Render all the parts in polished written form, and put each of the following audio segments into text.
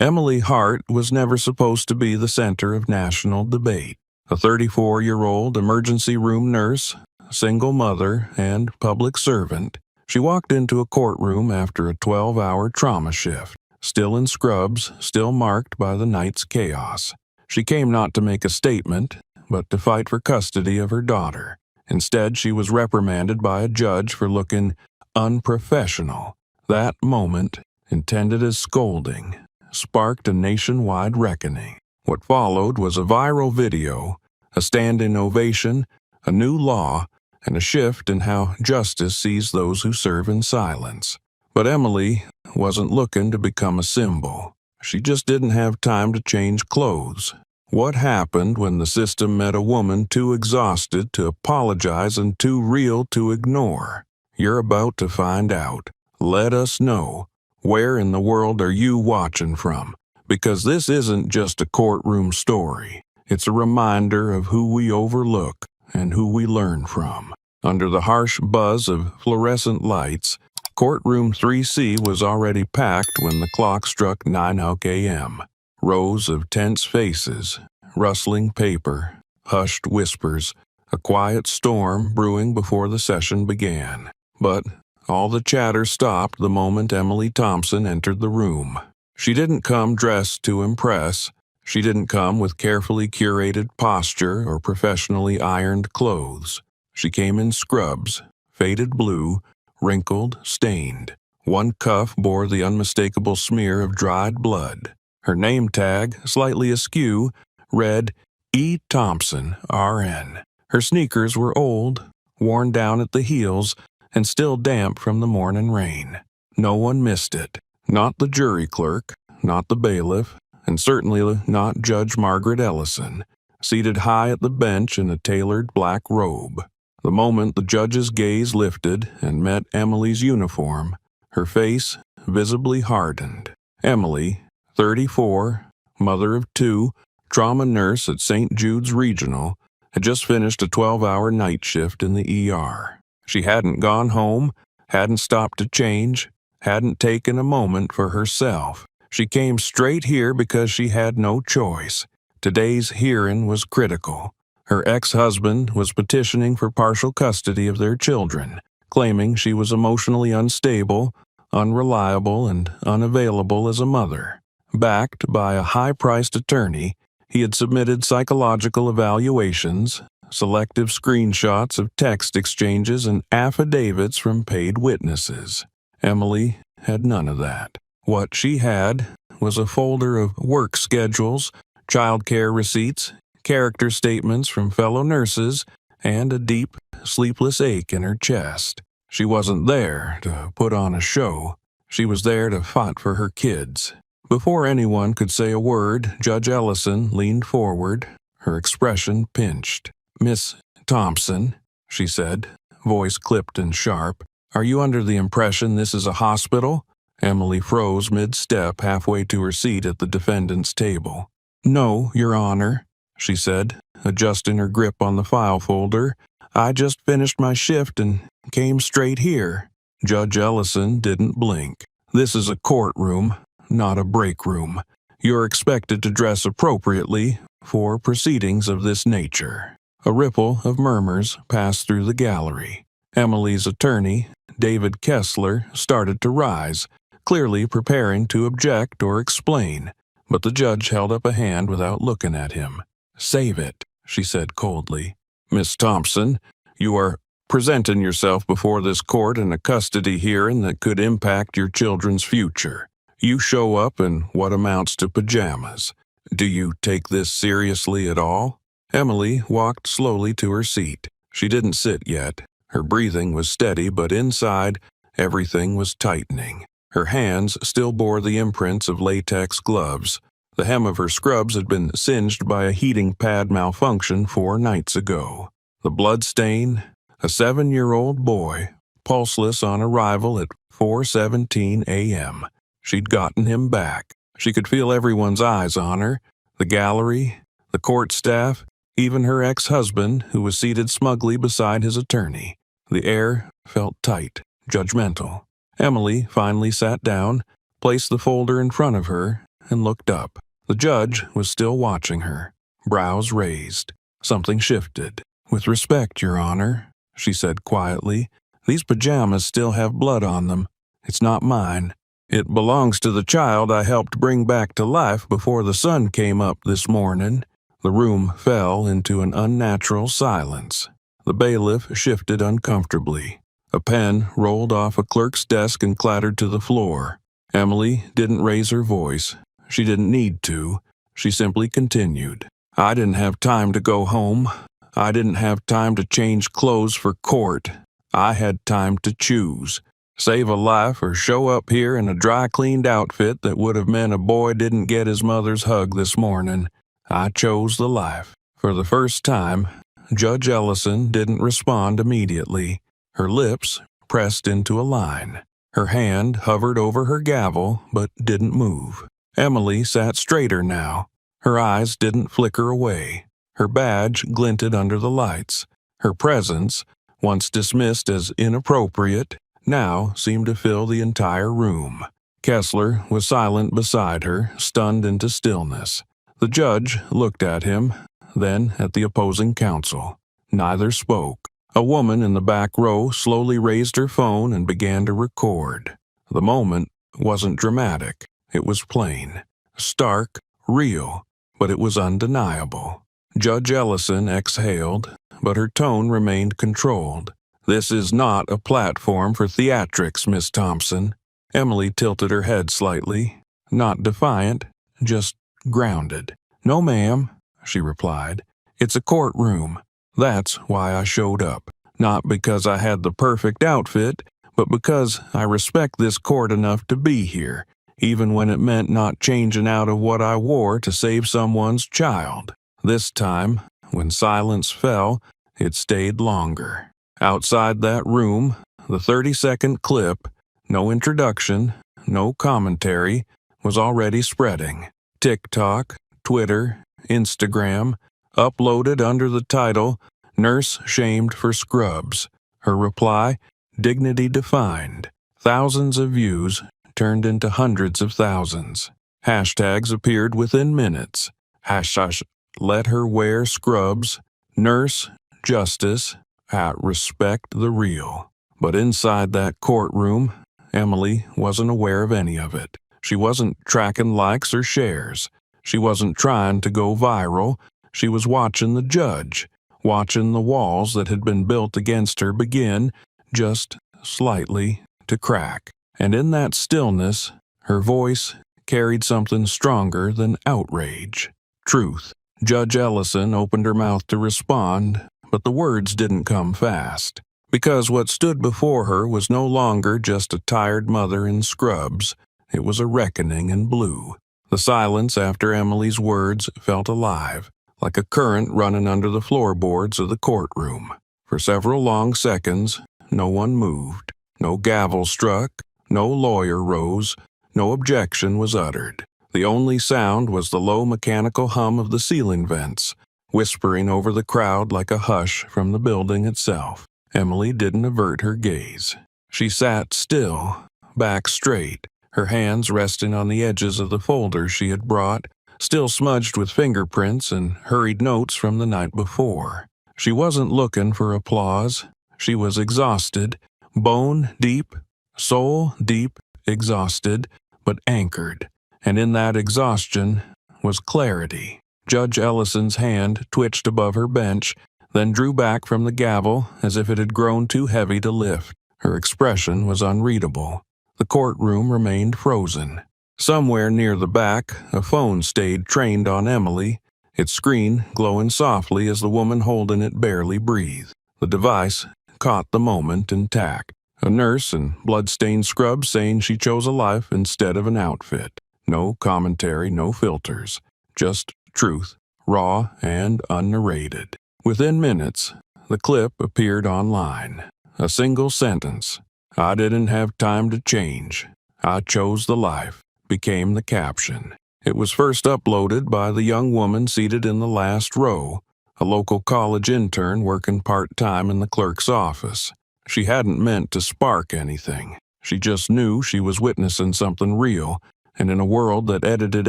Emily Hart was never supposed to be the center of national debate. A 34-year-old emergency room nurse, single mother, and public servant, she walked into a courtroom after a 12-hour trauma shift, still in scrubs, still marked by the night's chaos. She came not to make a statement, but to fight for custody of her daughter. Instead, she was reprimanded by a judge for looking unprofessional. That moment, intended as scolding, sparked a nationwide reckoning. What followed was a viral video, a standing ovation, a new law, and a shift in how justice sees those who serve in silence. But Emily wasn't looking to become a symbol. She just didn't have time to change clothes. What happened when the system met a woman too exhausted to apologize and too real to ignore? You're about to find out. Let us know. Where in the world are you watching from? Because this isn't just a courtroom story. It's a reminder of who we overlook and who we learn from. Under the harsh buzz of fluorescent lights, Courtroom 3C was already packed when the clock struck 9 a.m. Rows of tense faces, rustling paper, hushed whispers, a quiet storm brewing before the session began. But all the chatter stopped the moment Emily Thompson entered the room. She didn't come dressed to impress. She didn't come with carefully curated posture or professionally ironed clothes. She came in scrubs, faded blue, wrinkled, stained. One cuff bore the unmistakable smear of dried blood. Her name tag, slightly askew, read E. Thompson, RN. Her sneakers were old, worn down at the heels, and still damp from the morning rain. No one missed it. Not the jury clerk, not the bailiff, and certainly not Judge Margaret Ellison, seated high at the bench in a tailored black robe. The moment the judge's gaze lifted and met Emily's uniform, her face visibly hardened. Emily, 34, mother of two, trauma nurse at St. Jude's Regional, had just finished a 12-hour night shift in the ER. She hadn't gone home, hadn't stopped to change, hadn't taken a moment for herself. She came straight here because she had no choice. Today's hearing was critical. Her ex-husband was petitioning for partial custody of their children, claiming she was emotionally unstable, unreliable, and unavailable as a mother. Backed by a high-priced attorney, he had submitted psychological evaluations, selective screenshots of text exchanges, and affidavits from paid witnesses. Emily had none of that. What she had was a folder of work schedules, childcare receipts, character statements from fellow nurses, and a deep, sleepless ache in her chest. She wasn't there to put on a show. She was there to fight for her kids. Before anyone could say a word, Judge Ellison leaned forward, her expression pinched. "Miss Thompson," she said, voice clipped and sharp, "are you under the impression this is a hospital?" Emily froze mid-step halfway to her seat at the defendant's table. "No, Your Honor," she said, adjusting her grip on the file folder. "I just finished my shift and came straight here." Judge Ellison didn't blink. "This is a courtroom, not a break room. You're expected to dress appropriately for proceedings of this nature." A ripple of murmurs passed through the gallery. Emily's attorney, David Kessler, started to rise, clearly preparing to object or explain, but the judge held up a hand without looking at him. "Save it," she said coldly. "Miss Thompson, you are presenting yourself before this court in a custody hearing that could impact your children's future. You show up in what amounts to pajamas. Do you take this seriously at all?" Emily walked slowly to her seat. She didn't sit yet. Her breathing was steady, but inside, everything was tightening. Her hands still bore the imprints of latex gloves. The hem of her scrubs had been singed by a heating pad malfunction 4 nights ago. The blood stain, a 7-year-old boy, pulseless on arrival at 4:17 a.m. She'd gotten him back. She could feel everyone's eyes on her, the gallery, the court staff, even her ex-husband, who was seated smugly beside his attorney. The air felt tight, judgmental. Emily finally sat down, placed the folder in front of her, and looked up. The judge was still watching her, brows raised. Something shifted. "With respect, Your Honor," she said quietly, "these pajamas still have blood on them. It's not mine. It belongs to the child I helped bring back to life before the sun came up this morning." The room fell into an unnatural silence. The bailiff shifted uncomfortably. A pen rolled off a clerk's desk and clattered to the floor. Emily didn't raise her voice. She didn't need to. She simply continued. "I didn't have time to go home. I didn't have time to change clothes for court. I had time to choose. Save a life or show up here in a dry-cleaned outfit that would have meant a boy didn't get his mother's hug this morning. I chose the life." For the first time, Judge Ellison didn't respond immediately. Her lips pressed into a line. Her hand hovered over her gavel but didn't move. Emily sat straighter now. Her eyes didn't flicker away. Her badge glinted under the lights. Her presence, once dismissed as inappropriate, now seemed to fill the entire room. Kessler was silent beside her, stunned into stillness. The judge looked at him, then at the opposing counsel. Neither spoke. A woman in the back row slowly raised her phone and began to record. The moment wasn't dramatic. It was plain, stark, real, but it was undeniable. Judge Ellison exhaled, but her tone remained controlled. "This is not a platform for theatrics, Miss Thompson." Emily tilted her head slightly, not defiant, just grounded. "No, ma'am," she replied. "It's a courtroom. That's why I showed up. Not because I had the perfect outfit, but because I respect this court enough to be here, even when it meant not changing out of what I wore to save someone's child." This time, when silence fell, it stayed longer. Outside that room, the 30-second clip, no introduction, no commentary, was already spreading. TikTok, Twitter, Instagram, uploaded under the title, "Nurse Shamed for Scrubs." Her reply, "Dignity Defined." Thousands of views turned into hundreds of thousands. Hashtags appeared within minutes. Hashtag, "Let her wear scrubs," "Nurse Justice," "Respect the Real." But inside that courtroom, Emily wasn't aware of any of it. She wasn't tracking likes or shares. She wasn't trying to go viral. She was watching the judge, watching the walls that had been built against her begin, just slightly, to crack. And in that stillness, her voice carried something stronger than outrage. Truth. Judge Ellison opened her mouth to respond, but the words didn't come fast. Because what stood before her was no longer just a tired mother in scrubs. It was a reckoning in blue. The silence after Emily's words felt alive, like a current running under the floorboards of the courtroom. For several long seconds, no one moved. No gavel struck, no lawyer rose, no objection was uttered. The only sound was the low mechanical hum of the ceiling vents, whispering over the crowd like a hush from the building itself. Emily didn't avert her gaze. She sat still, back straight, her hands resting on the edges of the folders she had brought, still smudged with fingerprints and hurried notes from the night before. She wasn't looking for applause. She was exhausted, bone deep, soul deep, exhausted, but anchored. And in that exhaustion was clarity. Judge Ellison's hand twitched above her bench, then drew back from the gavel as if it had grown too heavy to lift. Her expression was unreadable. The courtroom remained frozen. Somewhere near the back, a phone stayed trained on Emily, its screen glowing softly as the woman holding it barely breathed. The device caught the moment intact. A nurse in blood-stained scrubs saying she chose a life instead of an outfit. No commentary, no filters. Just truth, raw and unnarrated. Within minutes, the clip appeared online. A single sentence. "I didn't have time to change. I chose the life," became the caption. It was first uploaded by the young woman seated in the last row, a local college intern working part-time in the clerk's office. She hadn't meant to spark anything. She just knew she was witnessing something real, and in a world that edited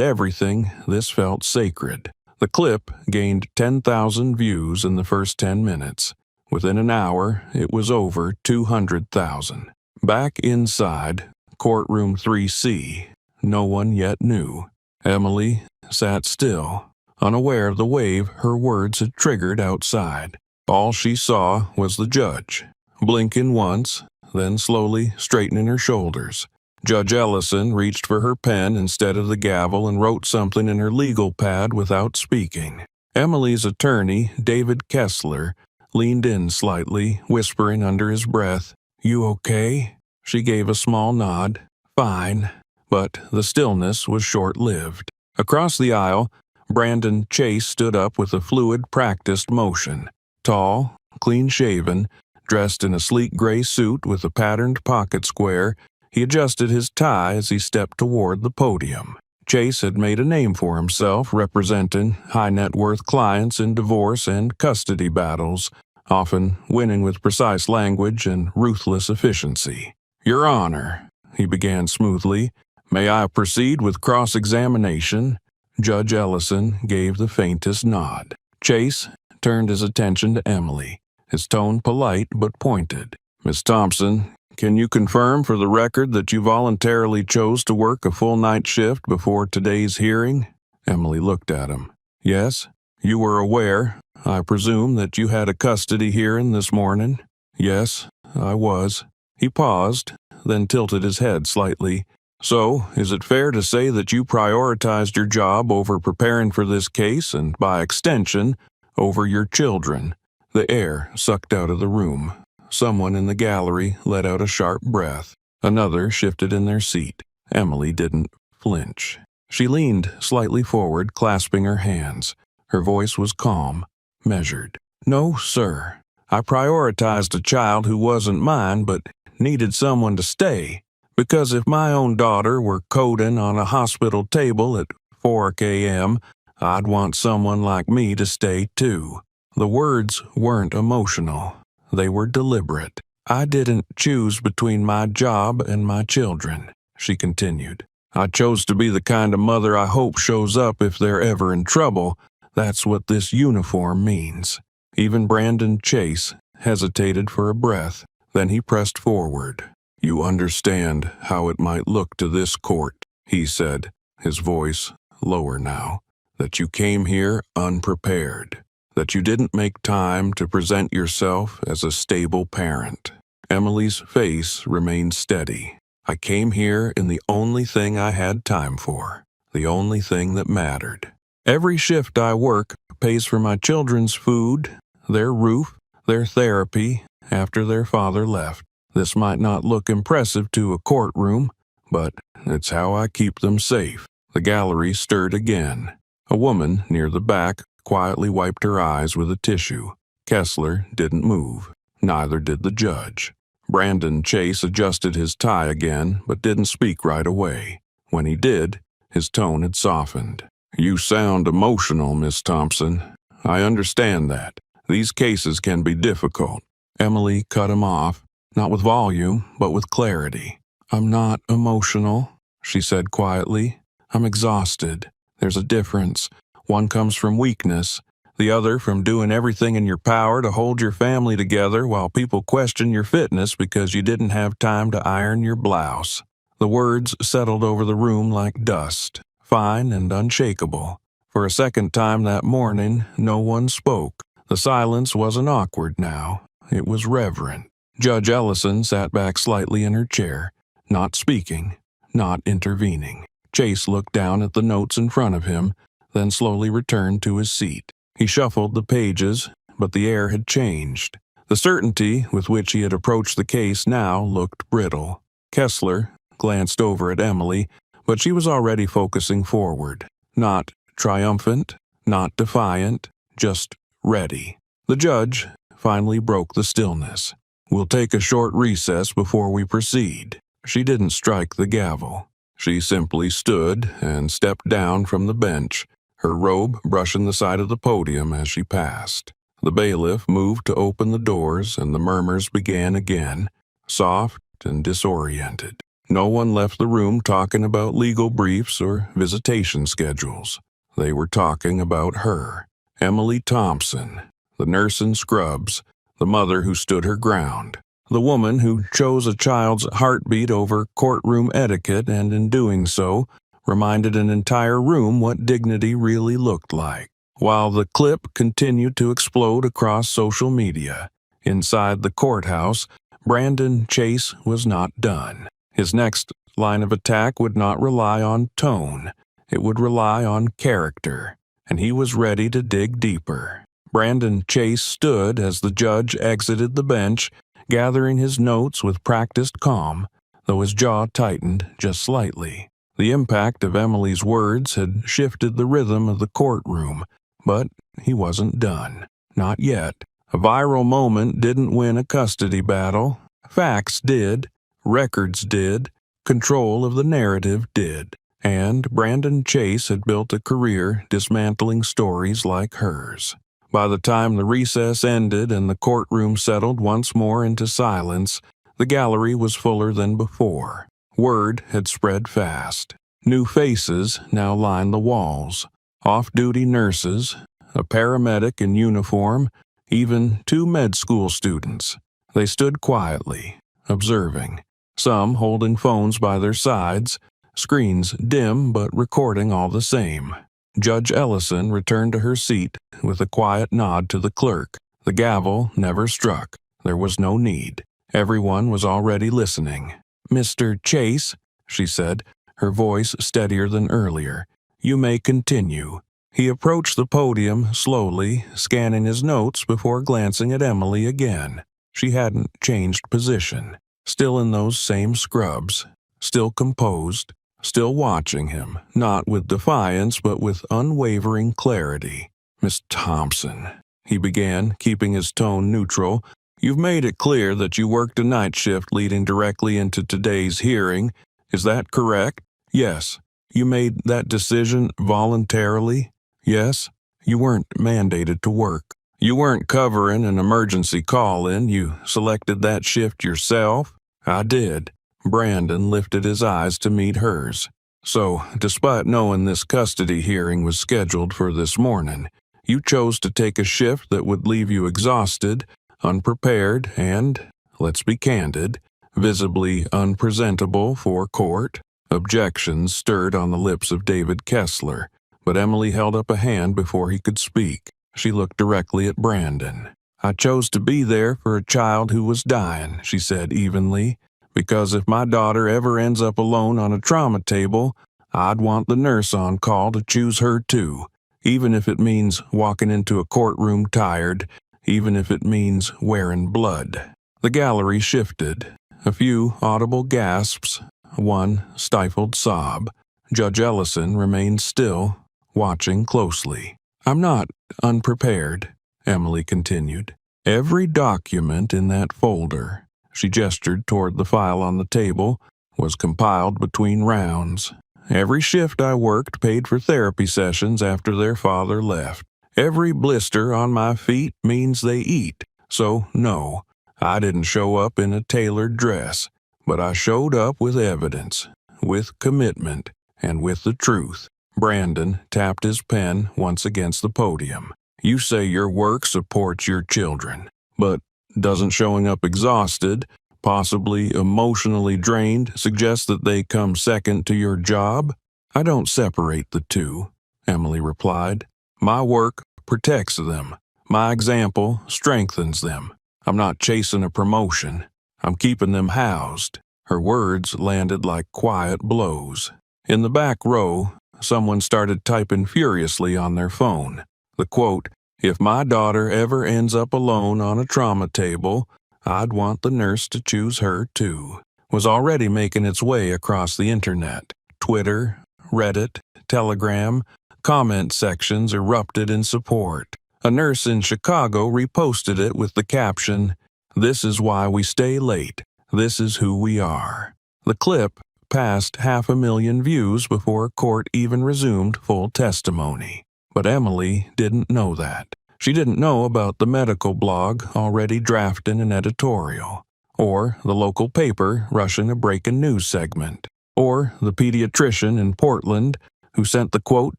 everything, this felt sacred. The clip gained 10,000 views in the first 10 minutes. Within an hour, it was over 200,000. Back inside, courtroom 3C, no one yet knew. Emily sat still, unaware of the wave her words had triggered outside. All she saw was the judge, blinking once, then slowly straightening her shoulders. Judge Ellison reached for her pen instead of the gavel and wrote something in her legal pad without speaking. Emily's attorney, David Kessler, leaned in slightly, whispering under his breath, "You okay?" She gave a small nod. "Fine." But the stillness was short-lived. Across the aisle, Brandon Chase stood up with a fluid, practiced motion. Tall, clean-shaven, dressed in a sleek gray suit with a patterned pocket square, he adjusted his tie as he stepped toward the podium. Chase had made a name for himself representing high-net-worth clients in divorce and custody battles, often winning with precise language and ruthless efficiency. "Your Honor," he began smoothly, "may I proceed with cross-examination?" Judge Ellison gave the faintest nod. Chase turned his attention to Emily, his tone polite but pointed. "Miss Thompson, can you confirm for the record that you voluntarily chose to work a full night shift before today's hearing?" Emily looked at him. "Yes." "You were aware, I presume, that you had a custody hearing this morning?" "Yes, I was." He paused, then tilted his head slightly. "So, is it fair to say that you prioritized your job over preparing for this case and, by extension, over your children?" The air sucked out of the room. Someone in the gallery let out a sharp breath. Another shifted in their seat. Emily didn't flinch. She leaned slightly forward, clasping her hands. Her voice was calm, measured. "No, sir. I prioritized a child who wasn't mine but needed someone to stay. Because if my own daughter were coding on a hospital table at 4 a.m., I'd want someone like me to stay too." The words weren't emotional. They were deliberate. "I didn't choose between my job and my children," she continued. "I chose to be the kind of mother I hope shows up if they're ever in trouble. That's what this uniform means." Even Brandon Chase hesitated for a breath. Then he pressed forward. "You understand how it might look to this court," he said, his voice lower now, "that you came here unprepared, that you didn't make time to present yourself as a stable parent." Emily's face remained steady. "I came here in the only thing I had time for, the only thing that mattered. Every shift I work pays for my children's food, their roof, their therapy after their father left. This might not look impressive to a courtroom, but it's how I keep them safe." The gallery stirred again. A woman near the back quietly wiped her eyes with a tissue. Kessler didn't move. Neither did the judge. Brandon Chase adjusted his tie again, but didn't speak right away. When he did, his tone had softened. "You sound emotional, Miss Thompson. I understand that. These cases can be difficult." Emily cut him off, not with volume, but with clarity. "I'm not emotional," she said quietly. "I'm exhausted. There's a difference. One comes from weakness, the other from doing everything in your power to hold your family together while people question your fitness because you didn't have time to iron your blouse." The words settled over the room like dust, fine and unshakable. For a second time that morning, no one spoke. The silence wasn't awkward now. It was reverent. Judge Ellison sat back slightly in her chair, not speaking, not intervening. Chase looked down at the notes in front of him, then slowly returned to his seat. He shuffled the pages, but the air had changed. The certainty with which he had approached the case now looked brittle. Kessler glanced over at Emily, but she was already focusing forward. Not triumphant, not defiant, just ready. The judge finally broke the stillness. "We'll take a short recess before we proceed." She didn't strike the gavel. She simply stood and stepped down from the bench, her robe brushing the side of the podium as she passed. The bailiff moved to open the doors, and the murmurs began again, soft and disoriented. No one left the room talking about legal briefs or visitation schedules. They were talking about her, Emily Thompson, the nurse in scrubs, the mother who stood her ground, the woman who chose a child's heartbeat over courtroom etiquette and in doing so, reminded an entire room what dignity really looked like. While the clip continued to explode across social media, inside the courthouse, Brandon Chase was not done. His next line of attack would not rely on tone. It would rely on character, and he was ready to dig deeper. Brandon Chase stood as the judge exited the bench, gathering his notes with practiced calm, though his jaw tightened just slightly. The impact of Emily's words had shifted the rhythm of the courtroom, but he wasn't done. Not yet. A viral moment didn't win a custody battle. Facts did. Records did. Control of the narrative did. And Brandon Chase had built a career dismantling stories like hers. By the time the recess ended and the courtroom settled once more into silence, the gallery was fuller than before. Word had spread fast. New faces now lined the walls. Off-duty nurses, a paramedic in uniform, even 2 med school students. They stood quietly, observing, some holding phones by their sides, screens dim but recording all the same. Judge Ellison returned to her seat with a quiet nod to the clerk. The gavel never struck. There was no need. Everyone was already listening. "Mr. Chase," she said, her voice steadier than earlier, "you may continue." He approached the podium slowly, scanning his notes before glancing at Emily again. She hadn't changed position. Still in those same scrubs. Still composed. Still watching him, not with defiance but with unwavering clarity. "Miss Thompson," he began, keeping his tone neutral, "you've made it clear that you worked a night shift leading directly into today's hearing. Is that correct?" "Yes." "You made that decision voluntarily?" "Yes." "You weren't mandated to work. You weren't covering an emergency call-in. You selected that shift yourself?" "I did." Brandon lifted his eyes to meet hers. "So, despite knowing this custody hearing was scheduled for this morning, you chose to take a shift that would leave you exhausted, unprepared, and, let's be candid, visibly unpresentable for court?" Objections stirred on the lips of David Kessler, but Emily held up a hand before he could speak. She looked directly at Brandon. "I chose to be there for a child who was dying," she said evenly, "because if my daughter ever ends up alone on a trauma table, I'd want the nurse on call to choose her too, even if it means walking into a courtroom tired, even if it means wearing blood." The gallery shifted. A few audible gasps, one stifled sob. Judge Ellison remained still, watching closely. "I'm not unprepared," Emily continued. "Every document in that folder," she gestured toward the file on the table, "was compiled between rounds. Every shift I worked paid for therapy sessions after their father left. Every blister on my feet means they eat. So, no, I didn't show up in a tailored dress, but I showed up with evidence, with commitment, and with the truth." Brandon tapped his pen once against the podium. "You say your work supports your children, but doesn't showing up exhausted, possibly emotionally drained, suggest that they come second to your job?" "I don't separate the two," Emily replied. "My work protects them. My example strengthens them. I'm not chasing a promotion. I'm keeping them housed." Her words landed like quiet blows. In the back row, someone started typing furiously on their phone. The quote, "If my daughter ever ends up alone on a trauma table, I'd want the nurse to choose her too," was already making its way across the internet. Twitter, Reddit, Telegram, comment sections erupted in support. A nurse in Chicago reposted it with the caption, "This is why we stay late. This is who we are." The clip passed 500,000 views before court even resumed full testimony. But Emily didn't know that. She didn't know about the medical blog already drafting an editorial, or the local paper rushing a breaking news segment, or the pediatrician in Portland who sent the quote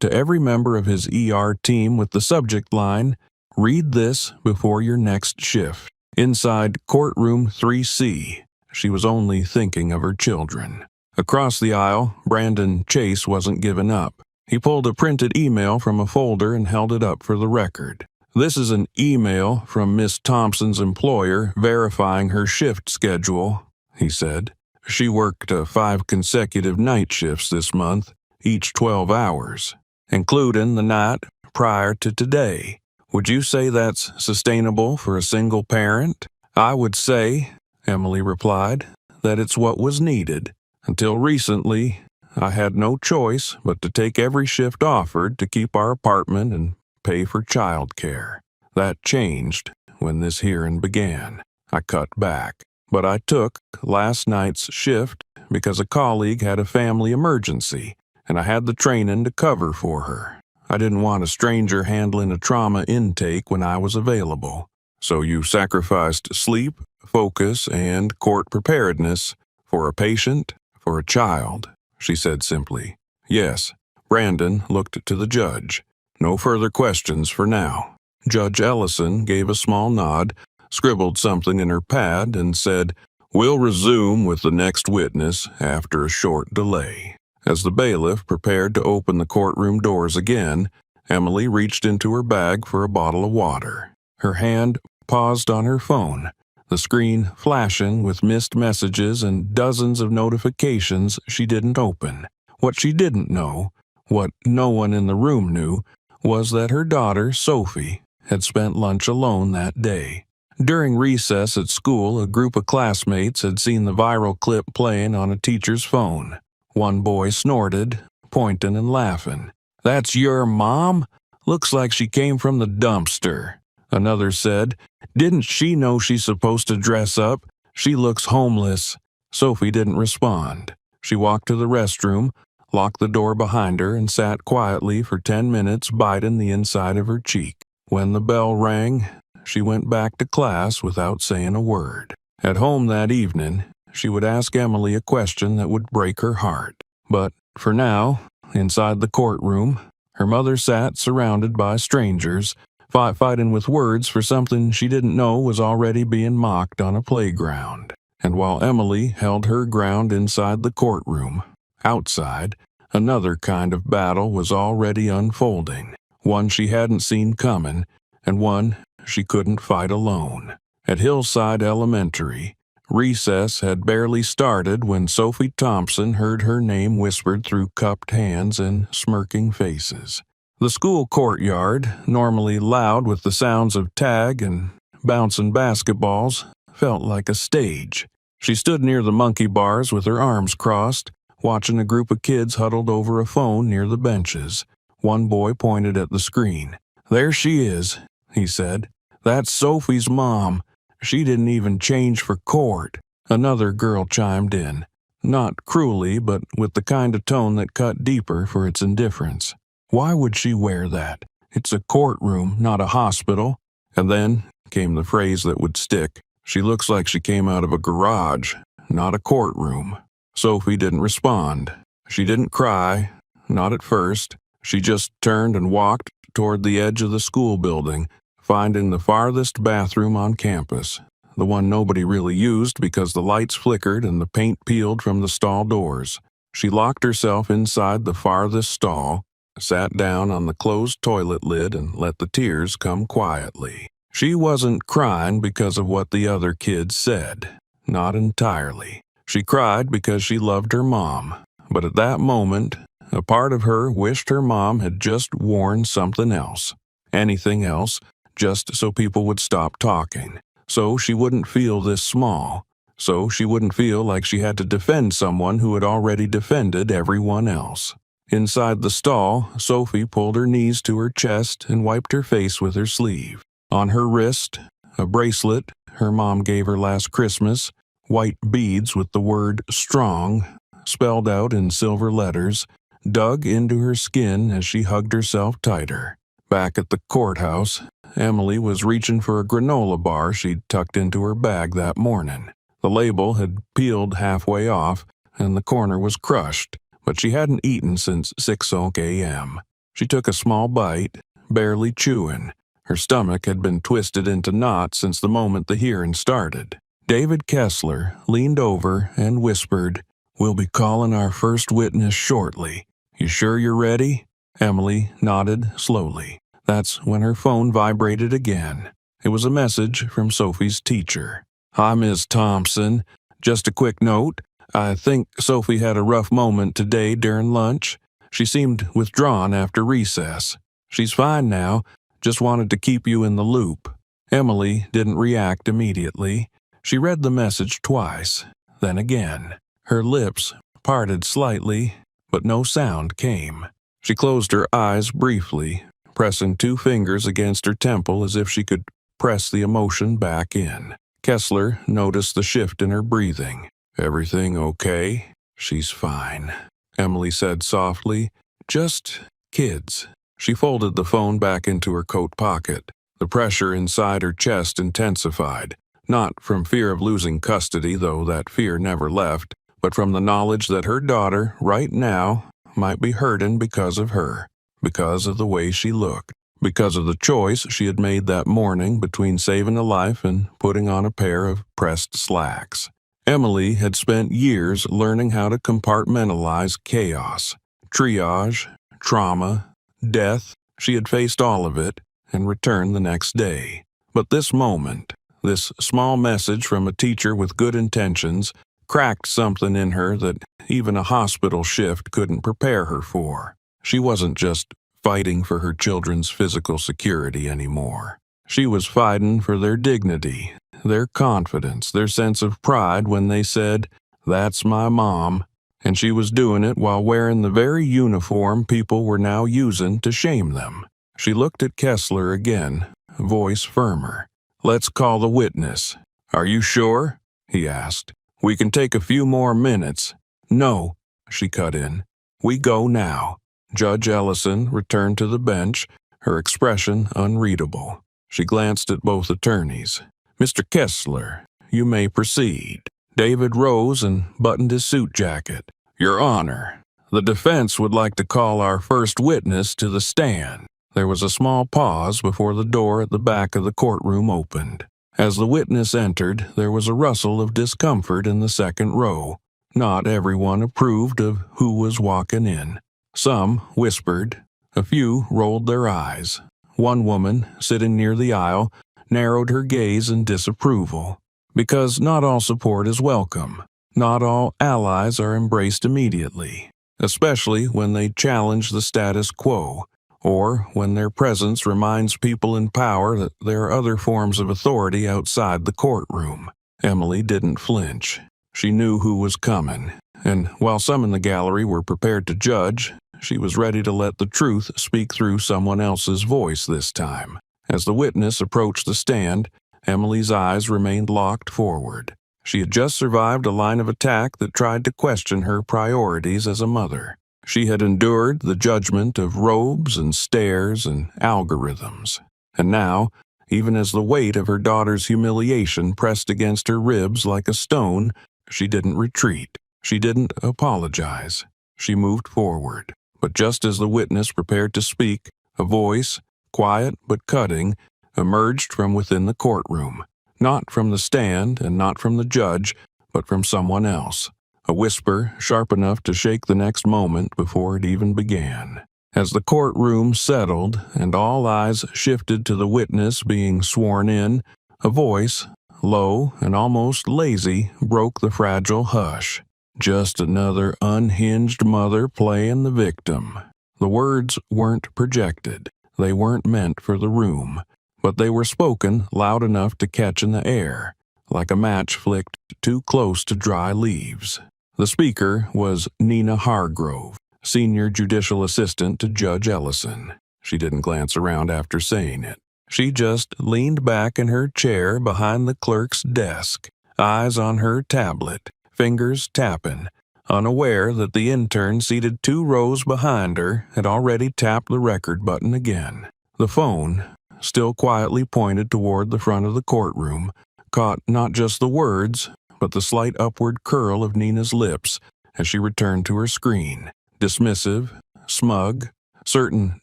to every member of his ER team with the subject line, "Read this before your next shift." Inside courtroom 3C, she was only thinking of her children. Across the aisle, Brandon Chase wasn't giving up. He pulled a printed email from a folder and held it up for the record. "This is an email from Miss Thompson's employer verifying her shift schedule," he said. "She worked 5 consecutive night shifts this month, each 12 hours, including the night prior to today. Would you say that's sustainable for a single parent?" "I would say," Emily replied, "that it's what was needed. Until recently, I had no choice but to take every shift offered to keep our apartment and pay for child care. That changed when this hearing began. I cut back. But I took last night's shift because a colleague had a family emergency, and I had the training to cover for her. I didn't want a stranger handling a trauma intake when I was available. So you sacrificed sleep, focus, and court preparedness for a patient, for a child," she said simply. "Yes." Brandon looked to the judge. "No further questions for now." Judge Ellison gave a small nod, scribbled something in her pad, and said, "We'll resume with the next witness after a short delay." As the bailiff prepared to open the courtroom doors again, Emily reached into her bag for a bottle of water. Her hand paused on her phone, the screen flashing with missed messages and dozens of notifications she didn't open. What she didn't know, what no one in the room knew, was that her daughter, Sophie, had spent lunch alone that day. During recess at school, a group of classmates had seen the viral clip playing on a teacher's phone. One boy snorted, pointing and laughing. "That's your mom? Looks like she came from the dumpster." Another said, "Didn't she know she's supposed to dress up? She looks homeless." Sophie didn't respond. She walked to the restroom, locked the door behind her, and sat quietly for 10 minutes biting the inside of her cheek. When the bell rang, she went back to class without saying a word. At home that evening, she would ask Emily a question that would break her heart. But for now, inside the courtroom, her mother sat surrounded by strangers, fighting with words for something she didn't know was already being mocked on a playground. And while Emily held her ground inside the courtroom, outside, another kind of battle was already unfolding, one she hadn't seen coming, and one she couldn't fight alone. At Hillside Elementary, recess had barely started when Sophie Thompson heard her name whispered through cupped hands and smirking faces. The school courtyard, normally loud with the sounds of tag and bouncing basketballs, felt like a stage. She stood near the monkey bars with her arms crossed, watching a group of kids huddled over a phone near the benches. One boy pointed at the screen. "There she is," he said. "That's Sophie's mom. She didn't even change for court." Another girl chimed in, not cruelly, but with the kind of tone that cut deeper for its indifference. "Why would she wear that? It's a courtroom, not a hospital." And then came the phrase that would stick. "She looks like she came out of a garage, not a courtroom." Sophie didn't respond. She didn't cry, not at first. She just turned and walked toward the edge of the school building, finding the farthest bathroom on campus, the one nobody really used because the lights flickered and the paint peeled from the stall doors. She locked herself inside the farthest stall, sat down on the closed toilet lid, and let the tears come quietly. She wasn't crying because of what the other kids said. Not entirely. She cried because she loved her mom. But at that moment, a part of her wished her mom had just worn something else. Anything else, just so people would stop talking. So she wouldn't feel this small. So she wouldn't feel like she had to defend someone who had already defended everyone else. Inside the stall, Sophie pulled her knees to her chest and wiped her face with her sleeve. On her wrist, a bracelet her mom gave her last Christmas, white beads with the word "strong" spelled out in silver letters, dug into her skin as she hugged herself tighter. Back at the courthouse, Emily was reaching for a granola bar she'd tucked into her bag that morning. The label had peeled halfway off, and the corner was crushed, but she hadn't eaten since 6 a.m. She took a small bite, barely chewing. Her stomach had been twisted into knots since the moment the hearing started. David Kessler leaned over and whispered, "We'll be calling our first witness shortly. You sure you're ready?" Emily nodded slowly. That's when her phone vibrated again. It was a message from Sophie's teacher. "Hi, Miss Thompson. Just a quick note. I think Sophie had a rough moment today during lunch. She seemed withdrawn after recess. She's fine now. Just wanted to keep you in the loop." Emily didn't react immediately. She read the message twice, then again. Her lips parted slightly, but no sound came. She closed her eyes briefly, pressing 2 fingers against her temple as if she could press the emotion back in. Kessler noticed the shift in her breathing. "Everything okay?" "She's fine," Emily said softly. "Just kids." She folded the phone back into her coat pocket. The pressure inside her chest intensified, not from fear of losing custody, though that fear never left, but from the knowledge that her daughter, right now, might be hurting because of her, because of the way she looked, because of the choice she had made that morning between saving a life and putting on a pair of pressed slacks. Emily had spent years learning how to compartmentalize chaos, triage, trauma, death. She had faced all of it and returned the next day. But this moment, this small message from a teacher with good intentions, cracked something in her that even a hospital shift couldn't prepare her for. She wasn't just fighting for her children's physical security anymore. She was fighting for their dignity, their confidence, their sense of pride when they said, "That's my mom," and she was doing it while wearing the very uniform people were now using to shame them. She looked at Kessler again, voice firmer. "Let's call the witness." "Are you sure?" he asked. "We can take a few more minutes." "No," she cut in. "We go now." Judge Ellison returned to the bench, her expression unreadable. She glanced at both attorneys. "Mr. Kessler, you may proceed." David rose and buttoned his suit jacket. "Your Honor, the defense would like to call our first witness to the stand." There was a small pause before the door at the back of the courtroom opened. As the witness entered, there was a rustle of discomfort in the second row. Not everyone approved of who was walking in. Some whispered. A few rolled their eyes. One woman, sitting near the aisle, narrowed her gaze in disapproval. Because not all support is welcome. Not all allies are embraced immediately, especially when they challenge the status quo, or when their presence reminds people in power that there are other forms of authority outside the courtroom. Emily didn't flinch. She knew who was coming, and while some in the gallery were prepared to judge, she was ready to let the truth speak through someone else's voice this time. As the witness approached the stand, Emily's eyes remained locked forward. She had just survived a line of attack that tried to question her priorities as a mother. She had endured the judgment of robes and stares and algorithms. And now, even as the weight of her daughter's humiliation pressed against her ribs like a stone, she didn't retreat. She didn't apologize. She moved forward. But just as the witness prepared to speak, a voice, quiet but cutting, emerged from within the courtroom. Not from the stand and not from the judge, but from someone else. A whisper sharp enough to shake the next moment before it even began. As the courtroom settled and all eyes shifted to the witness being sworn in, a voice, low and almost lazy, broke the fragile hush. "Just another unhinged mother playing the victim." The words weren't projected. They weren't meant for the room, but they were spoken loud enough to catch in the air, like a match flicked too close to dry leaves. The speaker was Nina Hargrove, senior judicial assistant to Judge Ellison. She didn't glance around after saying it. She just leaned back in her chair behind the clerk's desk, eyes on her tablet, fingers tapping, unaware that the intern seated 2 rows behind her had already tapped the record button again. The phone, still quietly pointed toward the front of the courtroom, caught not just the words, but the slight upward curl of Nina's lips as she returned to her screen, dismissive, smug, certain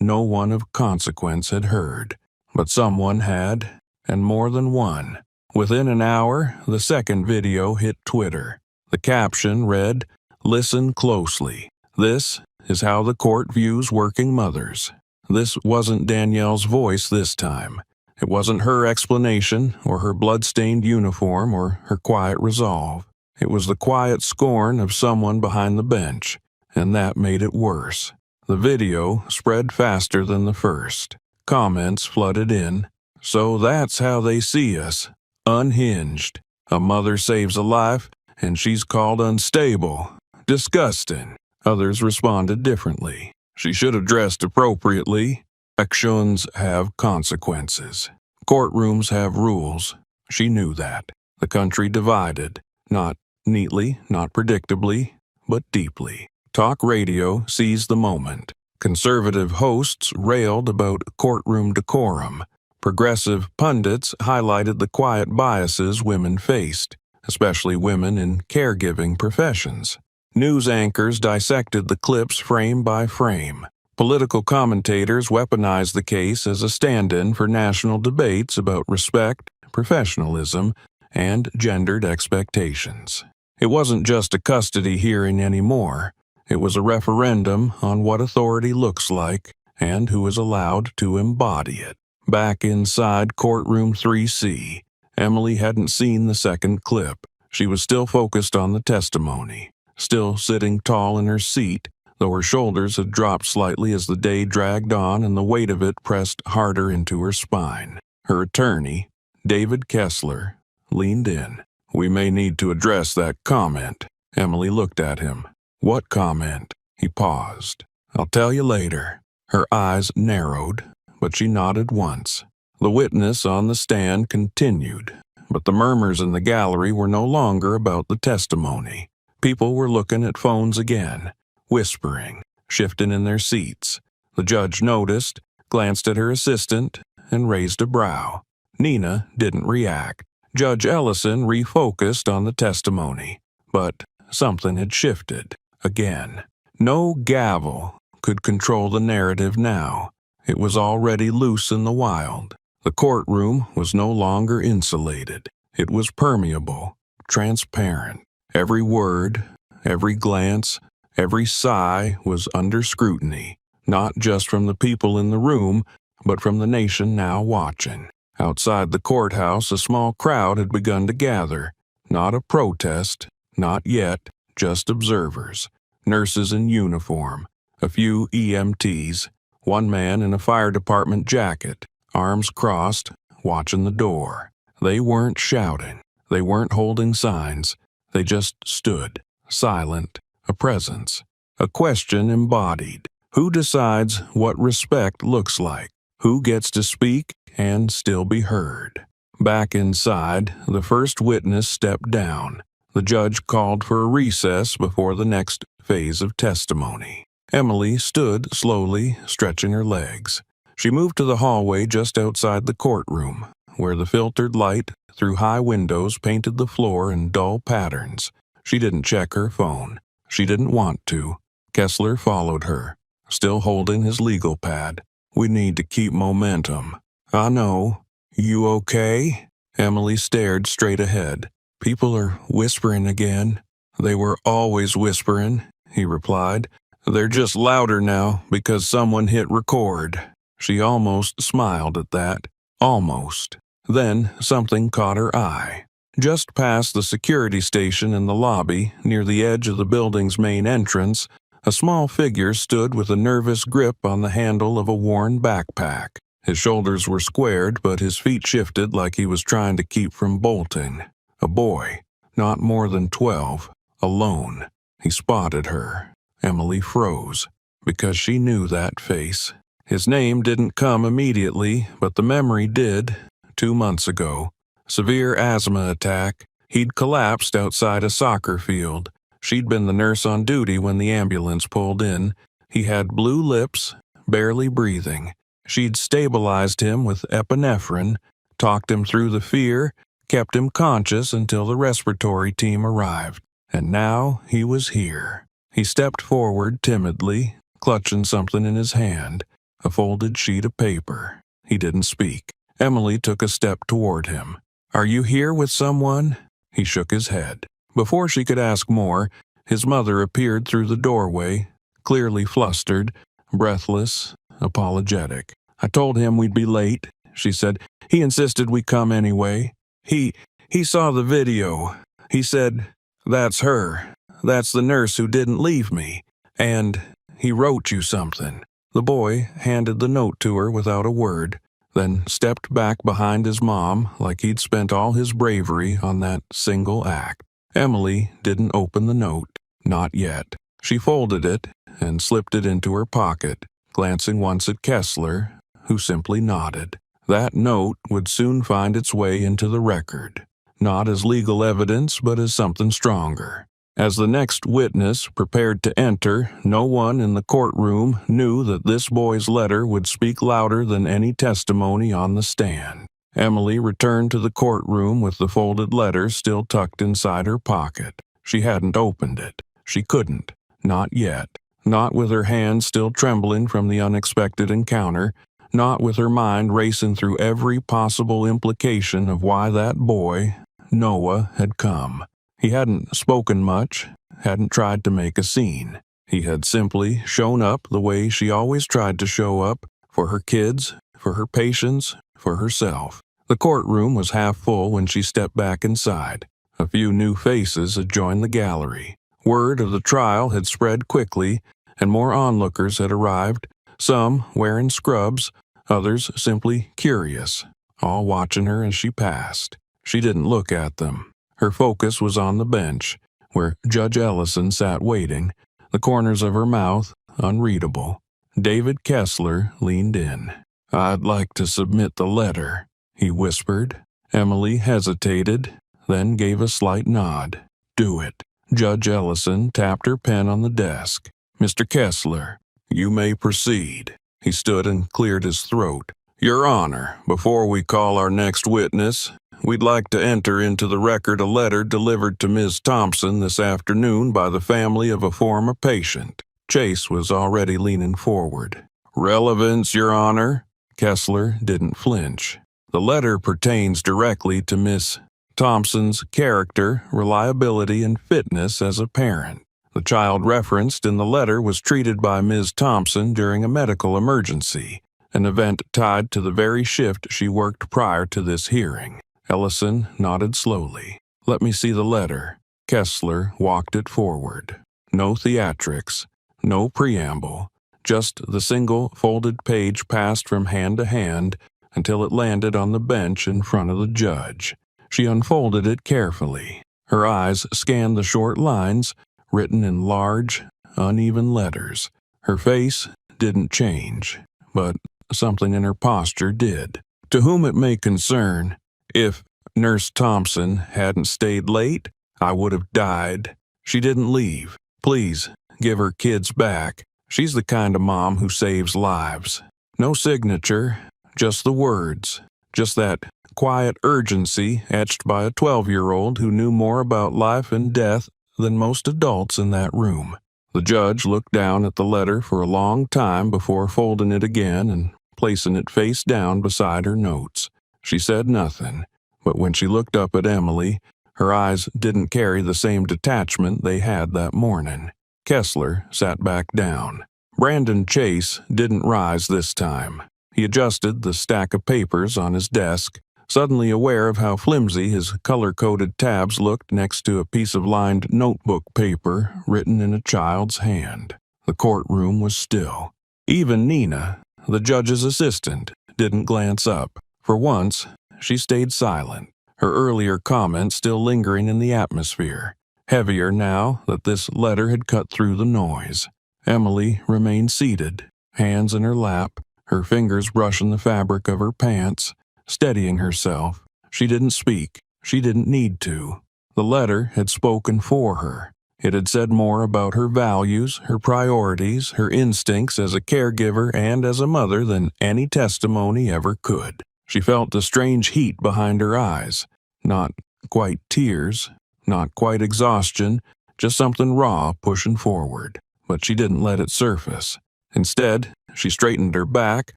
no one of consequence had heard. But someone had, and more than one. Within an hour, the second video hit Twitter. The caption read, "Listen closely. This is how the court views working mothers." This wasn't Danielle's voice this time. It wasn't her explanation or her blood-stained uniform or her quiet resolve. It was the quiet scorn of someone behind the bench, and that made it worse. The video spread faster than the first. Comments flooded in. "So that's how they see us. Unhinged. A mother saves a life, and she's called unstable. Disgusting." Others responded differently. "She should have dressed appropriately. Actions have consequences. Courtrooms have rules." She knew that. The country divided. Not neatly, not predictably, but deeply. Talk radio seized the moment. Conservative hosts railed about courtroom decorum. Progressive pundits highlighted the quiet biases women faced, especially women in caregiving professions. News anchors dissected the clips frame by frame. Political commentators weaponized the case as a stand-in for national debates about respect, professionalism, and gendered expectations. It wasn't just a custody hearing anymore. It was a referendum on what authority looks like and who is allowed to embody it. Back inside courtroom 3C, Emily hadn't seen the second clip. She was still focused on the testimony, still sitting tall in her seat, though her shoulders had dropped slightly as the day dragged on and the weight of it pressed harder into her spine. Her attorney, David Kessler, leaned in. "We may need to address that comment." Emily looked at him. "What comment?" He paused. "I'll tell you later." Her eyes narrowed, but she nodded once. The witness on the stand continued, but the murmurs in the gallery were no longer about the testimony. People were looking at phones again, whispering, shifting in their seats. The judge noticed, glanced at her assistant, and raised a brow. Nina didn't react. Judge Ellison refocused on the testimony, but something had shifted again. No gavel could control the narrative now. It was already loose in the wild. The courtroom was no longer insulated. It was permeable, transparent. Every word, every glance, every sigh was under scrutiny, not just from the people in the room, but from the nation now watching. Outside the courthouse, a small crowd had begun to gather. Not a protest, not yet, just observers. Nurses in uniform, a few EMTs, one man in a fire department jacket, arms crossed, watching the door. They weren't shouting. They weren't holding signs. They just stood, silent, a presence. A question embodied. Who decides what respect looks like? Who gets to speak and still be heard? Back inside, the first witness stepped down. The judge called for a recess before the next phase of testimony. Emily stood slowly, stretching her legs. She moved to the hallway just outside the courtroom, where the filtered light through high windows painted the floor in dull patterns. She didn't check her phone. She didn't want to. Kessler followed her, still holding his legal pad. "We need to keep momentum." "I know. You okay?" Emily stared straight ahead. "People are whispering again." "They were always whispering," he replied. "They're just louder now because someone hit record." She almost smiled at that. Almost. Then something caught her eye. Just past the security station in the lobby, near the edge of the building's main entrance, a small figure stood with a nervous grip on the handle of a worn backpack. His shoulders were squared, but his feet shifted like he was trying to keep from bolting. A boy, not more than 12, alone. He spotted her. Emily froze, because she knew that face. His name didn't come immediately, but the memory did. 2 months ago. Severe asthma attack. He'd collapsed outside a soccer field. She'd been the nurse on duty when the ambulance pulled in. He had blue lips, barely breathing. She'd stabilized him with epinephrine, talked him through the fear, kept him conscious until the respiratory team arrived. And now he was here. He stepped forward timidly, clutching something in his hand, a folded sheet of paper. He didn't speak. Emily took a step toward him. "Are you here with someone?" He shook his head. Before she could ask more, his mother appeared through the doorway, clearly flustered, breathless, apologetic. "I told him we'd be late," she said. "He insisted we come anyway. He saw the video. He said, 'That's her. That's the nurse who didn't leave me. And he wrote you something.'" The boy handed the note to her without a word, then stepped back behind his mom like he'd spent all his bravery on that single act. Emily didn't open the note. Not yet. She folded it and slipped it into her pocket, glancing once at Kessler, who simply nodded. That note would soon find its way into the record, not as legal evidence but as something stronger. As the next witness prepared to enter, no one in the courtroom knew that this boy's letter would speak louder than any testimony on the stand. Emily returned to the courtroom with the folded letter still tucked inside her pocket. She hadn't opened it. She couldn't. Not yet. Not with her hands still trembling from the unexpected encounter. Not with her mind racing through every possible implication of why that boy, Noah, had come. He hadn't spoken much, hadn't tried to make a scene. He had simply shown up the way she always tried to show up, for her kids, for her patients, for herself. The courtroom was half full when she stepped back inside. A few new faces had joined the gallery. Word of the trial had spread quickly, and more onlookers had arrived, some wearing scrubs, others simply curious, all watching her as she passed. She didn't look at them. Her focus was on the bench, where Judge Ellison sat waiting, the corners of her mouth unreadable. David Kessler leaned in. "I'd like to submit the letter," he whispered. Emily hesitated, then gave a slight nod. "Do it." Judge Ellison tapped her pen on the desk. "Mr. Kessler, you may proceed." He stood and cleared his throat. "Your Honor, before we call our next witness, we'd like to enter into the record a letter delivered to Ms. Thompson this afternoon by the family of a former patient." Chase was already leaning forward. "Relevance, Your Honor?" Kessler didn't flinch. "The letter pertains directly to Miss Thompson's character, reliability, and fitness as a parent. The child referenced in the letter was treated by Ms. Thompson during a medical emergency, an event tied to the very shift she worked prior to this hearing." Ellison nodded slowly. "Let me see the letter." Kessler walked it forward. No theatrics, no preamble, just the single folded page passed from hand to hand until it landed on the bench in front of the judge. She unfolded it carefully. Her eyes scanned the short lines, written in large, uneven letters. Her face didn't change, but something in her posture did. "To whom it may concern, if Nurse Thompson hadn't stayed late, I would have died. She didn't leave. Please give her kids back. She's the kind of mom who saves lives." No signature, just the words, just that quiet urgency etched by a 12-year-old who knew more about life and death than most adults in that room. The judge looked down at the letter for a long time before folding it again and placing it face down beside her notes. She said nothing, but when she looked up at Emily, her eyes didn't carry the same detachment they had that morning. Kessler sat back down. Brandon Chase didn't rise this time. He adjusted the stack of papers on his desk, suddenly aware of how flimsy his color-coded tabs looked next to a piece of lined notebook paper written in a child's hand. The courtroom was still. Even Nina, the judge's assistant, didn't glance up. For once, she stayed silent, her earlier comment still lingering in the atmosphere, heavier now that this letter had cut through the noise. Emily remained seated, hands in her lap, her fingers brushing the fabric of her pants, steadying herself. She didn't speak. She didn't need to. The letter had spoken for her. It had said more about her values, her priorities, her instincts as a caregiver and as a mother than any testimony ever could. She felt a strange heat behind her eyes, Not quite tears, not quite exhaustion, just something raw pushing forward. But she didn't let it surface. Instead, she straightened her back,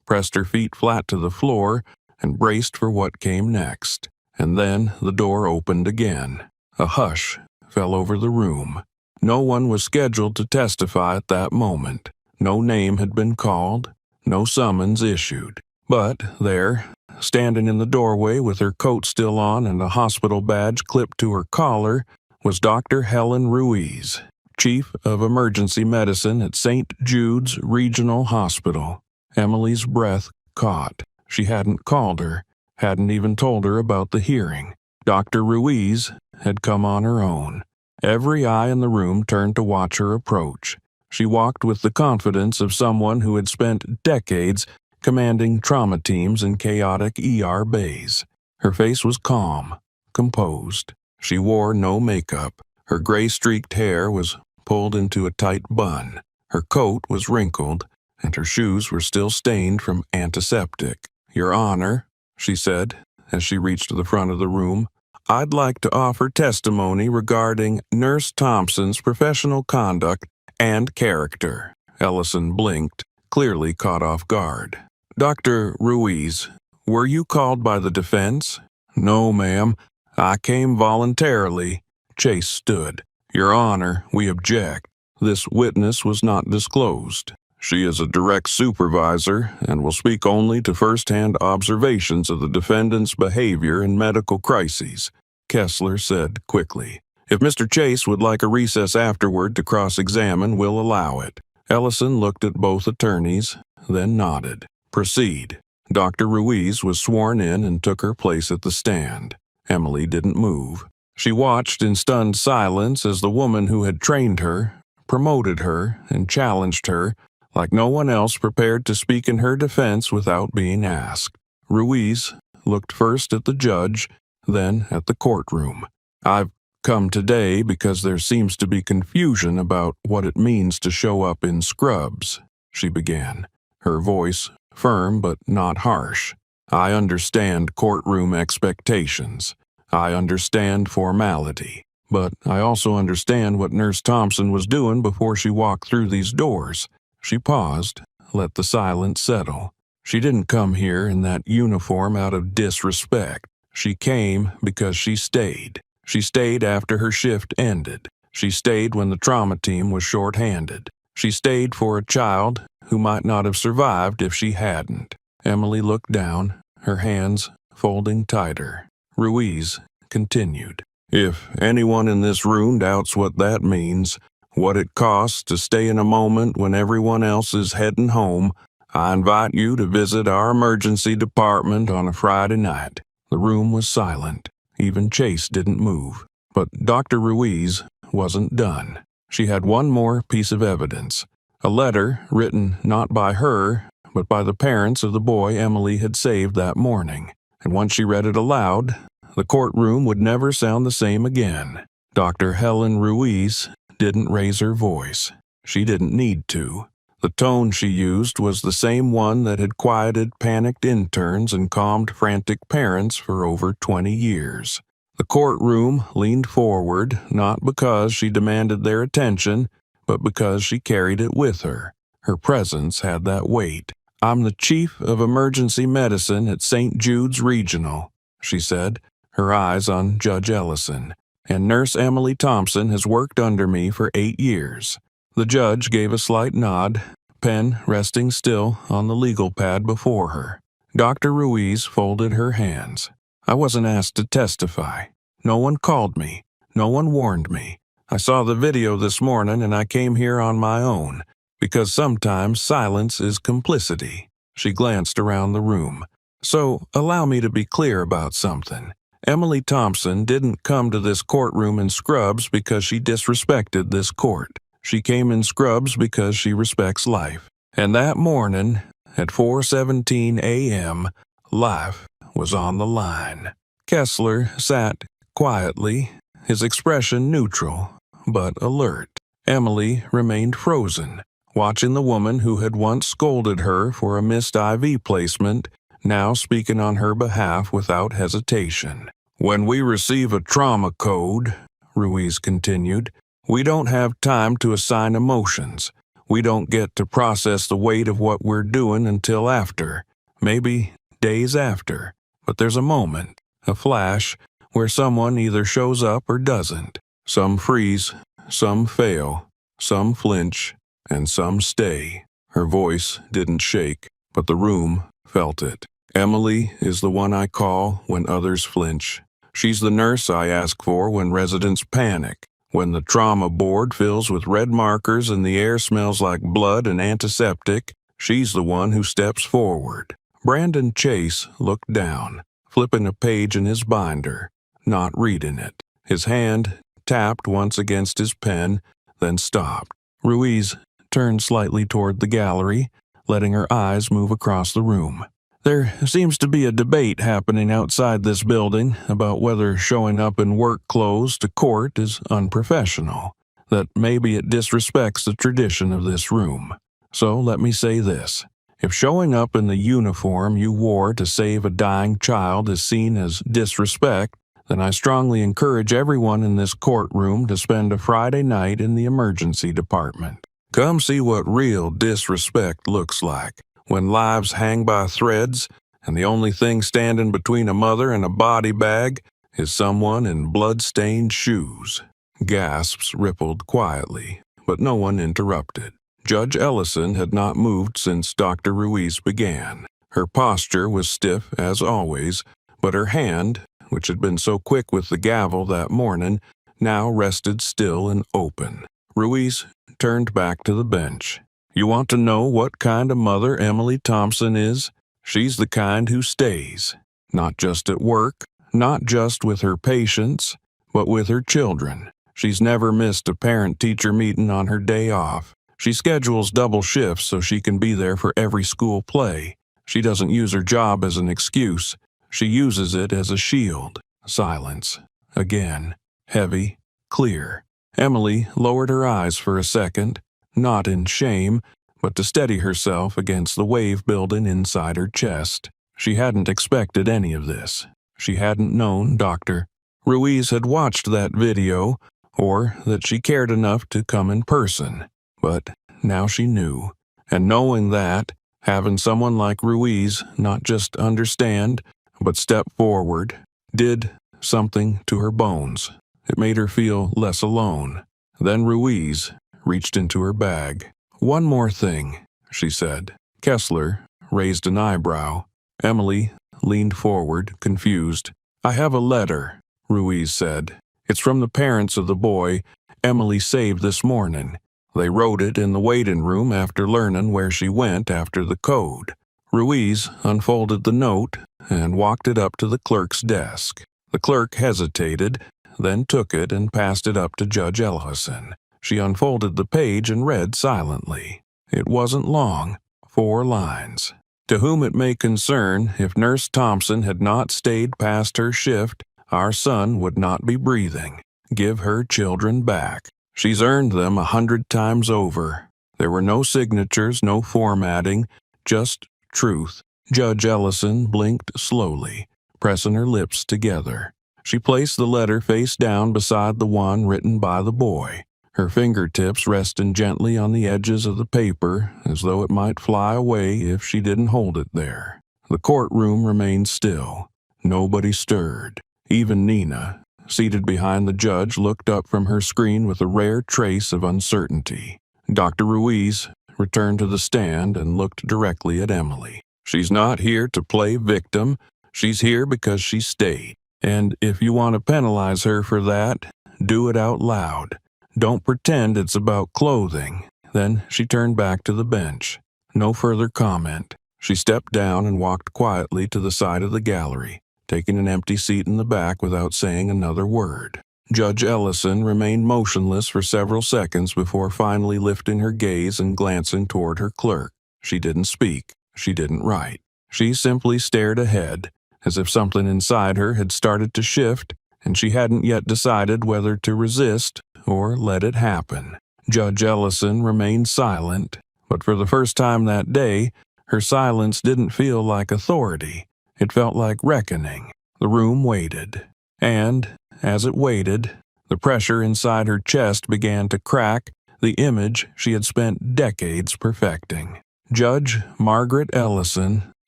pressed her feet flat to the floor, and braced for what came next. And then the door opened again. A hush fell over the room. No one was scheduled to testify at that moment. No name had been called, no summons issued. But there, standing in the doorway with her coat still on and a hospital badge clipped to her collar, was Dr. Helen Ruiz, Chief of Emergency Medicine at St. Jude's Regional Hospital. Emily's breath caught. She hadn't called her, hadn't even told her about the hearing. Dr. Ruiz had come on her own. Every eye in the room turned to watch her approach. She walked with the confidence of someone who had spent decades commanding trauma teams in chaotic ER bays. Her face was calm, composed. She wore no makeup. Her gray-streaked hair was pulled into a tight bun. Her coat was wrinkled, and her shoes were still stained from antiseptic. "Your Honor," she said, as she reached the front of the room, "I'd like to offer testimony regarding Nurse Thompson's professional conduct and character." Ellison blinked, clearly caught off guard. "Dr. Ruiz, were you called by the defense?" "No, ma'am. I came voluntarily." Chase stood. "Your Honor, we object. This witness was not disclosed. She is a direct supervisor and will speak only to first-hand observations of the defendant's behavior in medical crises," Kessler said quickly. "If Mr. Chase would like a recess afterward to cross-examine, we'll allow it." Ellison looked at both attorneys, then nodded. "Proceed." Dr. Ruiz was sworn in and took her place at the stand. Emily didn't move. She watched in stunned silence as the woman who had trained her, promoted her, and challenged her, like no one else prepared to speak in her defense without being asked. Ruiz looked first at the judge, then at the courtroom. "I've come today because there seems to be confusion about what it means to show up in scrubs," she began, her voice firm but not harsh. "I understand courtroom expectations. I understand formality. But I also understand what Nurse Thompson was doing before she walked through these doors." She paused, let the silence settle. She didn't come here in that uniform out of disrespect. She came because she stayed. She stayed after her shift ended. She stayed when the trauma team was short-handed. She stayed for a child who might not have survived if she hadn't. Emily looked down, her hands folding tighter. Ruiz continued. "If anyone in this room doubts what that means, what it costs to stay in a moment when everyone else is heading home, I invite you to visit our emergency department on a Friday night." The room was silent. Even Chase didn't move. But Dr. Ruiz wasn't done. She had one more piece of evidence. A letter written not by her, but by the parents of the boy Emily had saved that morning. And once she read it aloud, the courtroom would never sound the same again. Dr. Helen Ruiz didn't raise her voice. She didn't need to. The tone she used was the same one that had quieted panicked interns and calmed frantic parents for over 20 years. The courtroom leaned forward, not because she demanded their attention, but because she carried it with her. Her presence had that weight. "I'm the Chief of Emergency Medicine at St. Jude's Regional," she said, her eyes on Judge Ellison, "and Nurse Emily Thompson has worked under me for 8 years. The judge gave a slight nod, pen resting still on the legal pad before her. Dr. Ruiz folded her hands. "I wasn't asked to testify. No one called me. No one warned me. I saw the video this morning and I came here on my own, because sometimes silence is complicity." She glanced around the room. "So allow me to be clear about something. Emily Thompson didn't come to this courtroom in scrubs because she disrespected this court. She came in scrubs because she respects life. And that morning, at 4:17 a.m., life was on the line." Kessler sat quietly, his expression neutral, but alert. Emily remained frozen, watching the woman who had once scolded her for a missed IV placement, now speaking on her behalf without hesitation. When we receive a trauma code, Ruiz continued, we don't have time to assign emotions. We don't get to process the weight of what we're doing until after, maybe days after. But there's a moment, a flash, where someone either shows up or doesn't. Some freeze, some fail, some flinch, and some stay. Her voice didn't shake, but the room felt it. Emily is the one I call when others flinch. She's the nurse I ask for when residents panic, when the trauma board fills with red markers and the air smells like blood and antiseptic. She's the one who steps forward. Brandon Chase looked down, flipping a page in his binder, not reading it. His hand tapped once against his pen, then stopped. Ruiz turned slightly toward the gallery, letting her eyes move across the room. There seems to be a debate happening outside this building about whether showing up in work clothes to court is unprofessional, that maybe it disrespects the tradition of this room. So let me say this. If showing up in the uniform you wore to save a dying child is seen as disrespect, then I strongly encourage everyone in this courtroom to spend a Friday night in the emergency department. Come see what real disrespect looks like, when lives hang by threads and the only thing standing between a mother and a body bag is someone in blood-stained shoes. Gasps rippled quietly, but no one interrupted. Judge Ellison had not moved since Dr. Ruiz began. Her posture was stiff as always, but her hand, which had been so quick with the gavel that morning, now rested still and open. Ruiz turned back to the bench. You want to know what kind of mother Emily Thompson is? She's the kind who stays, not just at work, not just with her patients, but with her children. She's never missed a parent-teacher meeting on her day off. She schedules double shifts so she can be there for every school play. She doesn't use her job as an excuse. She uses it as a shield. Silence. Again. Heavy. Clear. Emily lowered her eyes for a second, not in shame, but to steady herself against the wave building inside her chest. She hadn't expected any of this. She hadn't known Dr. Ruiz had watched that video, or that she cared enough to come in person. But now she knew. And knowing that, having someone like Ruiz not just understand, but step forward, did something to her bones. It made her feel less alone. Then Ruiz reached into her bag. One more thing, she said. Kessler raised an eyebrow. Emily leaned forward, confused. I have a letter, Ruiz said. It's from the parents of the boy Emily saved this morning. They wrote it in the waiting room after learning where she went after the code. Ruiz unfolded the note and walked it up to the clerk's desk. The clerk hesitated, then took it and passed it up to Judge Ellison. She unfolded the page and read silently. It wasn't long, 4 lines. To whom it may concern, if Nurse Thompson had not stayed past her shift, our son would not be breathing. Give her children back. She's earned them 100 times over. There were no signatures, no formatting, just truth. Judge Ellison blinked slowly, pressing her lips together. She placed the letter face down beside the one written by the boy, her fingertips resting gently on the edges of the paper as though it might fly away if she didn't hold it there. The courtroom remained still. Nobody stirred. Even Nina, seated behind the judge, looked up from her screen with a rare trace of uncertainty. Dr. Ruiz returned to the stand and looked directly at Emily. She's not here to play victim. She's here because she stayed. And if you want to penalize her for that, do it out loud. Don't pretend it's about clothing. Then she turned back to the bench. No further comment. She stepped down and walked quietly to the side of the gallery, taking an empty seat in the back without saying another word. Judge Ellison remained motionless for several seconds before finally lifting her gaze and glancing toward her clerk. She didn't speak. She didn't write. She simply stared ahead, as if something inside her had started to shift, and she hadn't yet decided whether to resist or let it happen. Judge Ellison remained silent, but for the first time that day, her silence didn't feel like authority. It felt like reckoning. The room waited. And, as it waited, the pressure inside her chest began to crack the image she had spent decades perfecting. Judge Margaret Ellison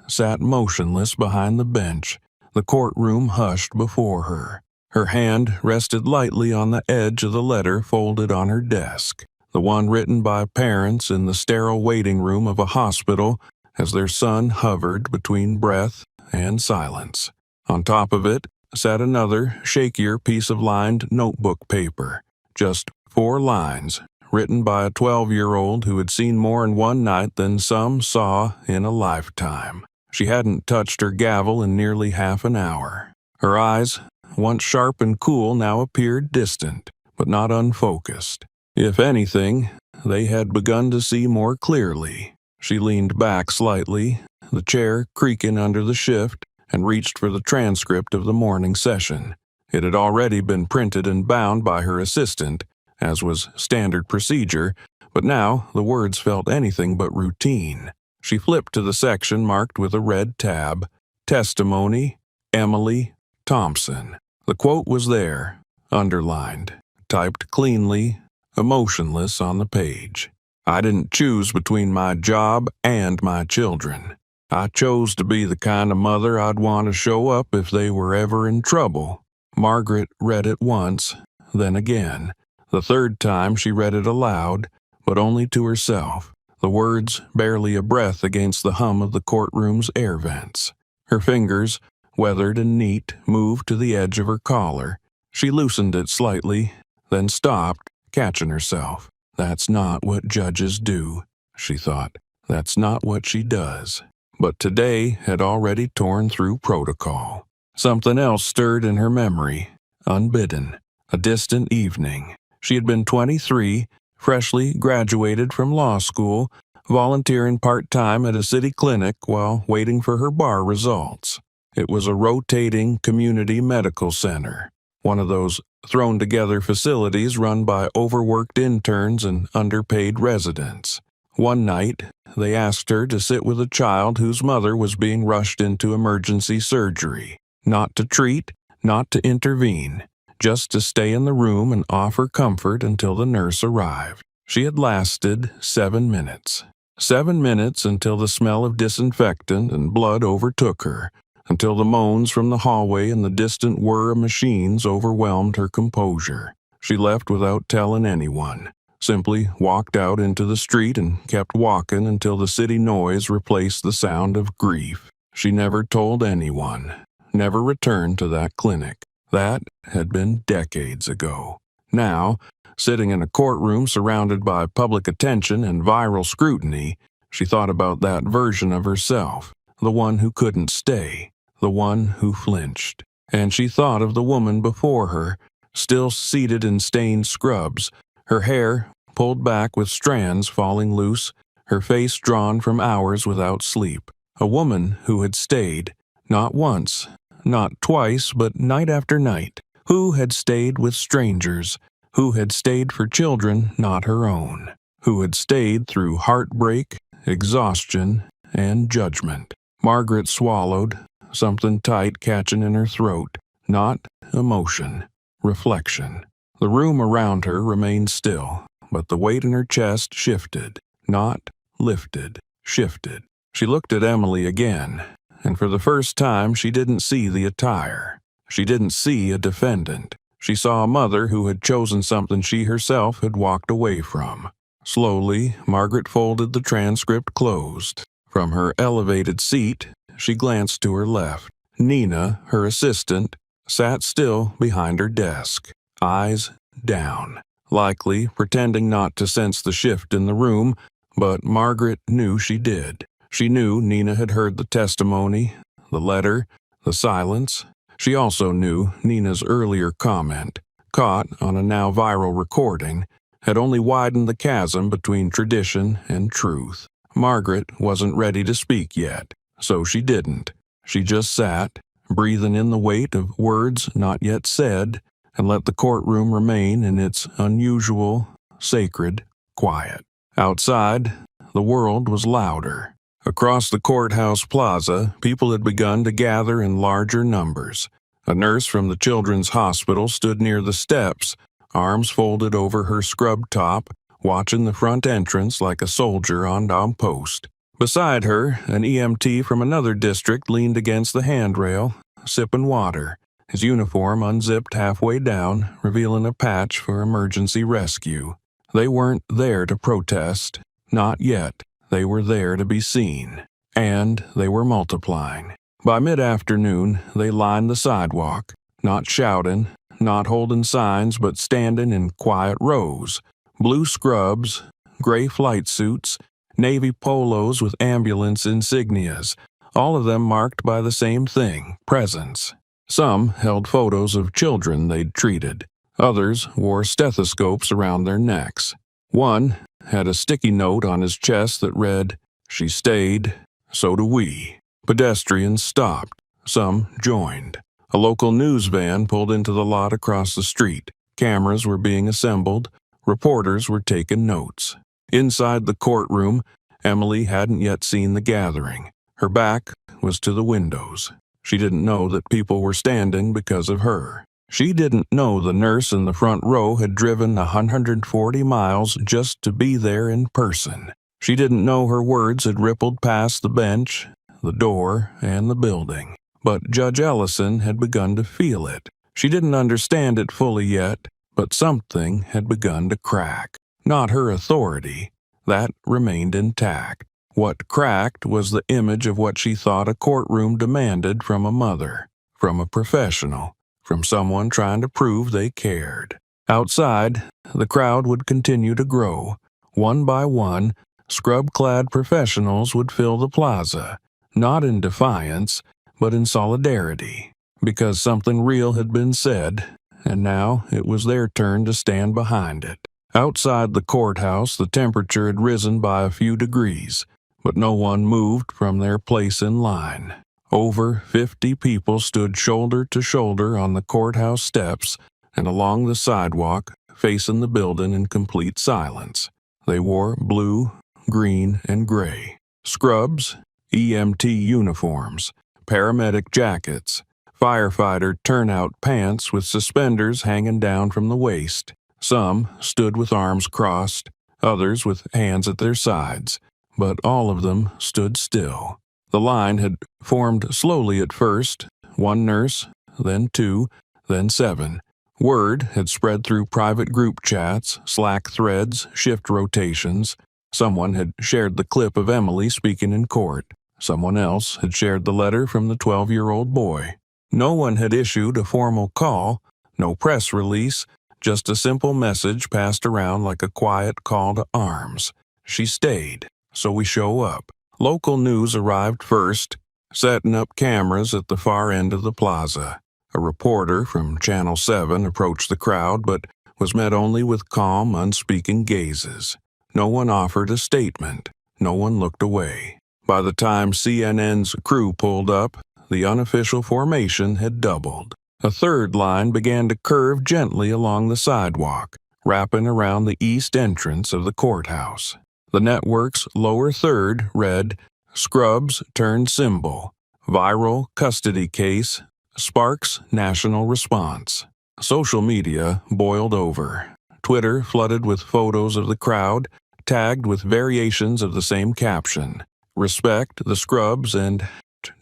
sat motionless behind the bench, the courtroom hushed before her. Her hand rested lightly on the edge of the letter folded on her desk, the one written by parents in the sterile waiting room of a hospital as their son hovered between breath and silence. On top of it sat another, shakier piece of lined notebook paper, just 4 lines, written by a 12-year-old who had seen more in one night than some saw in a lifetime. She hadn't touched her gavel in nearly half an hour. Her eyes, once sharp and cool, now appeared distant, but not unfocused. If anything, they had begun to see more clearly. She leaned back slightly, the chair creaking under the shift, and reached for the transcript of the morning session. It had already been printed and bound by her assistant, as was standard procedure, but now the words felt anything but routine. She flipped to the section marked with a red tab, Testimony, Emily Thompson. The quote was there, underlined, typed cleanly, emotionless on the page. I didn't choose between my job and my children. I chose to be the kind of mother I'd want to show up if they were ever in trouble. Margaret read it once, then again. The third time she read it aloud, but only to herself, the words barely a breath against the hum of the courtroom's air vents. Her fingers, weathered and neat, moved to the edge of her collar. She loosened it slightly, then stopped, catching herself. That's not what judges do, she thought. That's not what she does. But today had already torn through protocol. Something else stirred in her memory, unbidden. A distant evening. She had been 23, freshly graduated from law school, volunteering part-time at a city clinic while waiting for her bar results. It was a rotating community medical center, one of those thrown-together facilities run by overworked interns and underpaid residents. One night, they asked her to sit with a child whose mother was being rushed into emergency surgery. Not to treat, not to intervene, just to stay in the room and offer comfort until the nurse arrived. She had lasted 7 minutes. 7 minutes until the smell of disinfectant and blood overtook her, until the moans from the hallway and the distant whir of machines overwhelmed her composure. She left without telling anyone, simply walked out into the street and kept walking until the city noise replaced the sound of grief. She never told anyone, never returned to that clinic. That had been decades ago. Now, sitting in a courtroom surrounded by public attention and viral scrutiny, she thought about that version of herself, the one who couldn't stay, the one who flinched. And she thought of the woman before her, still seated in stained scrubs, her hair pulled back with strands falling loose, her face drawn from hours without sleep. A woman who had stayed, not once, not twice, but night after night, who had stayed with strangers, who had stayed for children not her own, who had stayed through heartbreak, exhaustion, and judgment. Margaret swallowed, something tight catching in her throat. Not emotion, reflection. The room around her remained still, but the weight in her chest shifted, not lifted, shifted. She looked at Emily again, and for the first time she didn't see the attire. She didn't see a defendant. She saw a mother who had chosen something she herself had walked away from. Slowly, Margaret folded the transcript closed. From her elevated seat, she glanced to her left. Nina, her assistant, sat still behind her desk, eyes down, likely pretending not to sense the shift in the room, but Margaret knew she did. She knew Nina had heard the testimony, the letter, the silence. She also knew Nina's earlier comment, caught on a now viral recording, had only widened the chasm between tradition and truth. Margaret wasn't ready to speak yet, so she didn't. She just sat, breathing in the weight of words not yet said, and let the courtroom remain in its unusual, sacred quiet. Outside, the world was louder. Across the courthouse plaza, people had begun to gather in larger numbers. A nurse from the children's hospital stood near the steps, arms folded over her scrub top, watching the front entrance like a soldier on post. Beside her, an EMT from another district leaned against the handrail, sipping water, his uniform unzipped halfway down, revealing a patch for emergency rescue. They weren't there to protest. Not yet. They were there to be seen. And they were multiplying. By mid-afternoon, they lined the sidewalk, not shouting, not holding signs, but standing in quiet rows. Blue scrubs, gray flight suits, navy polos with ambulance insignias, all of them marked by the same thing, presence. Some held photos of children they'd treated. Others wore stethoscopes around their necks. One had a sticky note on his chest that read, "She stayed, so do we." Pedestrians stopped. Some joined. A local news van pulled into the lot across the street. Cameras were being assembled. Reporters were taking notes. Inside the courtroom, Emily hadn't yet seen the gathering. Her back was to the windows. She didn't know that people were standing because of her. She didn't know the nurse in the front row had driven 140 miles just to be there in person. She didn't know her words had rippled past the bench, the door, and the building. But Judge Ellison had begun to feel it. She didn't understand it fully yet, but something had begun to crack. Not her authority. That remained intact. What cracked was the image of what she thought a courtroom demanded from a mother, from a professional, from someone trying to prove they cared. Outside, the crowd would continue to grow. One by one, scrub-clad professionals would fill the plaza, not in defiance, but in solidarity, because something real had been said, and now it was their turn to stand behind it. Outside the courthouse, the temperature had risen by a few degrees, but no one moved from their place in line. Over 50 people stood shoulder to shoulder on the courthouse steps and along the sidewalk, facing the building in complete silence. They wore blue, green, and gray. Scrubs, EMT uniforms, paramedic jackets, firefighter turnout pants with suspenders hanging down from the waist. Some stood with arms crossed, others with hands at their sides, but all of them stood still. The line had formed slowly at first, one nurse, then two, then 7. Word had spread through private group chats, Slack threads, shift rotations. Someone had shared the clip of Emily speaking in court. Someone else had shared the letter from the 12-year-old boy. No one had issued a formal call, no press release, just a simple message passed around like a quiet call to arms. She stayed, so we show up. Local news arrived first, setting up cameras at the far end of the plaza. A reporter from Channel 7 approached the crowd, but was met only with calm, unspeaking gazes. No one offered a statement. No one looked away. By the time CNN's crew pulled up, the unofficial formation had doubled. A third line began to curve gently along the sidewalk, wrapping around the east entrance of the courthouse. The network's lower third read, "Scrubs turned symbol. Viral custody case. Sparks national response." Social media boiled over. Twitter flooded with photos of the crowd, tagged with variations of the same caption. "Respect the scrubs and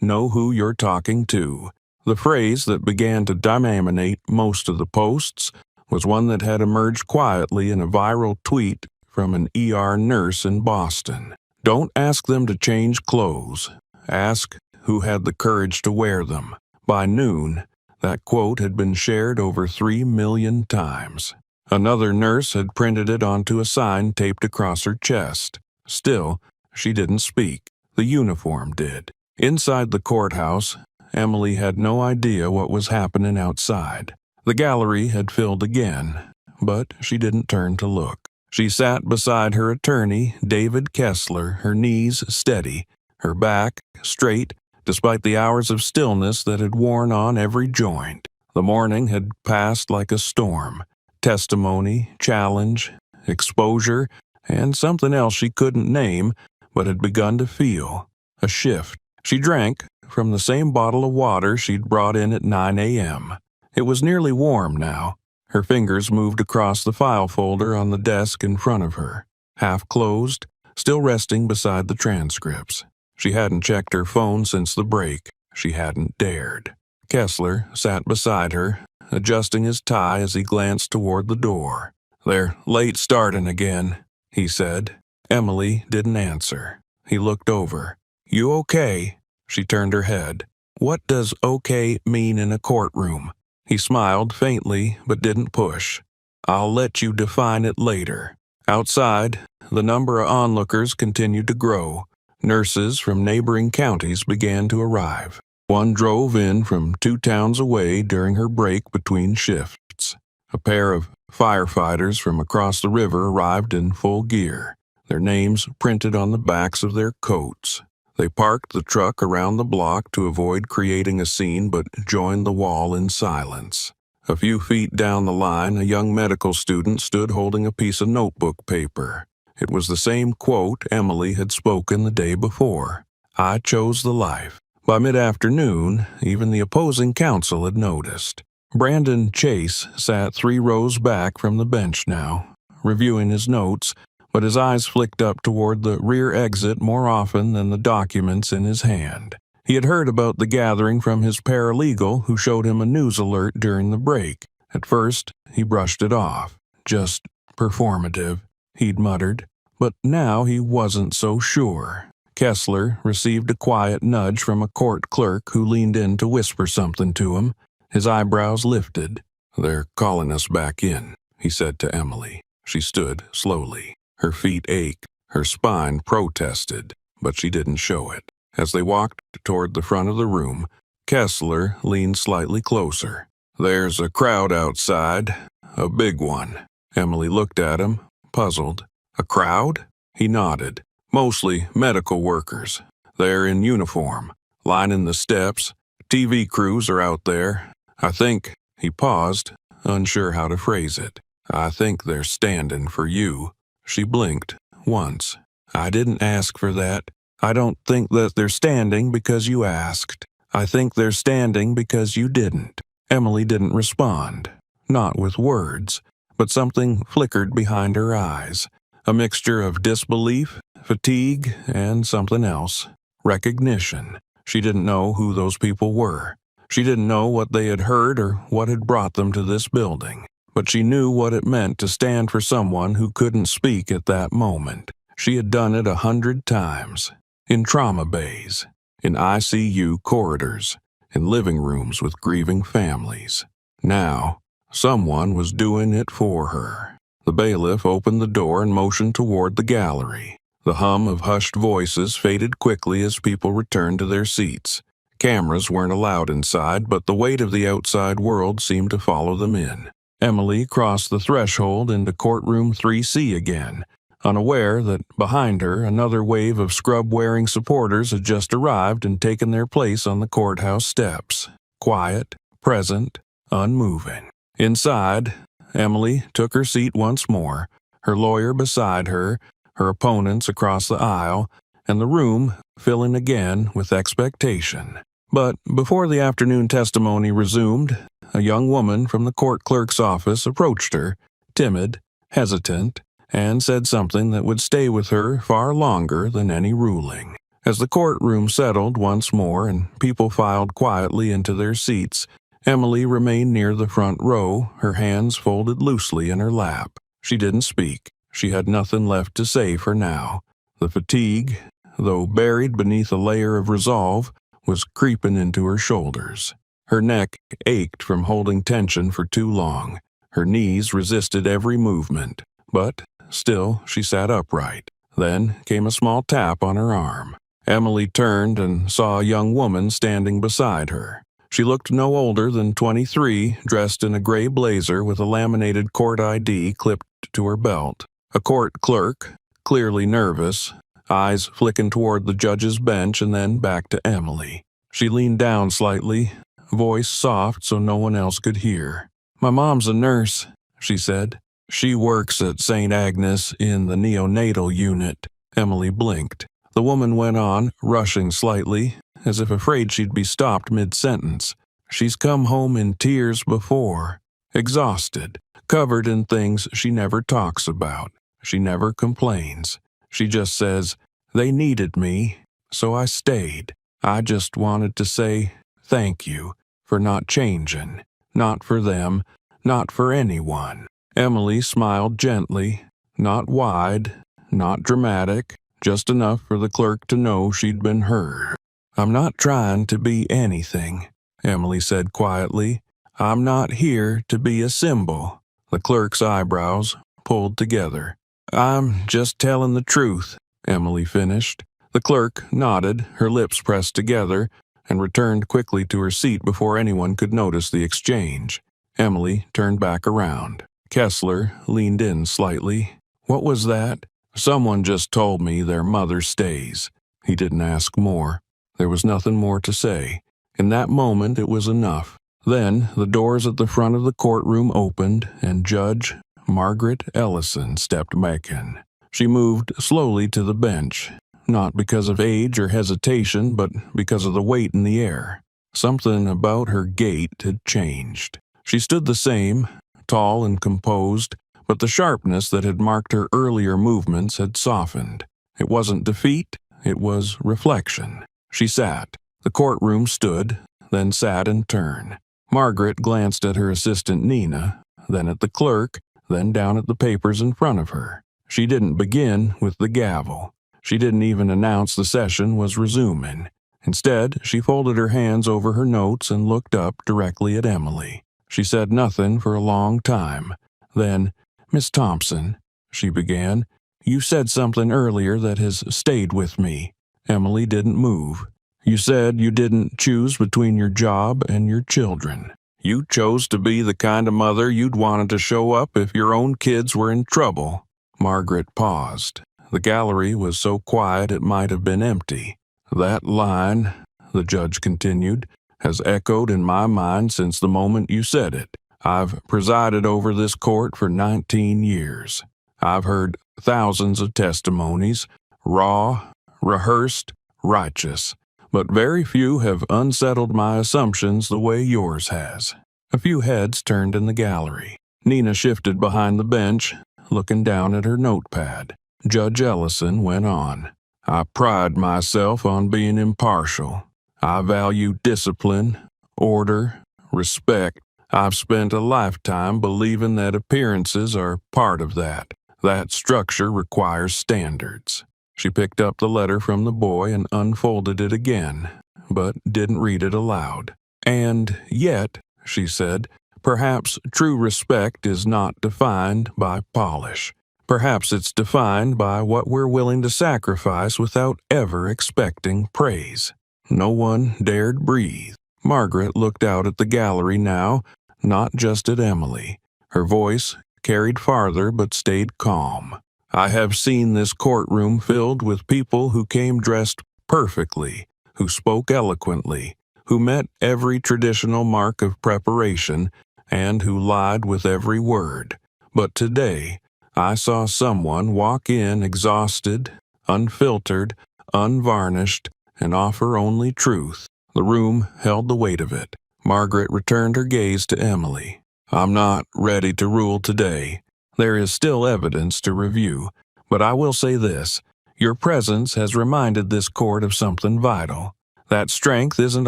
know who you're talking to." The phrase that began to dominate most of the posts was one that had emerged quietly in a viral tweet from an ER nurse in Boston. "Don't ask them to change clothes. Ask who had the courage to wear them." By noon, that quote had been shared over 3 million times. Another nurse had printed it onto a sign taped across her chest. Still, she didn't speak. The uniform did. Inside the courthouse, Emily had no idea what was happening outside. The gallery had filled again, but she didn't turn to look. She sat beside her attorney, David Kessler, her knees steady, her back straight, despite the hours of stillness that had worn on every joint. The morning had passed like a storm. Testimony, challenge, exposure, and something else she couldn't name, but had begun to feel. A shift. She drank, from the same bottle of water she'd brought in at 9 a.m. It was nearly warm now. Her fingers moved across the file folder on the desk in front of her, half closed, still resting beside the transcripts. She hadn't checked her phone since the break. She hadn't dared. Kessler sat beside her, adjusting his tie as he glanced toward the door. "They're late starting again," he said. Emily didn't answer. He looked over. "You okay?" She turned her head. "What does okay mean in a courtroom?" He smiled faintly but didn't push. "I'll let you define it later." Outside, the number of onlookers continued to grow. Nurses from neighboring counties began to arrive. One drove in from 2 towns away during her break between shifts. A pair of firefighters from across the river arrived in full gear, their names printed on the backs of their coats. They parked the truck around the block to avoid creating a scene but joined the wall in silence. A few feet down the line, a young medical student stood holding a piece of notebook paper. It was the same quote Emily had spoken the day before. "I chose the life." By mid-afternoon, even the opposing counsel had noticed. Brandon Chase sat 3 rows back from the bench now, reviewing his notes, but his eyes flicked up toward the rear exit more often than the documents in his hand. He had heard about the gathering from his paralegal who showed him a news alert during the break. At first, he brushed it off. Just performative, he'd muttered. But now he wasn't so sure. Kessler received a quiet nudge from a court clerk who leaned in to whisper something to him. His eyebrows lifted. "They're calling us back in," he said to Emily. She stood slowly. Her feet ached. Her spine protested, but she didn't show it. As they walked toward the front of the room, Kessler leaned slightly closer. "There's a crowd outside, a big one." Emily looked at him, puzzled. "A crowd?" He nodded. "Mostly medical workers. They're in uniform, lining the steps. TV crews are out there. I think," he paused, unsure how to phrase it, "I think they're standing for you." She blinked once. "I didn't ask for that. I don't think that they're standing because you asked. I think they're standing because you didn't." Emily didn't respond. Not with words, but something flickered behind her eyes. A mixture of disbelief, fatigue, and something else. Recognition. She didn't know who those people were. She didn't know what they had heard or what had brought them to this building. But she knew what it meant to stand for someone who couldn't speak at that moment. She had done it 100 times. In trauma bays, in ICU corridors, in living rooms with grieving families. Now, someone was doing it for her. The bailiff opened the door and motioned toward the gallery. The hum of hushed voices faded quickly as people returned to their seats. Cameras weren't allowed inside, but the weight of the outside world seemed to follow them in. Emily crossed the threshold into courtroom 3C again, unaware that behind her another wave of scrub-wearing supporters had just arrived and taken their place on the courthouse steps. Quiet, present, unmoving. Inside, Emily took her seat once more, her lawyer beside her, her opponents across the aisle, and the room filling again with expectation. But before the afternoon testimony resumed, a young woman from the court clerk's office approached her, timid, hesitant, and said something that would stay with her far longer than any ruling. As the courtroom settled once more and people filed quietly into their seats, Emily remained near the front row, her hands folded loosely in her lap. She didn't speak. She had nothing left to say for now. The fatigue, though buried beneath a layer of resolve, was creeping into her shoulders. Her neck ached from holding tension for too long. Her knees resisted every movement, but still she sat upright. Then came a small tap on her arm. Emily turned and saw a young woman standing beside her. She looked no older than 23, dressed in a gray blazer with a laminated court ID clipped to her belt. A court clerk, clearly nervous, eyes flicking toward the judge's bench and then back to Emily. She leaned down slightly, voice soft so no one else could hear. "My mom's a nurse," she said. "She works at St. Agnes in the neonatal unit." Emily blinked. The woman went on, rushing slightly, as if afraid she'd be stopped mid-sentence. She's come home in tears before, exhausted, covered in things she never talks about. She never complains. She just says, "They needed me, so I stayed. I just wanted to say thank you for not changing. Not for them, not for anyone." Emily smiled gently, not wide, not dramatic, just enough for the clerk to know she'd been heard. "I'm not trying to be anything," Emily said quietly. "I'm not here to be a symbol." The clerk's eyebrows pulled together. "I'm just telling the truth," Emily finished. The clerk nodded, her lips pressed together, and returned quickly to her seat before anyone could notice the exchange. Emily turned back around. Kessler leaned in slightly. "What was that?" "Someone just told me their mother stays." He didn't ask more. There was nothing more to say. In that moment, it was enough. Then the doors at the front of the courtroom opened, and Judge Margaret Ellison stepped back in. She moved slowly to the bench, not because of age or hesitation, but because of the weight in the air. Something about her gait had changed. She stood the same, tall and composed, but the sharpness that had marked her earlier movements had softened. It wasn't defeat, it was reflection. She sat. The courtroom stood, then sat in turn. Margaret glanced at her assistant Nina, then at the clerk, then down at the papers in front of her. She didn't begin with the gavel. She didn't even announce the session was resuming. Instead, she folded her hands over her notes and looked up directly at Emily. She said nothing for a long time. Then, "Miss Thompson," she began, "you said something earlier that has stayed with me." Emily didn't move. "You said you didn't choose between your job and your children. You chose to be the kind of mother you'd wanted to show up if your own kids were in trouble." Margaret paused. The gallery was so quiet it might have been empty. "That line," the judge continued, "has echoed in my mind since the moment you said it. I've presided over this court for 19 years. I've heard thousands of testimonies, raw, rehearsed, righteous, but very few have unsettled my assumptions the way yours has." A few heads turned in the gallery. Nina shifted behind the bench, looking down at her notepad. Judge Ellison went on. "I pride myself on being impartial. I value discipline, order, respect. I've spent a lifetime believing that appearances are part of that. That structure requires standards." She picked up the letter from the boy and unfolded it again, but didn't read it aloud. "And yet," she said, "perhaps true respect is not defined by polish. Perhaps it's defined by what we're willing to sacrifice without ever expecting praise." No one dared breathe. Margaret looked out at the gallery now, not just at Emily. Her voice carried farther but stayed calm. "I have seen this courtroom filled with people who came dressed perfectly, who spoke eloquently, who met every traditional mark of preparation, and who lied with every word. But today, I saw someone walk in exhausted, unfiltered, unvarnished, and offer only truth." The room held the weight of it. Margaret returned her gaze to Emily. "I'm not ready to rule today. There is still evidence to review, but I will say this. Your presence has reminded this court of something vital. That strength isn't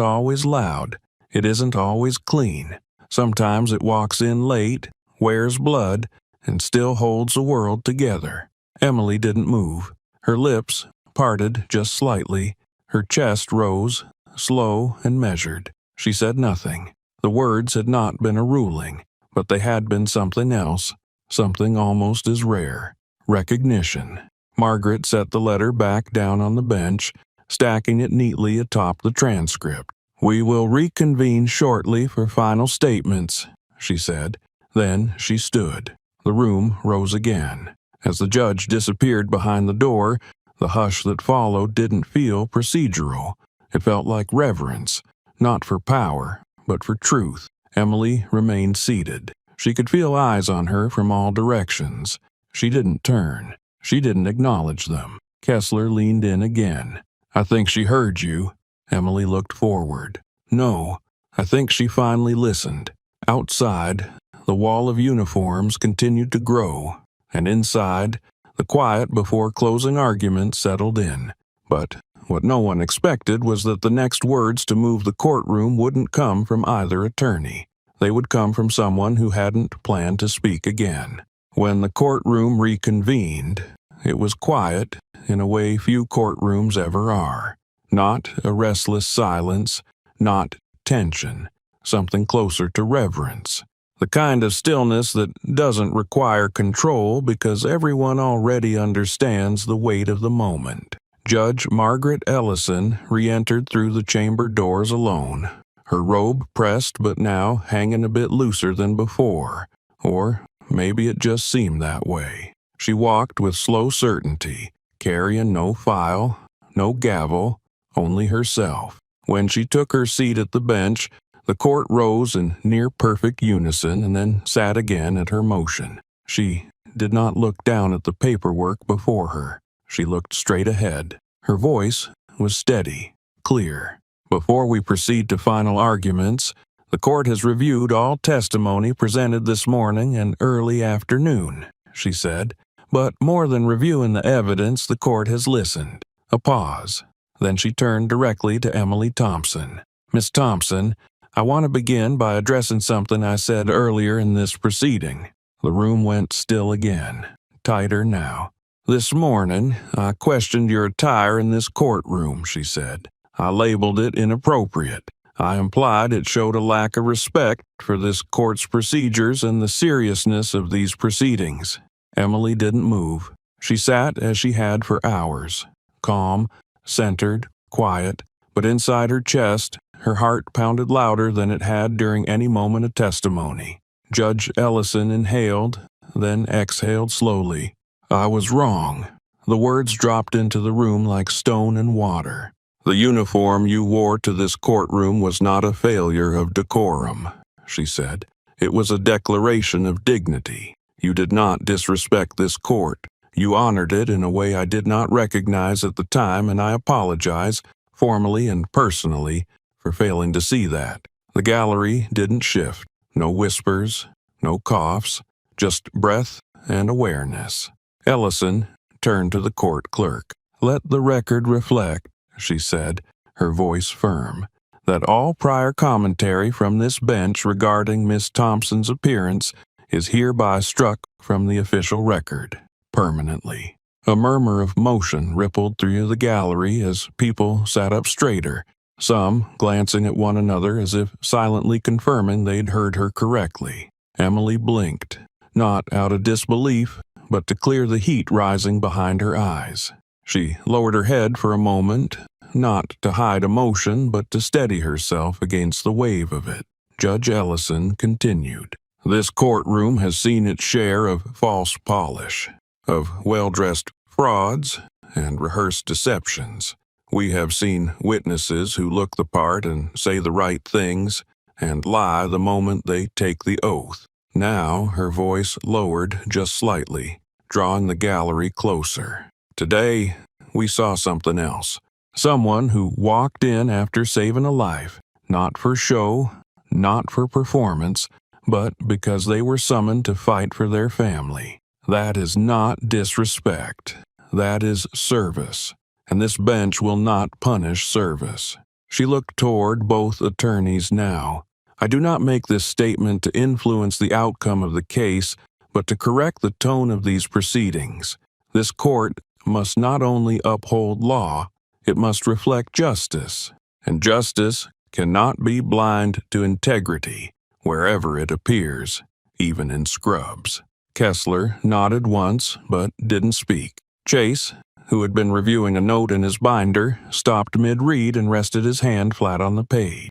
always loud. It isn't always clean. Sometimes it walks in late, wears blood, and still holds the world together." Emily didn't move. Her lips parted just slightly. Her chest rose, slow and measured. She said nothing. The words had not been a ruling, but they had been something else, something almost as rare. Recognition. Margaret set the letter back down on the bench, stacking it neatly atop the transcript. "We will reconvene shortly for final statements," she said. Then she stood. The room rose again. As the judge disappeared behind the door, the hush that followed didn't feel procedural. It felt like reverence, not for power, but for truth. Emily remained seated. She could feel eyes on her from all directions. She didn't turn. She didn't acknowledge them. Kessler leaned in again. "I think she heard you." Emily looked forward. No, I think she finally listened. Outside, the wall of uniforms continued to grow, and inside, the quiet before closing argument settled in. But what no one expected was that the next words to move the courtroom wouldn't come from either attorney. They would come from someone who hadn't planned to speak again. When the courtroom reconvened, it was quiet in a way few courtrooms ever are. Not a restless silence, not tension, something closer to reverence. The kind of stillness that doesn't require control because everyone already understands the weight of the moment. Judge Margaret Ellison re-entered through the chamber doors alone, her robe pressed but now hanging a bit looser than before, or maybe it just seemed that way. She walked with slow certainty, carrying no file, no gavel, only herself. When she took her seat at the bench, the court rose in near-perfect unison and then sat again at her motion. She did not look down at the paperwork before her. She looked straight ahead. Her voice was steady, clear. Before we proceed to final arguments, the court has reviewed all testimony presented this morning and early afternoon, she said. But more than reviewing the evidence, the court has listened. A pause. Then she turned directly to Emily Thompson. Miss Thompson, I want to begin by addressing something I said earlier in this proceeding. The room went still again, tighter now. This morning, I questioned your attire in this courtroom, she said. I labeled it inappropriate. I implied it showed a lack of respect for this court's procedures and the seriousness of these proceedings. Emily didn't move. She sat as she had for hours, calm, centered, quiet, but inside her chest, her heart pounded louder than it had during any moment of testimony. Judge Ellison inhaled, then exhaled slowly. I was wrong. The words dropped into the room like stone and water. The uniform you wore to this courtroom was not a failure of decorum, she said. It was a declaration of dignity. You did not disrespect this court. You honored it in a way I did not recognize at the time, and I apologize, formally and personally, for failing to see that. The gallery didn't shift. No whispers, no coughs, just breath and awareness. Ellison turned to the court clerk. Let the record reflect, she said, her voice firm, that all prior commentary from this bench regarding Miss Thompson's appearance is hereby struck from the official record, permanently. A murmur of motion rippled through the gallery as people sat up straighter, some glancing at one another as if silently confirming they'd heard her correctly. Emily blinked, not out of disbelief, but to clear the heat rising behind her eyes. She lowered her head for a moment, not to hide emotion, but to steady herself against the wave of it. Judge Ellison continued. This courtroom has seen its share of false polish, of well-dressed frauds and rehearsed deceptions. We have seen witnesses who look the part and say the right things and lie the moment they take the oath. Now her voice lowered just slightly, drawing the gallery closer. Today, we saw something else. Someone who walked in after saving a life, not for show, not for performance, but because they were summoned to fight for their family. That is not disrespect. That is service. And this bench will not punish service. She looked toward both attorneys now. I do not make this statement to influence the outcome of the case, but to correct the tone of these proceedings. This court must not only uphold law, it must reflect justice. And justice cannot be blind to integrity, wherever it appears, even in scrubs. Kessler nodded once, but didn't speak. Chase, who had been reviewing a note in his binder, stopped mid-read and rested his hand flat on the page.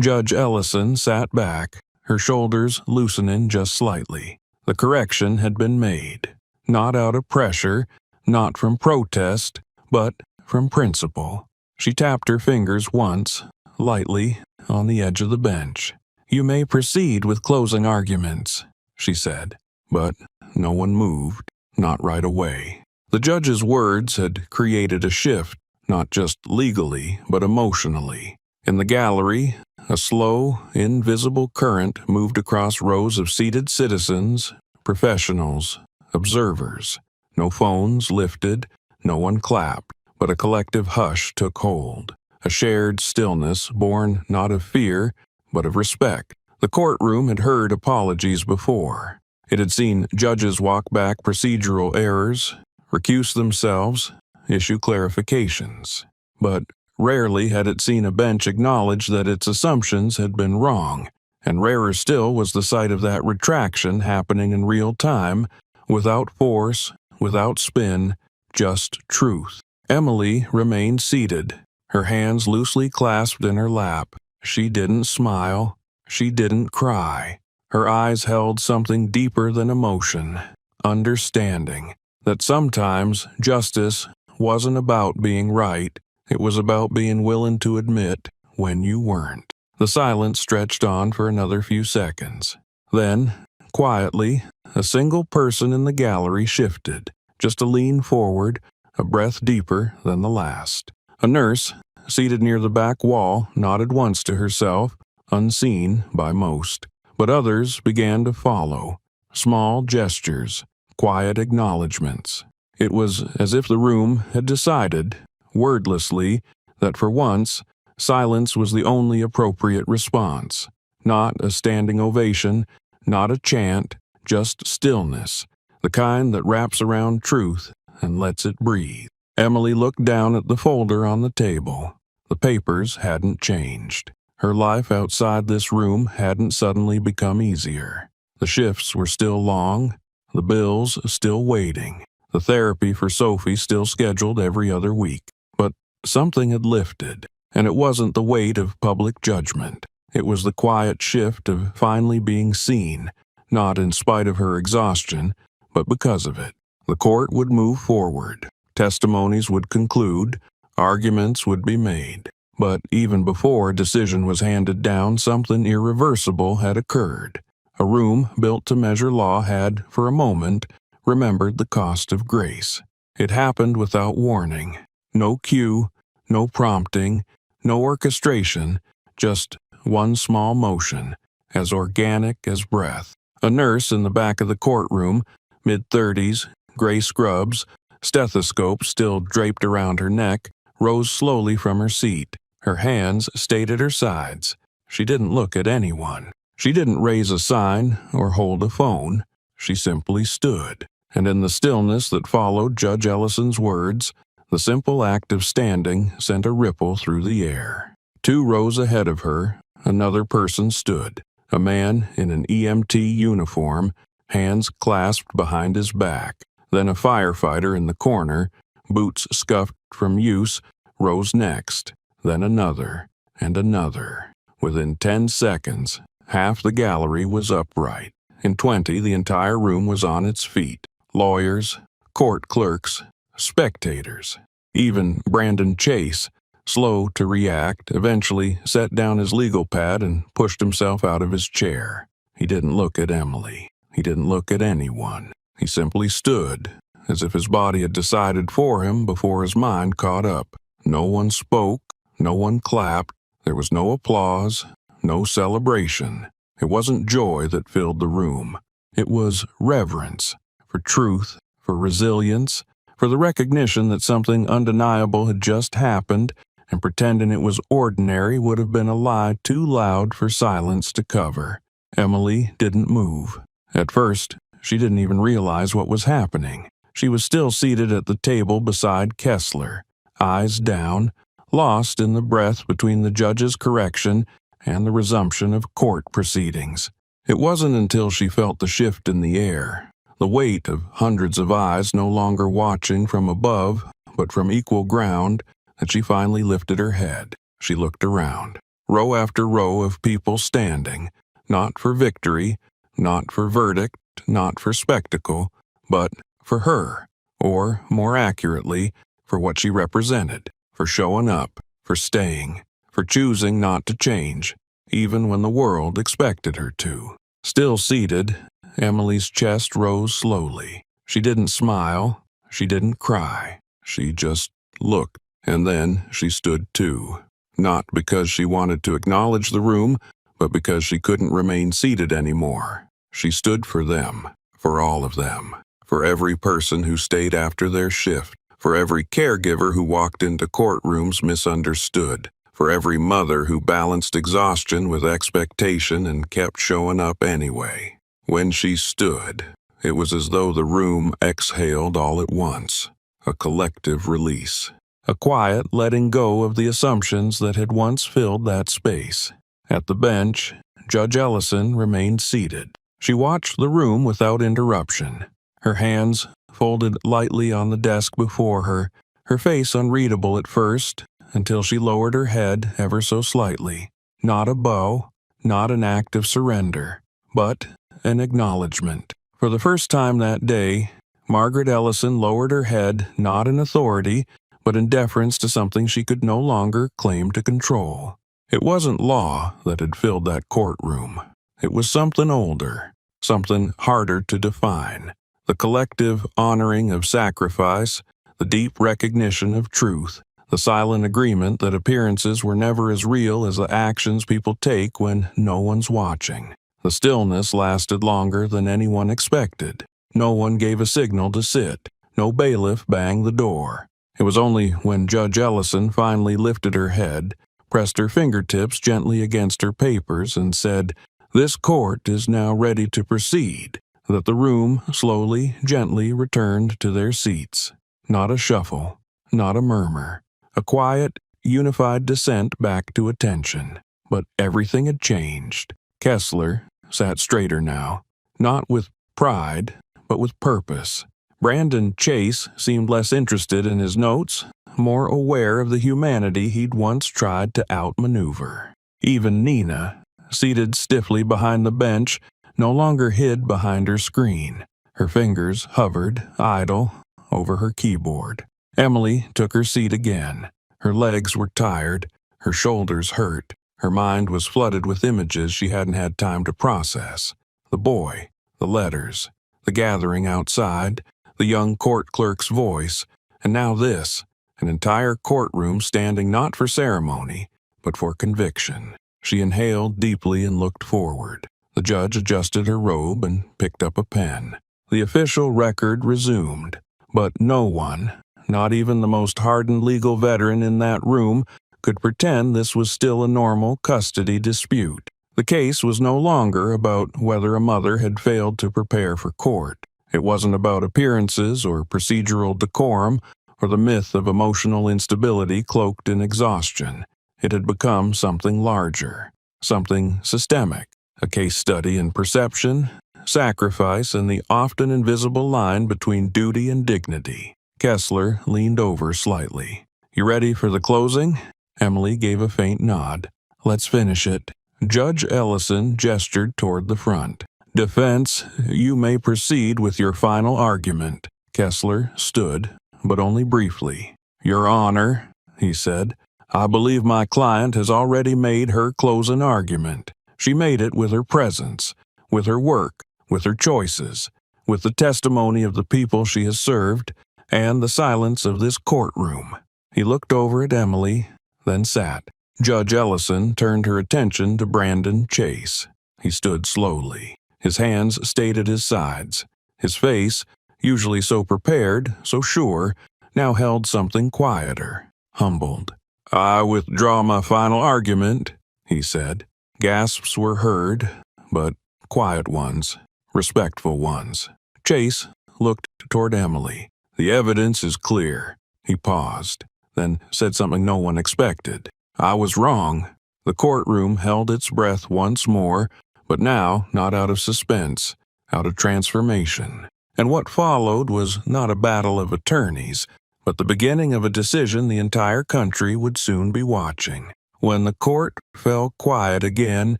Judge Ellison sat back, her shoulders loosening just slightly. The correction had been made, not out of pressure, not from protest, but from principle. She tapped her fingers once, lightly, on the edge of the bench. You may proceed with closing arguments, she said, but no one moved, not right away. The judge's words had created a shift, not just legally, but emotionally. In the gallery, a slow, invisible current moved across rows of seated citizens, professionals, observers. No phones lifted, no one clapped, but a collective hush took hold. A shared stillness born not of fear, but of respect. The courtroom had heard apologies before. It had seen judges walk back procedural errors, recuse themselves, issue clarifications. But rarely had it seen a bench acknowledge that its assumptions had been wrong, and rarer still was the sight of that retraction happening in real time, without force, without spin, just truth. Emily remained seated, her hands loosely clasped in her lap. She didn't smile. She didn't cry. Her eyes held something deeper than emotion, understanding that sometimes justice wasn't about being right, it was about being willing to admit when you weren't. The silence stretched on for another few seconds. Then, quietly, a single person in the gallery shifted, just a lean forward, a breath deeper than the last. A nurse, seated near the back wall, nodded once to herself, unseen by most. But others began to follow. Small gestures, quiet acknowledgments. It was as if the room had decided, wordlessly, that for once, silence was the only appropriate response. Not a standing ovation, not a chant, just stillness, the kind that wraps around truth and lets it breathe. Emily looked down at the folder on the table. The papers hadn't changed. Her life outside this room hadn't suddenly become easier. The shifts were still long, the bills still waiting, the therapy for Sophie still scheduled every other week. But something had lifted, and it wasn't the weight of public judgment. It was the quiet shift of finally being seen, not in spite of her exhaustion, but because of it. The court would move forward. Testimonies would conclude. Arguments would be made. But even before a decision was handed down, something irreversible had occurred. A room built to measure law had, for a moment, remembered the cost of grace. It happened without warning. No cue, no prompting, no orchestration, just one small motion, as organic as breath. A nurse in the back of the courtroom, mid-30s, gray scrubs, stethoscope still draped around her neck, rose slowly from her seat. Her hands stayed at her sides. She didn't look at anyone. She didn't raise a sign or hold a phone. She simply stood. And in the stillness that followed Judge Ellison's words, the simple act of standing sent a ripple through the air. 2 rows ahead of her, another person stood, a man in an EMT uniform, hands clasped behind his back. Then a firefighter in the corner, boots scuffed from use, rose next. Then another, and another. Within 10 seconds, half the gallery was upright. In 20, the entire room was on its feet. Lawyers, court clerks, spectators. Even Brandon Chase, slow to react, eventually set down his legal pad and pushed himself out of his chair. He didn't look at Emily. He didn't look at anyone. He simply stood, as if his body had decided for him before his mind caught up. No one spoke. No one clapped. There was no applause, no celebration. It wasn't joy that filled the room. It was reverence for truth, for resilience, for the recognition that something undeniable had just happened, and pretending it was ordinary would have been a lie too loud for silence to cover. Emily didn't move. At first, she didn't even realize what was happening. She was still seated at the table beside Kessler, eyes down, lost in the breath between the judge's correction and the resumption of court proceedings. It wasn't until she felt the shift in the air, the weight of hundreds of eyes no longer watching from above, but from equal ground, that she finally lifted her head. She looked around. Row after row of people standing, not for victory, not for verdict, not for spectacle, but for her, or, more accurately, for what she represented. For showing up, for staying, for choosing not to change, even when the world expected her to. Still seated, Emily's chest rose slowly. She didn't smile, she didn't cry, she just looked. And then she stood too, not because she wanted to acknowledge the room, but because she couldn't remain seated anymore. She stood for them, for all of them, for every person who stayed after their shift, for every caregiver who walked into courtrooms misunderstood, for every mother who balanced exhaustion with expectation and kept showing up anyway. When she stood, it was as though the room exhaled all at once, a collective release, a quiet letting go of the assumptions that had once filled that space. At the bench, Judge Ellison remained seated. She watched the room without interruption, her hands folded lightly on the desk before her, her face unreadable at first, until she lowered her head ever so slightly. Not a bow, not an act of surrender, but an acknowledgement. For the first time that day, Margaret Ellison lowered her head not in authority, but in deference to something she could no longer claim to control. It wasn't law that had filled that courtroom. It was something older, something harder to define. The collective honoring of sacrifice, the deep recognition of truth, the silent agreement that appearances were never as real as the actions people take when no one's watching. The stillness lasted longer than anyone expected. No one gave a signal to sit. No bailiff banged the door. It was only when Judge Ellison finally lifted her head, pressed her fingertips gently against her papers, and said, "This court is now ready to proceed," that the room slowly, gently returned to their seats. Not a shuffle, not a murmur. A quiet, unified descent back to attention. But everything had changed. Kessler sat straighter now, not with pride, but with purpose. Brandon Chase seemed less interested in his notes, more aware of the humanity he'd once tried to outmaneuver. Even Nina, seated stiffly behind the bench, no longer hid behind her screen. Her fingers hovered, idle, over her keyboard. Emily took her seat again. Her legs were tired, her shoulders hurt. Her mind was flooded with images she hadn't had time to process. The boy, the letters, the gathering outside, the young court clerk's voice, and now this, an entire courtroom standing not for ceremony, but for conviction. She inhaled deeply and looked forward. The judge adjusted her robe and picked up a pen. The official record resumed, but no one, not even the most hardened legal veteran in that room, could pretend this was still a normal custody dispute. The case was no longer about whether a mother had failed to prepare for court. It wasn't about appearances or procedural decorum or the myth of emotional instability cloaked in exhaustion. It had become something larger, something systemic, a case study in perception, sacrifice, and the often invisible line between duty and dignity. Kessler leaned over slightly. "You ready for the closing?" Emily gave a faint nod. "Let's finish it." Judge Ellison gestured toward the front. "Defense, you may proceed with your final argument." Kessler stood, but only briefly. "Your Honor," he said, "I believe my client has already made her closing argument. She made it with her presence, with her work, with her choices, with the testimony of the people she has served, and the silence of this courtroom." He looked over at Emily, then sat. Judge Ellison turned her attention to Brandon Chase. He stood slowly. His hands stayed at his sides. His face, usually so prepared, so sure, now held something quieter, humbled. "I withdraw my final argument," he said. Gasps were heard, but quiet ones, respectful ones. Chase looked toward Emily. "The evidence is clear." He paused, then said something no one expected. "I was wrong." The courtroom held its breath once more, but now not out of suspense, out of transformation. And what followed was not a battle of attorneys, but the beginning of a decision the entire country would soon be watching. When the court fell quiet again,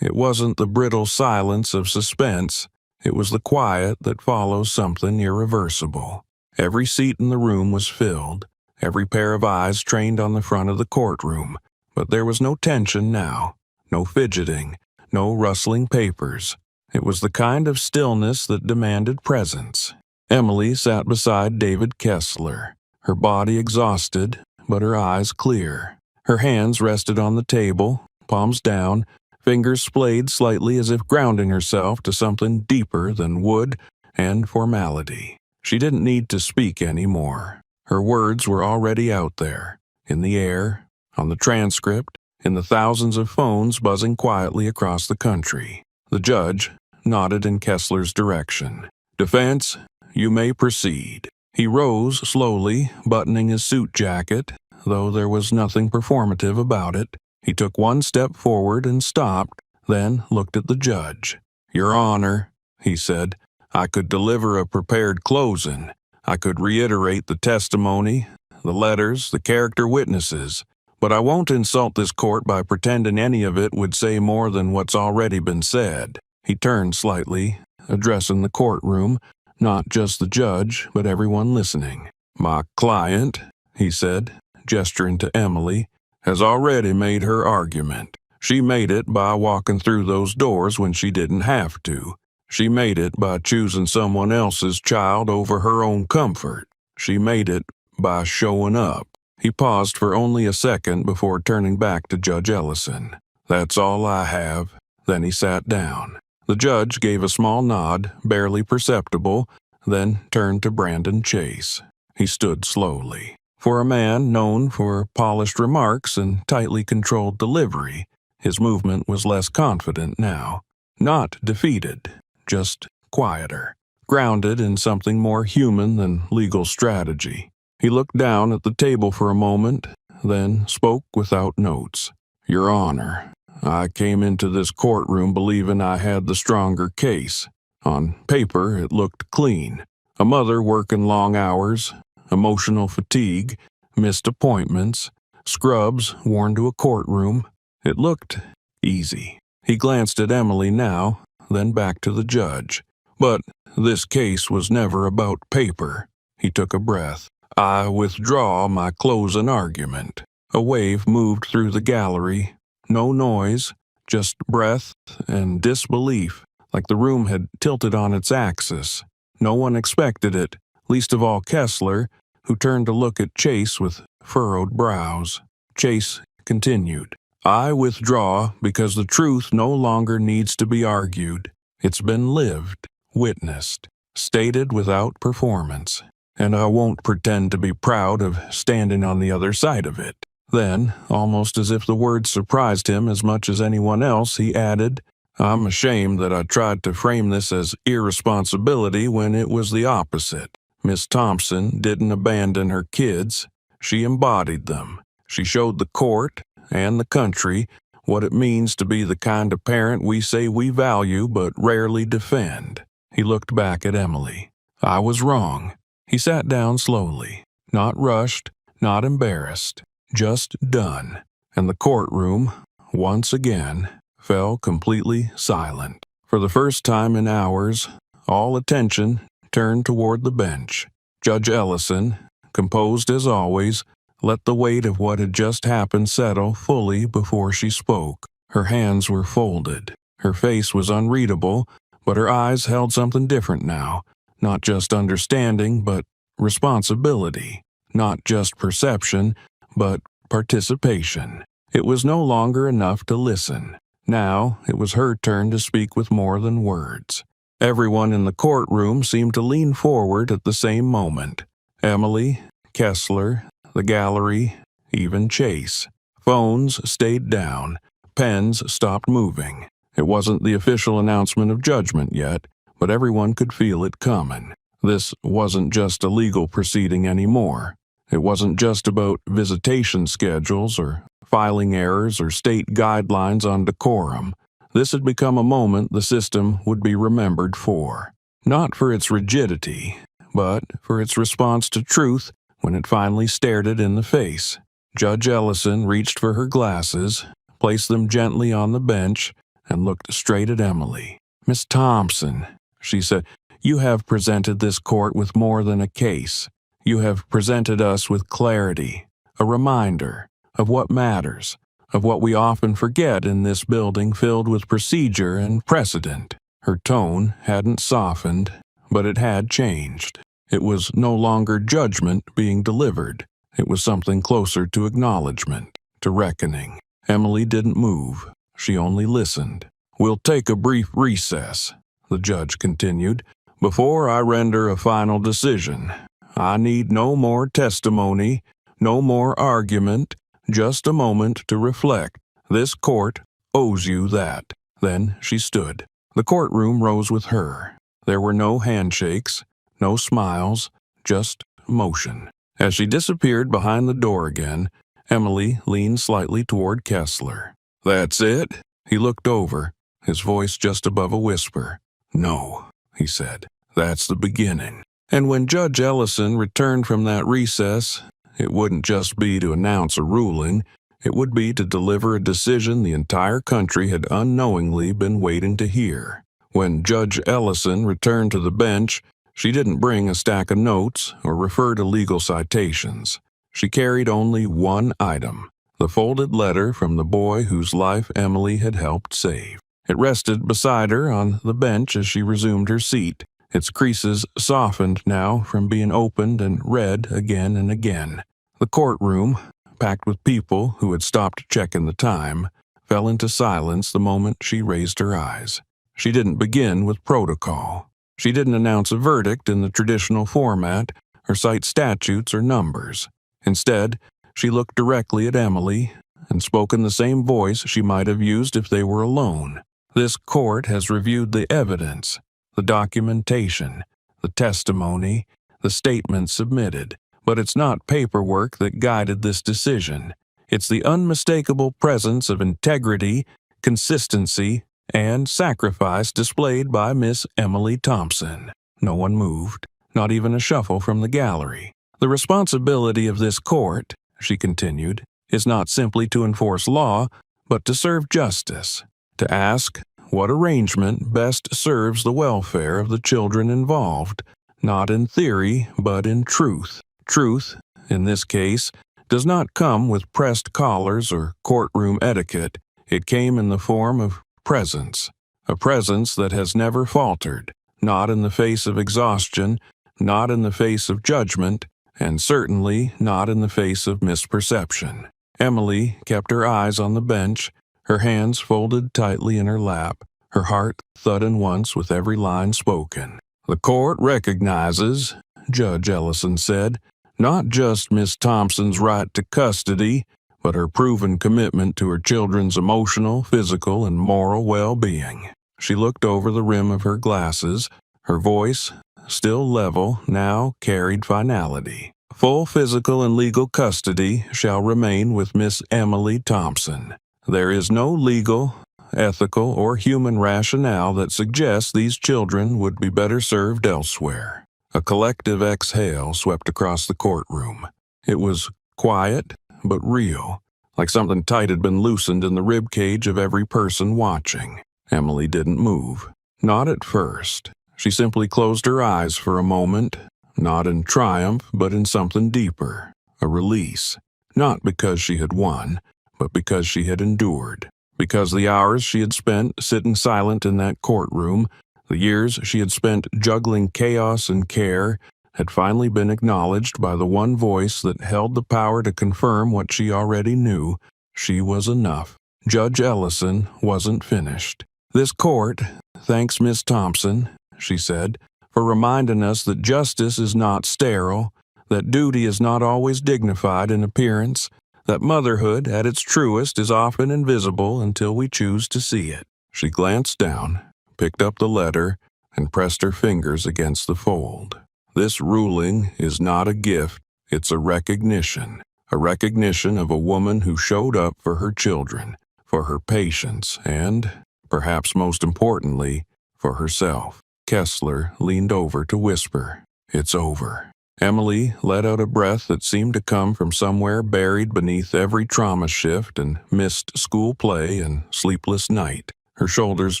it wasn't the brittle silence of suspense, it was the quiet that follows something irreversible. Every seat in the room was filled, every pair of eyes trained on the front of the courtroom, but there was no tension now, no fidgeting, no rustling papers. It was the kind of stillness that demanded presence. Emily sat beside David Kessler, her body exhausted, but her eyes clear. Her hands rested on the table, palms down, fingers splayed slightly as if grounding herself to something deeper than wood and formality. She didn't need to speak anymore. Her words were already out there, in the air, on the transcript, in the thousands of phones buzzing quietly across the country. The judge nodded in Kessler's direction. "Defense, you may proceed." He rose slowly, buttoning his suit jacket, though there was nothing performative about it. He took one step forward and stopped, then looked at the judge. "Your Honor," he said, "I could deliver a prepared closing. I could reiterate the testimony, the letters, the character witnesses, but I won't insult this court by pretending any of it would say more than what's already been said." He turned slightly, addressing the courtroom, not just the judge, but everyone listening. "My client," he said, gesturing to Emily, "has already made her argument. She made it by walking through those doors when she didn't have to. She made it by choosing someone else's child over her own comfort. She made it by showing up." He paused for only a second before turning back to Judge Ellison. "That's all I have." Then he sat down. The judge gave a small nod, barely perceptible, then turned to Brandon Chase. He stood slowly. For a man known for polished remarks and tightly controlled delivery, his movement was less confident now. Not defeated, just quieter, grounded in something more human than legal strategy. He looked down at the table for a moment, then spoke without notes. "Your Honor, I came into this courtroom believing I had the stronger case. On paper, it looked clean. A mother working long hours, emotional fatigue, missed appointments, scrubs worn to a courtroom. It looked easy." He glanced at Emily now, then back to the judge. "But this case was never about paper." He took a breath. "I withdraw my closing argument." A wave moved through the gallery. No noise, just breath and disbelief, like the room had tilted on its axis. No one expected it, least of all Kessler, who turned to look at Chase with furrowed brows. Chase continued. "I withdraw because the truth no longer needs to be argued. It's been lived, witnessed, stated without performance, and I won't pretend to be proud of standing on the other side of it." Then, almost as if the words surprised him as much as anyone else, he added, "I'm ashamed that I tried to frame this as irresponsibility when it was the opposite. Miss Thompson didn't abandon her kids. She embodied them. She showed the court and the country what it means to be the kind of parent we say we value but rarely defend." He looked back at Emily. "I was wrong." He sat down slowly, not rushed, not embarrassed, just done, and the courtroom, once again, fell completely silent. For the first time in hours, all attention turned toward the bench. Judge Ellison, composed as always, let the weight of what had just happened settle fully before she spoke. Her hands were folded. Her face was unreadable, but her eyes held something different now. Not just understanding, but responsibility. Not just perception, but participation. It was no longer enough to listen. Now it was her turn to speak with more than words. Everyone in the courtroom seemed to lean forward at the same moment. Emily, Kessler, the gallery, even Chase. Phones stayed down. Pens stopped moving. It wasn't the official announcement of judgment yet, but everyone could feel it coming. This wasn't just a legal proceeding anymore. It wasn't just about visitation schedules or filing errors or state guidelines on decorum. This had become a moment the system would be remembered for. Not for its rigidity, but for its response to truth when it finally stared it in the face. Judge Ellison reached for her glasses, placed them gently on the bench, and looked straight at Emily. "Miss Thompson," she said, "you have presented this court with more than a case. You have presented us with clarity, a reminder of what matters, of what we often forget in this building filled with procedure and precedent." Her tone hadn't softened, but it had changed. It was no longer judgment being delivered. It was something closer to acknowledgement, to reckoning. Emily didn't move. She only listened. "We'll take a brief recess," the judge continued, "before I render a final decision. I need no more testimony, no more argument, just a moment to reflect. This court owes you that." Then she stood. The courtroom rose with her. There were no handshakes, no smiles, just motion. As she disappeared behind the door again, Emily leaned slightly toward Kessler. "That's it?" He looked over, his voice just above a whisper. "No," he said. "That's the beginning." And when Judge Ellison returned from that recess, it wouldn't just be to announce a ruling, it would be to deliver a decision the entire country had unknowingly been waiting to hear. When Judge Ellison returned to the bench, she didn't bring a stack of notes or refer to legal citations. She carried only one item, the folded letter from the boy whose life Emily had helped save. It rested beside her on the bench as she resumed her seat, its creases softened now from being opened and read again and again. The courtroom, packed with people who had stopped checking the time, fell into silence the moment she raised her eyes. She didn't begin with protocol. She didn't announce a verdict in the traditional format or cite statutes or numbers. Instead, she looked directly at Emily and spoke in the same voice she might have used if they were alone. "This court has reviewed the evidence, the documentation, the testimony, the statements submitted, but it's not paperwork that guided this decision. It's the unmistakable presence of integrity, consistency, and sacrifice displayed by Miss Emily Thompson." No one moved, not even a shuffle from the gallery. "The responsibility of this court," she continued, "is not simply to enforce law, but to serve justice, to ask what arrangement best serves the welfare of the children involved, not in theory, but in truth. Truth, in this case, does not come with pressed collars or courtroom etiquette. It came in the form of presence, a presence that has never faltered, not in the face of exhaustion, not in the face of judgment, and certainly not in the face of misperception." Emily kept her eyes on the bench, her hands folded tightly in her lap, her heart thudding once with every line spoken. "The court recognizes," Judge Ellison said, "not just Miss Thompson's right to custody, but her proven commitment to her children's emotional, physical, and moral well-being." She looked over the rim of her glasses. Her voice, still level, now carried finality. "Full physical and legal custody shall remain with Miss Emily Thompson. There is no legal, ethical, or human rationale that suggests these children would be better served elsewhere." A collective exhale swept across the courtroom. It was quiet, but real, like something tight had been loosened in the rib cage of every person watching. Emily didn't move. Not at first. She simply closed her eyes for a moment, not in triumph, but in something deeper, a release. Not because she had won, but because she had endured. Because the hours she had spent sitting silent in that courtroom, the years she had spent juggling chaos and care, had finally been acknowledged by the one voice that held the power to confirm what she already knew: she was enough. Judge Ellison wasn't finished. "This court thanks Miss Thompson," she said, "for reminding us that justice is not sterile, that duty is not always dignified in appearance, that motherhood at its truest is often invisible until we choose to see it." She glanced down, picked up the letter, and pressed her fingers against the fold. "This ruling is not a gift, it's a recognition of a woman who showed up for her children, for her patients, and, perhaps most importantly, for herself." Kessler leaned over to whisper, "It's over." Emily let out a breath that seemed to come from somewhere buried beneath every trauma shift and missed school play and sleepless night. Her shoulders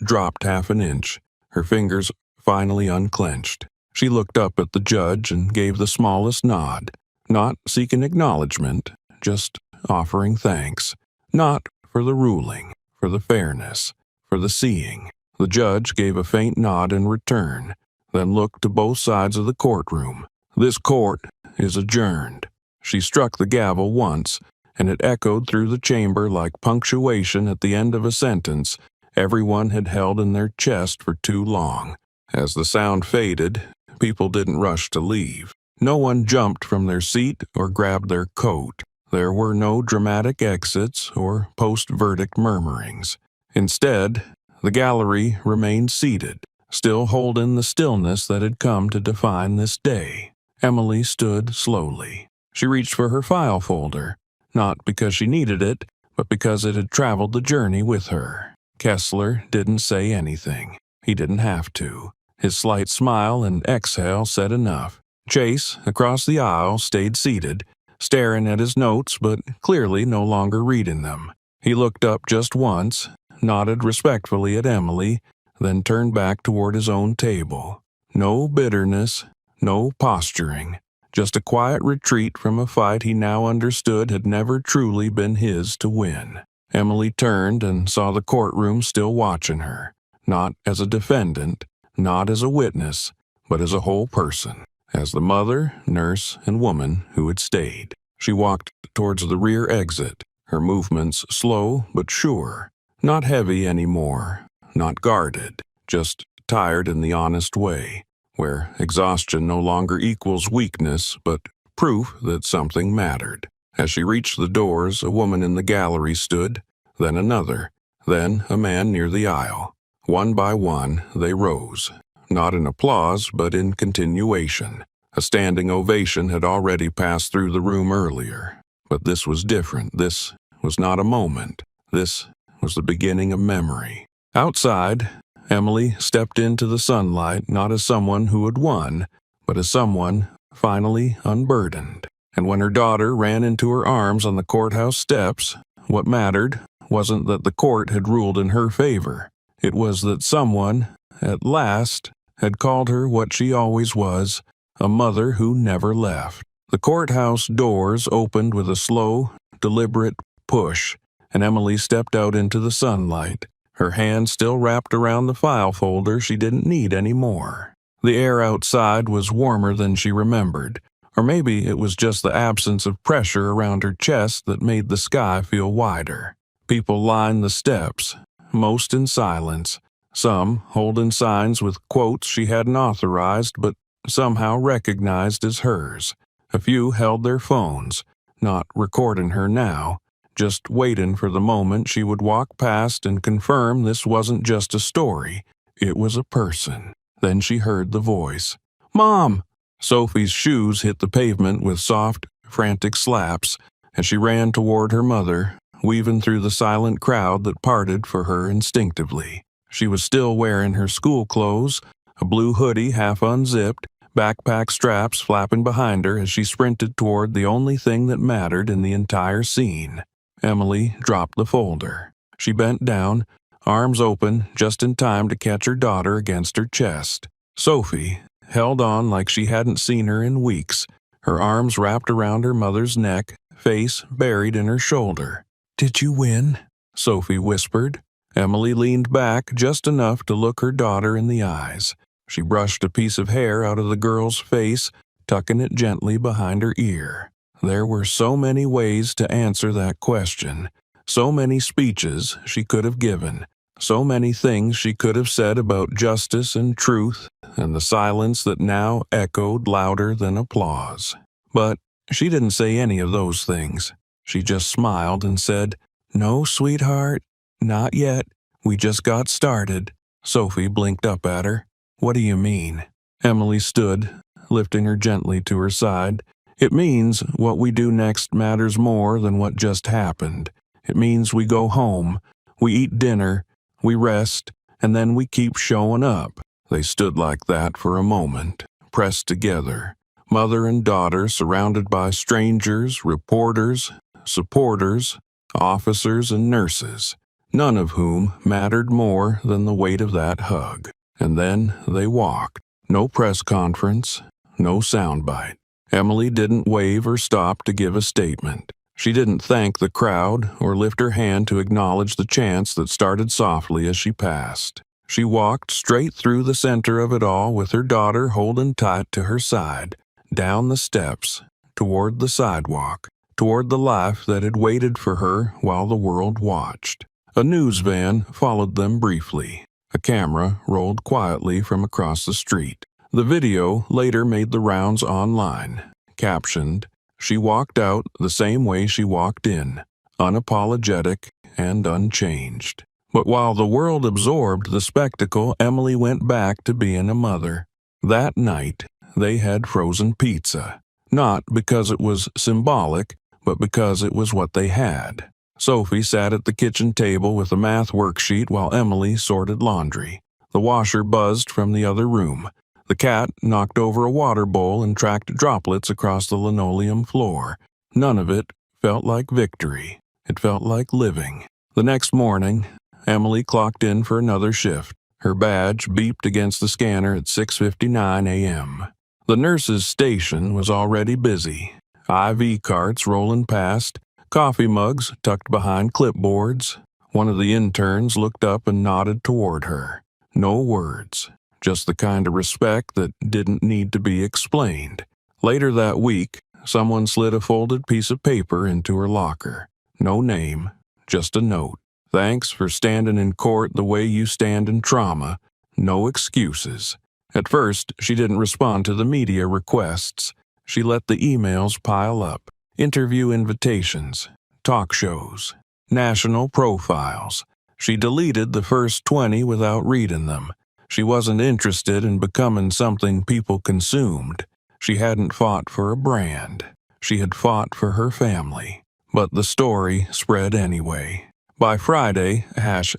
dropped half an inch, her fingers finally unclenched. She looked up at the judge and gave the smallest nod, not seeking acknowledgement, just offering thanks. Not for the ruling, for the fairness, for the seeing. The judge gave a faint nod in return, then looked to both sides of the courtroom. "This court is adjourned." She struck the gavel once, and it echoed through the chamber like punctuation at the end of a sentence everyone had held in their chest for too long. As the sound faded, people didn't rush to leave. No one jumped from their seat or grabbed their coat. There were no dramatic exits or post-verdict murmurings. Instead, the gallery remained seated, still holding the stillness that had come to define this day. Emily stood slowly. She reached for her file folder, not because she needed it, but because it had traveled the journey with her. Kessler didn't say anything. He didn't have to. His slight smile and exhale said enough. Chase, across the aisle, stayed seated, staring at his notes but clearly no longer reading them. He looked up just once, nodded respectfully at Emily, then turned back toward his own table. No bitterness, no posturing, just a quiet retreat from a fight he now understood had never truly been his to win. Emily turned and saw the courtroom still watching her, not as a defendant, not as a witness, but as a whole person, as the mother, nurse, and woman who had stayed. She walked towards the rear exit, her movements slow but sure, not heavy anymore, not guarded, just tired in the honest way, where exhaustion no longer equals weakness but proof that something mattered. As she reached the doors, a woman in the gallery stood, then another, then a man near the aisle. One by one, they rose, not in applause but in continuation. A standing ovation had already passed through the room earlier, but this was different. This was not a moment. This was the beginning of memory. Outside, Emily stepped into the sunlight not as someone who had won, but as someone finally unburdened. And when her daughter ran into her arms on the courthouse steps, what mattered wasn't that the court had ruled in her favor. It was that someone, at last, had called her what she always was, a mother who never left. The courthouse doors opened with a slow, deliberate push, and Emily stepped out into the sunlight, her hand still wrapped around the file folder she didn't need anymore. The air outside was warmer than she remembered, or maybe it was just the absence of pressure around her chest that made the sky feel wider. People lined the steps, most in silence, some holding signs with quotes she hadn't authorized but somehow recognized as hers. A few held their phones, not recording her now, just waiting for the moment she would walk past and confirm this wasn't just a story, it was a person. Then she heard the voice. "Mom!" Sophie's shoes hit the pavement with soft, frantic slaps, and she ran toward her mother, weaving through the silent crowd that parted for her instinctively. She was still wearing her school clothes, a blue hoodie half unzipped, backpack straps flapping behind her as she sprinted toward the only thing that mattered in the entire scene. Emily dropped the folder. She bent down, arms open, just in time to catch her daughter against her chest. Sophie held on like she hadn't seen her in weeks, her arms wrapped around her mother's neck, face buried in her shoulder. "Did you win?" Sophie whispered. Emily leaned back just enough to look her daughter in the eyes. She brushed a piece of hair out of the girl's face, tucking it gently behind her ear. There were so many ways to answer that question, so many speeches she could have given, so many things she could have said about justice and truth and the silence that now echoed louder than applause. But she didn't say any of those things. She just smiled and said, "No, sweetheart, not yet. We just got started." Sophie blinked up at her. "What do you mean?" Emily stood, lifting her gently to her side. "It means what we do next matters more than what just happened. It means we go home, we eat dinner, we rest, and then we keep showing up." They stood like that for a moment, pressed together, mother and daughter surrounded by strangers, reporters, supporters, officers, and nurses, none of whom mattered more than the weight of that hug. And then they walked. No press conference, no soundbite. Emily didn't wave or stop to give a statement. She didn't thank the crowd or lift her hand to acknowledge the chants that started softly as she passed. She walked straight through the center of it all with her daughter holding tight to her side, down the steps, toward the sidewalk, toward the life that had waited for her while the world watched. A news van followed them briefly. A camera rolled quietly from across the street. The video later made the rounds online, captioned, "She walked out the same way she walked in, unapologetic and unchanged." But while the world absorbed the spectacle, Emily went back to being a mother. That night, they had frozen pizza. Not because it was symbolic, but because it was what they had. Sophie sat at the kitchen table with a math worksheet while Emily sorted laundry. The washer buzzed from the other room. The cat knocked over a water bowl and tracked droplets across the linoleum floor. None of it felt like victory. It felt like living. The next morning, Emily clocked in for another shift. Her badge beeped against the scanner at 6:59 a.m. The nurse's station was already busy. IV carts rolling past, coffee mugs tucked behind clipboards. One of the interns looked up and nodded toward her. No words, just the kind of respect that didn't need to be explained. Later that week, someone slid a folded piece of paper into her locker. No name, just a note. "Thanks for standing in court the way you stand in trauma. No excuses." At first, she didn't respond to the media requests. She let the emails pile up. Interview invitations, talk shows, national profiles. She deleted the first 20 without reading them. She wasn't interested in becoming something people consumed. She hadn't fought for a brand. She had fought for her family. But the story spread anyway. By Friday,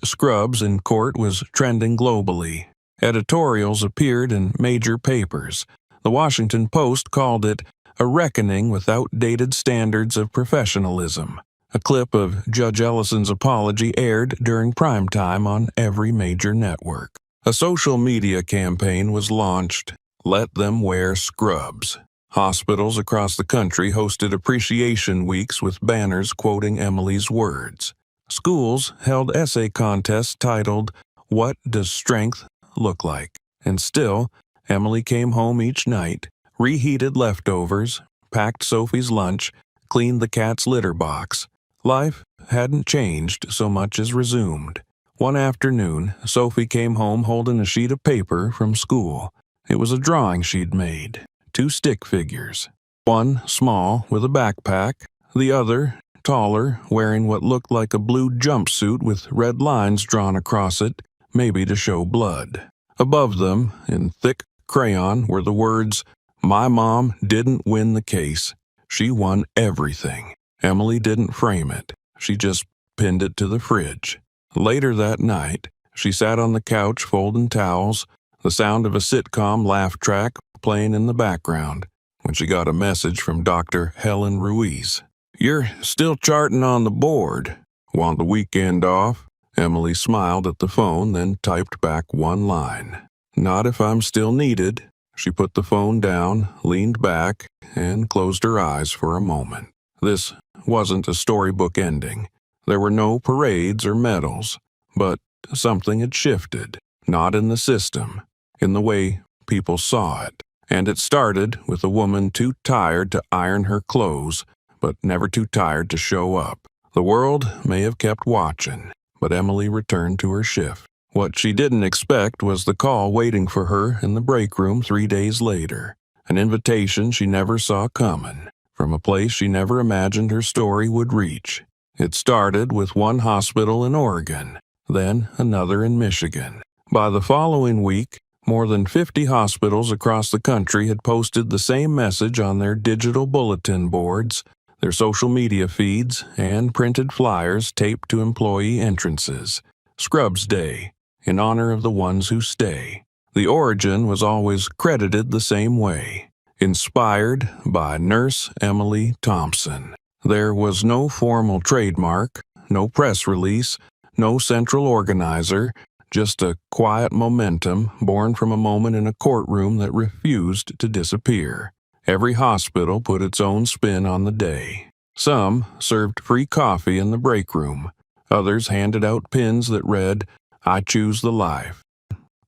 #Scrubs in court was trending globally. Editorials appeared in major papers. The Washington Post called it a reckoning with outdated standards of professionalism. A clip of Judge Ellison's apology aired during prime time on every major network. A social media campaign was launched. Let them wear scrubs. Hospitals across the country hosted appreciation weeks with banners quoting Emily's words. Schools held essay contests titled, "What Does Strength Look Like?" And still, Emily came home each night, reheated leftovers, packed Sophie's lunch, cleaned the cat's litter box. Life hadn't changed so much as resumed. One afternoon, Sophie came home holding a sheet of paper from school. It was a drawing she'd made. 2 stick figures. One small with a backpack, the other taller, wearing what looked like a blue jumpsuit with red lines drawn across it, maybe to show blood. Above them, in thick crayon, were the words, "My mom didn't win the case. She won everything." Emily didn't frame it. She just pinned it to the fridge. Later that night, she sat on the couch folding towels, the sound of a sitcom laugh track playing in the background, when she got a message from Dr. Helen Ruiz. "You're still charting on the board. Want the weekend off?" Emily smiled at the phone, then typed back one line. "Not if I'm still needed." She put the phone down, leaned back, and closed her eyes for a moment. This wasn't a storybook ending. There were no parades or medals, but something had shifted, not in the system, in the way people saw it. And it started with a woman too tired to iron her clothes, but never too tired to show up. The world may have kept watching, but Emily returned to her shift. What she didn't expect was the call waiting for her in the break room 3 days later, an invitation she never saw coming, from a place she never imagined her story would reach. It started with one hospital in Oregon, then another in Michigan. By the following week, more than 50 hospitals across the country had posted the same message on their digital bulletin boards, their social media feeds, and printed flyers taped to employee entrances. Scrubs Day, in honor of the ones who stay. The origin was always credited the same way, inspired by Nurse Emily Thompson. There was no formal trademark, no press release, no central organizer, just a quiet momentum born from a moment in a courtroom that refused to disappear. Every hospital put its own spin on the day. Some served free coffee in the break room. Others handed out pins that read, "I choose the life."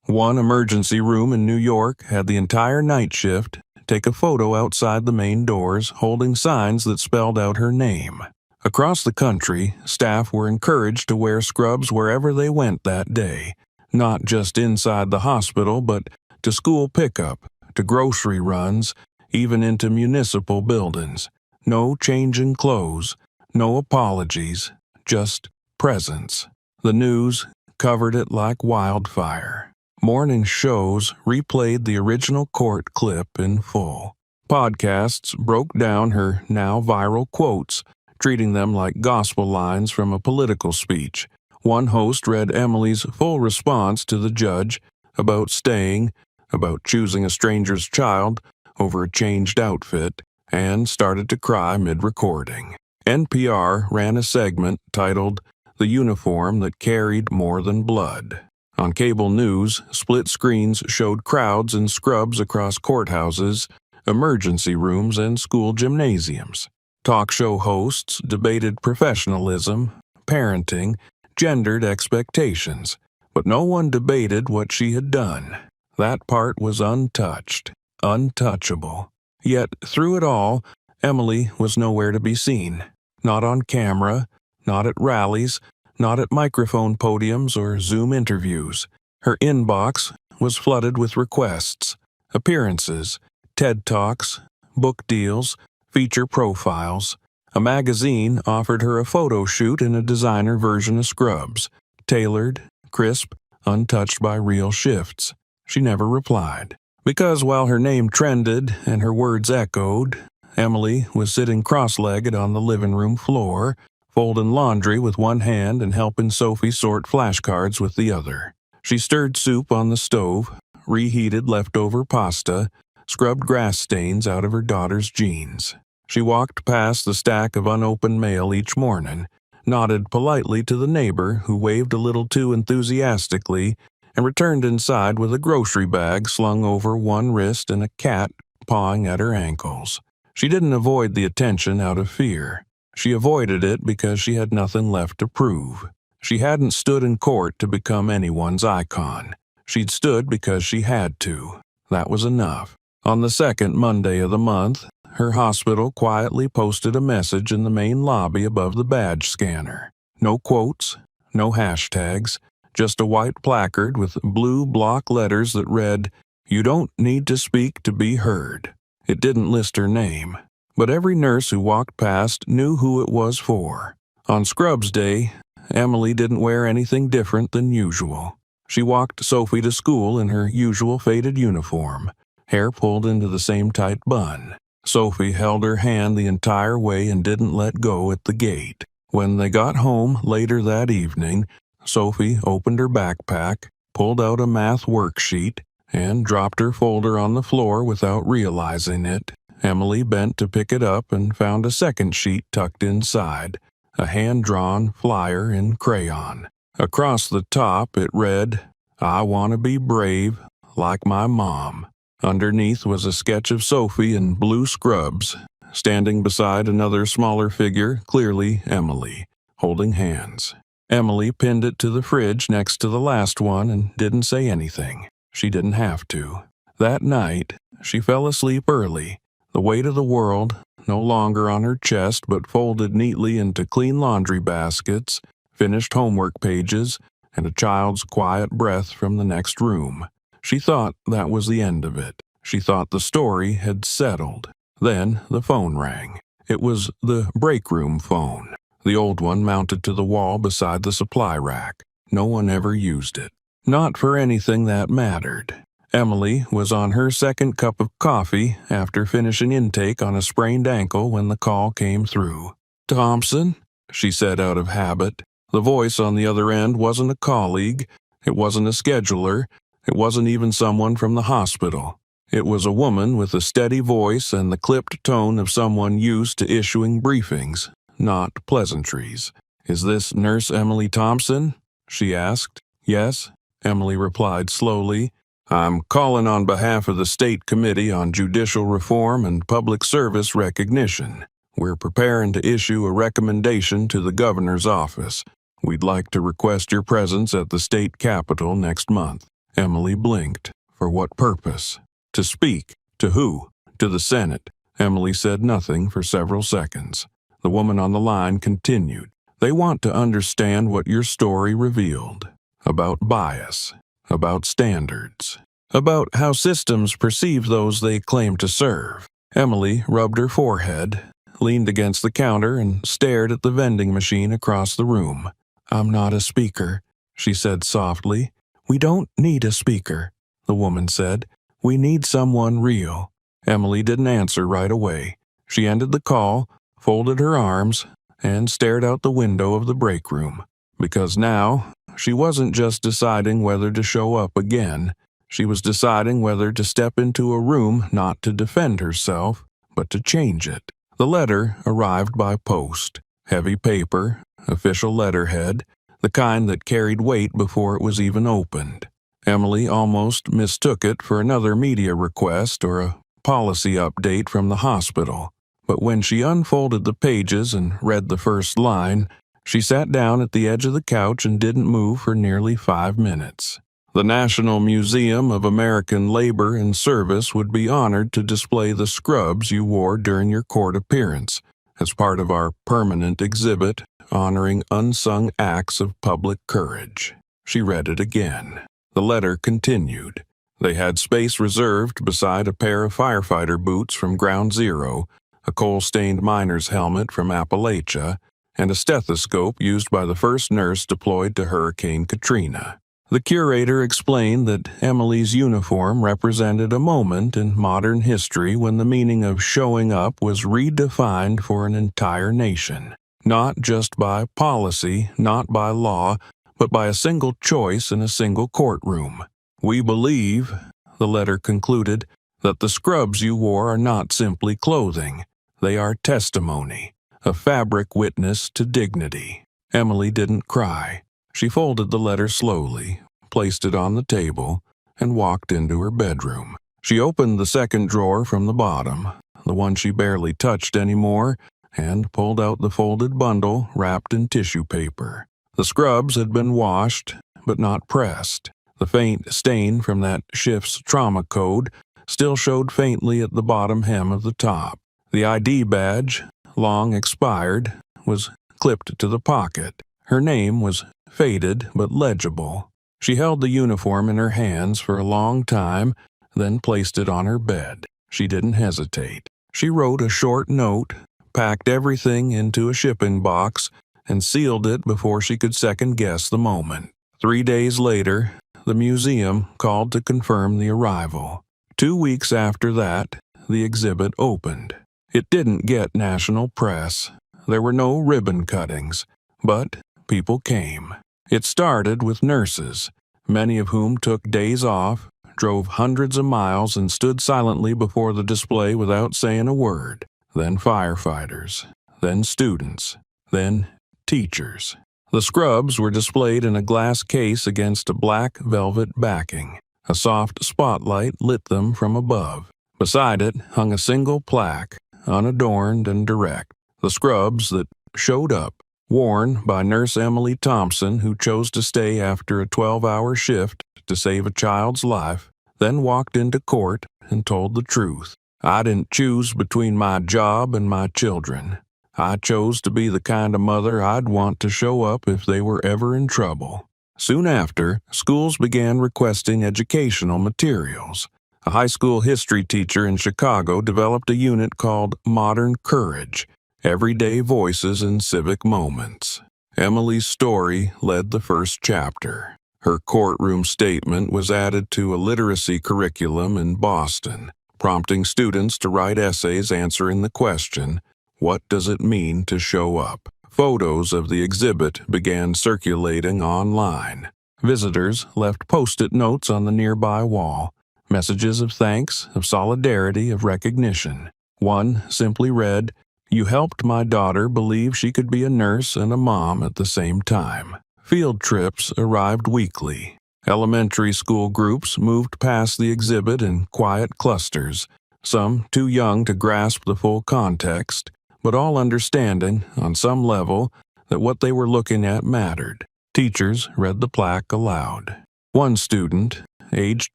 One emergency room in New York had the entire night shift take a photo outside the main doors holding signs that spelled out her name. Across the country, staff were encouraged to wear scrubs wherever they went that day, not just inside the hospital, but to school pickup, to grocery runs, even into municipal buildings. No change in clothes, no apologies, just presence. The news covered it like wildfire. Morning shows replayed the original court clip in full. Podcasts broke down her now viral quotes, treating them like gospel lines from a political speech. One host read Emily's full response to the judge about staying, about choosing a stranger's child over a changed outfit, and started to cry mid-recording. NPR ran a segment titled "The Uniform That Carried More Than Blood." On cable news, split screens showed crowds in scrubs across courthouses, emergency rooms, and school gymnasiums. Talk show hosts debated professionalism, parenting, gendered expectations, but no one debated what she had done. That part was untouched, untouchable. Yet, through it all, Emily was nowhere to be seen. Not on camera, not at rallies, not at microphone podiums or Zoom interviews. Her inbox was flooded with requests, appearances, TED Talks, book deals, feature profiles. A magazine offered her a photo shoot in a designer version of Scrubs, tailored, crisp, untouched by real shifts. She never replied. Because while her name trended and her words echoed, Emily was sitting cross-legged on the living room floor, folding laundry with one hand and helping Sophie sort flashcards with the other. She stirred soup on the stove, reheated leftover pasta, scrubbed grass stains out of her daughter's jeans. She walked past the stack of unopened mail each morning, nodded politely to the neighbor who waved a little too enthusiastically, and returned inside with a grocery bag slung over one wrist and a cat pawing at her ankles. She didn't avoid the attention out of fear. She avoided it because she had nothing left to prove. She hadn't stood in court to become anyone's icon. She'd stood because she had to. That was enough. On the second Monday of the month, her hospital quietly posted a message in the main lobby above the badge scanner. No quotes, no hashtags, just a white placard with blue block letters that read, "You don't need to speak to be heard." It didn't list her name, but every nurse who walked past knew who it was for. On Scrubs Day, Emily didn't wear anything different than usual. She walked Sophie to school in her usual faded uniform, hair pulled into the same tight bun. Sophie held her hand the entire way and didn't let go at the gate. When they got home later that evening, Sophie opened her backpack, pulled out a math worksheet, and dropped her folder on the floor without realizing it. Emily bent to pick it up and found a second sheet tucked inside, a hand-drawn flyer in crayon. Across the top it read, "I want to be brave, like my mom." Underneath was a sketch of Sophie in blue scrubs, standing beside another smaller figure, clearly Emily, holding hands. Emily pinned it to the fridge next to the last one and didn't say anything. She didn't have to. That night, she fell asleep early, the weight of the world no longer on her chest but folded neatly into clean laundry baskets, finished homework pages, and a child's quiet breath from the next room. She thought that was the end of it. She thought the story had settled. Then the phone rang. It was the break room phone, the old one mounted to the wall beside the supply rack. No one ever used it. Not for anything that mattered. Emily was on her second cup of coffee after finishing intake on a sprained ankle when the call came through. "Thompson?" she said out of habit. The voice on the other end wasn't a colleague. It wasn't a scheduler. It wasn't even someone from the hospital. It was a woman with a steady voice and the clipped tone of someone used to issuing briefings, not pleasantries. "Is this Nurse Emily Thompson?" she asked. "Yes," Emily replied slowly. "I'm calling on behalf of the State Committee on Judicial Reform and Public Service Recognition. We're preparing to issue a recommendation to the governor's office. We'd like to request your presence at the state capitol next month." Emily blinked. For what purpose? To speak. To who? To the Senate. Emily said nothing for several seconds. The woman on the line continued. They want to understand what your story revealed. About bias. About standards. About how systems perceive those they claim to serve. Emily rubbed her forehead, leaned against the counter, and stared at the vending machine across the room. I'm not a speaker, she said softly. We don't need a speaker, the woman said. We need someone real. Emily didn't answer right away. She ended the call, folded her arms, and stared out the window of the break room. Because now, she wasn't just deciding whether to show up again. She was deciding whether to step into a room not to defend herself, but to change it. The letter arrived by post. Heavy paper, official letterhead, the kind that carried weight before it was even opened. Emily almost mistook it for another media request or a policy update from the hospital. But when she unfolded the pages and read the first line, she sat down at the edge of the couch and didn't move for nearly 5 minutes. The National Museum of American Labor and Service would be honored to display the scrubs you wore during your court appearance as part of our permanent exhibit honoring unsung acts of public courage. She read it again. The letter continued. They had space reserved beside a pair of firefighter boots from Ground Zero, a coal-stained miner's helmet from Appalachia, and a stethoscope used by the first nurse deployed to Hurricane Katrina. The curator explained that Emily's uniform represented a moment in modern history when the meaning of showing up was redefined for an entire nation, not just by policy, not by law, but by a single choice in a single courtroom. We believe, the letter concluded, that the scrubs you wore are not simply clothing. They are testimony, a fabric witness to dignity. Emily didn't cry. She folded the letter slowly, placed it on the table, and walked into her bedroom. She opened the second drawer from the bottom, the one she barely touched anymore, and pulled out the folded bundle wrapped in tissue paper. The scrubs had been washed, but not pressed. The faint stain from that shift's trauma code still showed faintly at the bottom hem of the top. The ID badge, long expired, was clipped to the pocket. Her name was faded but legible. She held the uniform in her hands for a long time, then placed it on her bed. She didn't hesitate. She wrote a short note, packed everything into a shipping box, and sealed it before she could second-guess the moment. 3 days later, the museum called to confirm the arrival. 2 weeks after that, the exhibit opened. It didn't get national press. There were no ribbon cuttings, but people came. It started with nurses, many of whom took days off, drove hundreds of miles, and stood silently before the display without saying a word. Then firefighters, then students, then teachers. The scrubs were displayed in a glass case against a black velvet backing. A soft spotlight lit them from above. Beside it hung a single plaque, unadorned and direct. The scrubs that showed up, worn by Nurse Emily Thompson, who chose to stay after a 12-hour shift to save a child's life, then walked into court and told the truth. I didn't choose between my job and my children. I chose to be the kind of mother I'd want to show up if they were ever in trouble. Soon after, schools began requesting educational materials. A high school history teacher in Chicago developed a unit called Modern Courage, Everyday Voices in Civic Moments. Emily's story led the first chapter. Her courtroom statement was added to a literacy curriculum in Boston, prompting students to write essays answering the question, what does it mean to show up? Photos of the exhibit began circulating online. Visitors left post-it notes on the nearby wall, messages of thanks, of solidarity, of recognition. One simply read, "You helped my daughter believe she could be a nurse and a mom at the same time." Field trips arrived weekly. Elementary school groups moved past the exhibit in quiet clusters, some too young to grasp the full context, but all understanding, on some level, that what they were looking at mattered. Teachers read the plaque aloud. One student, aged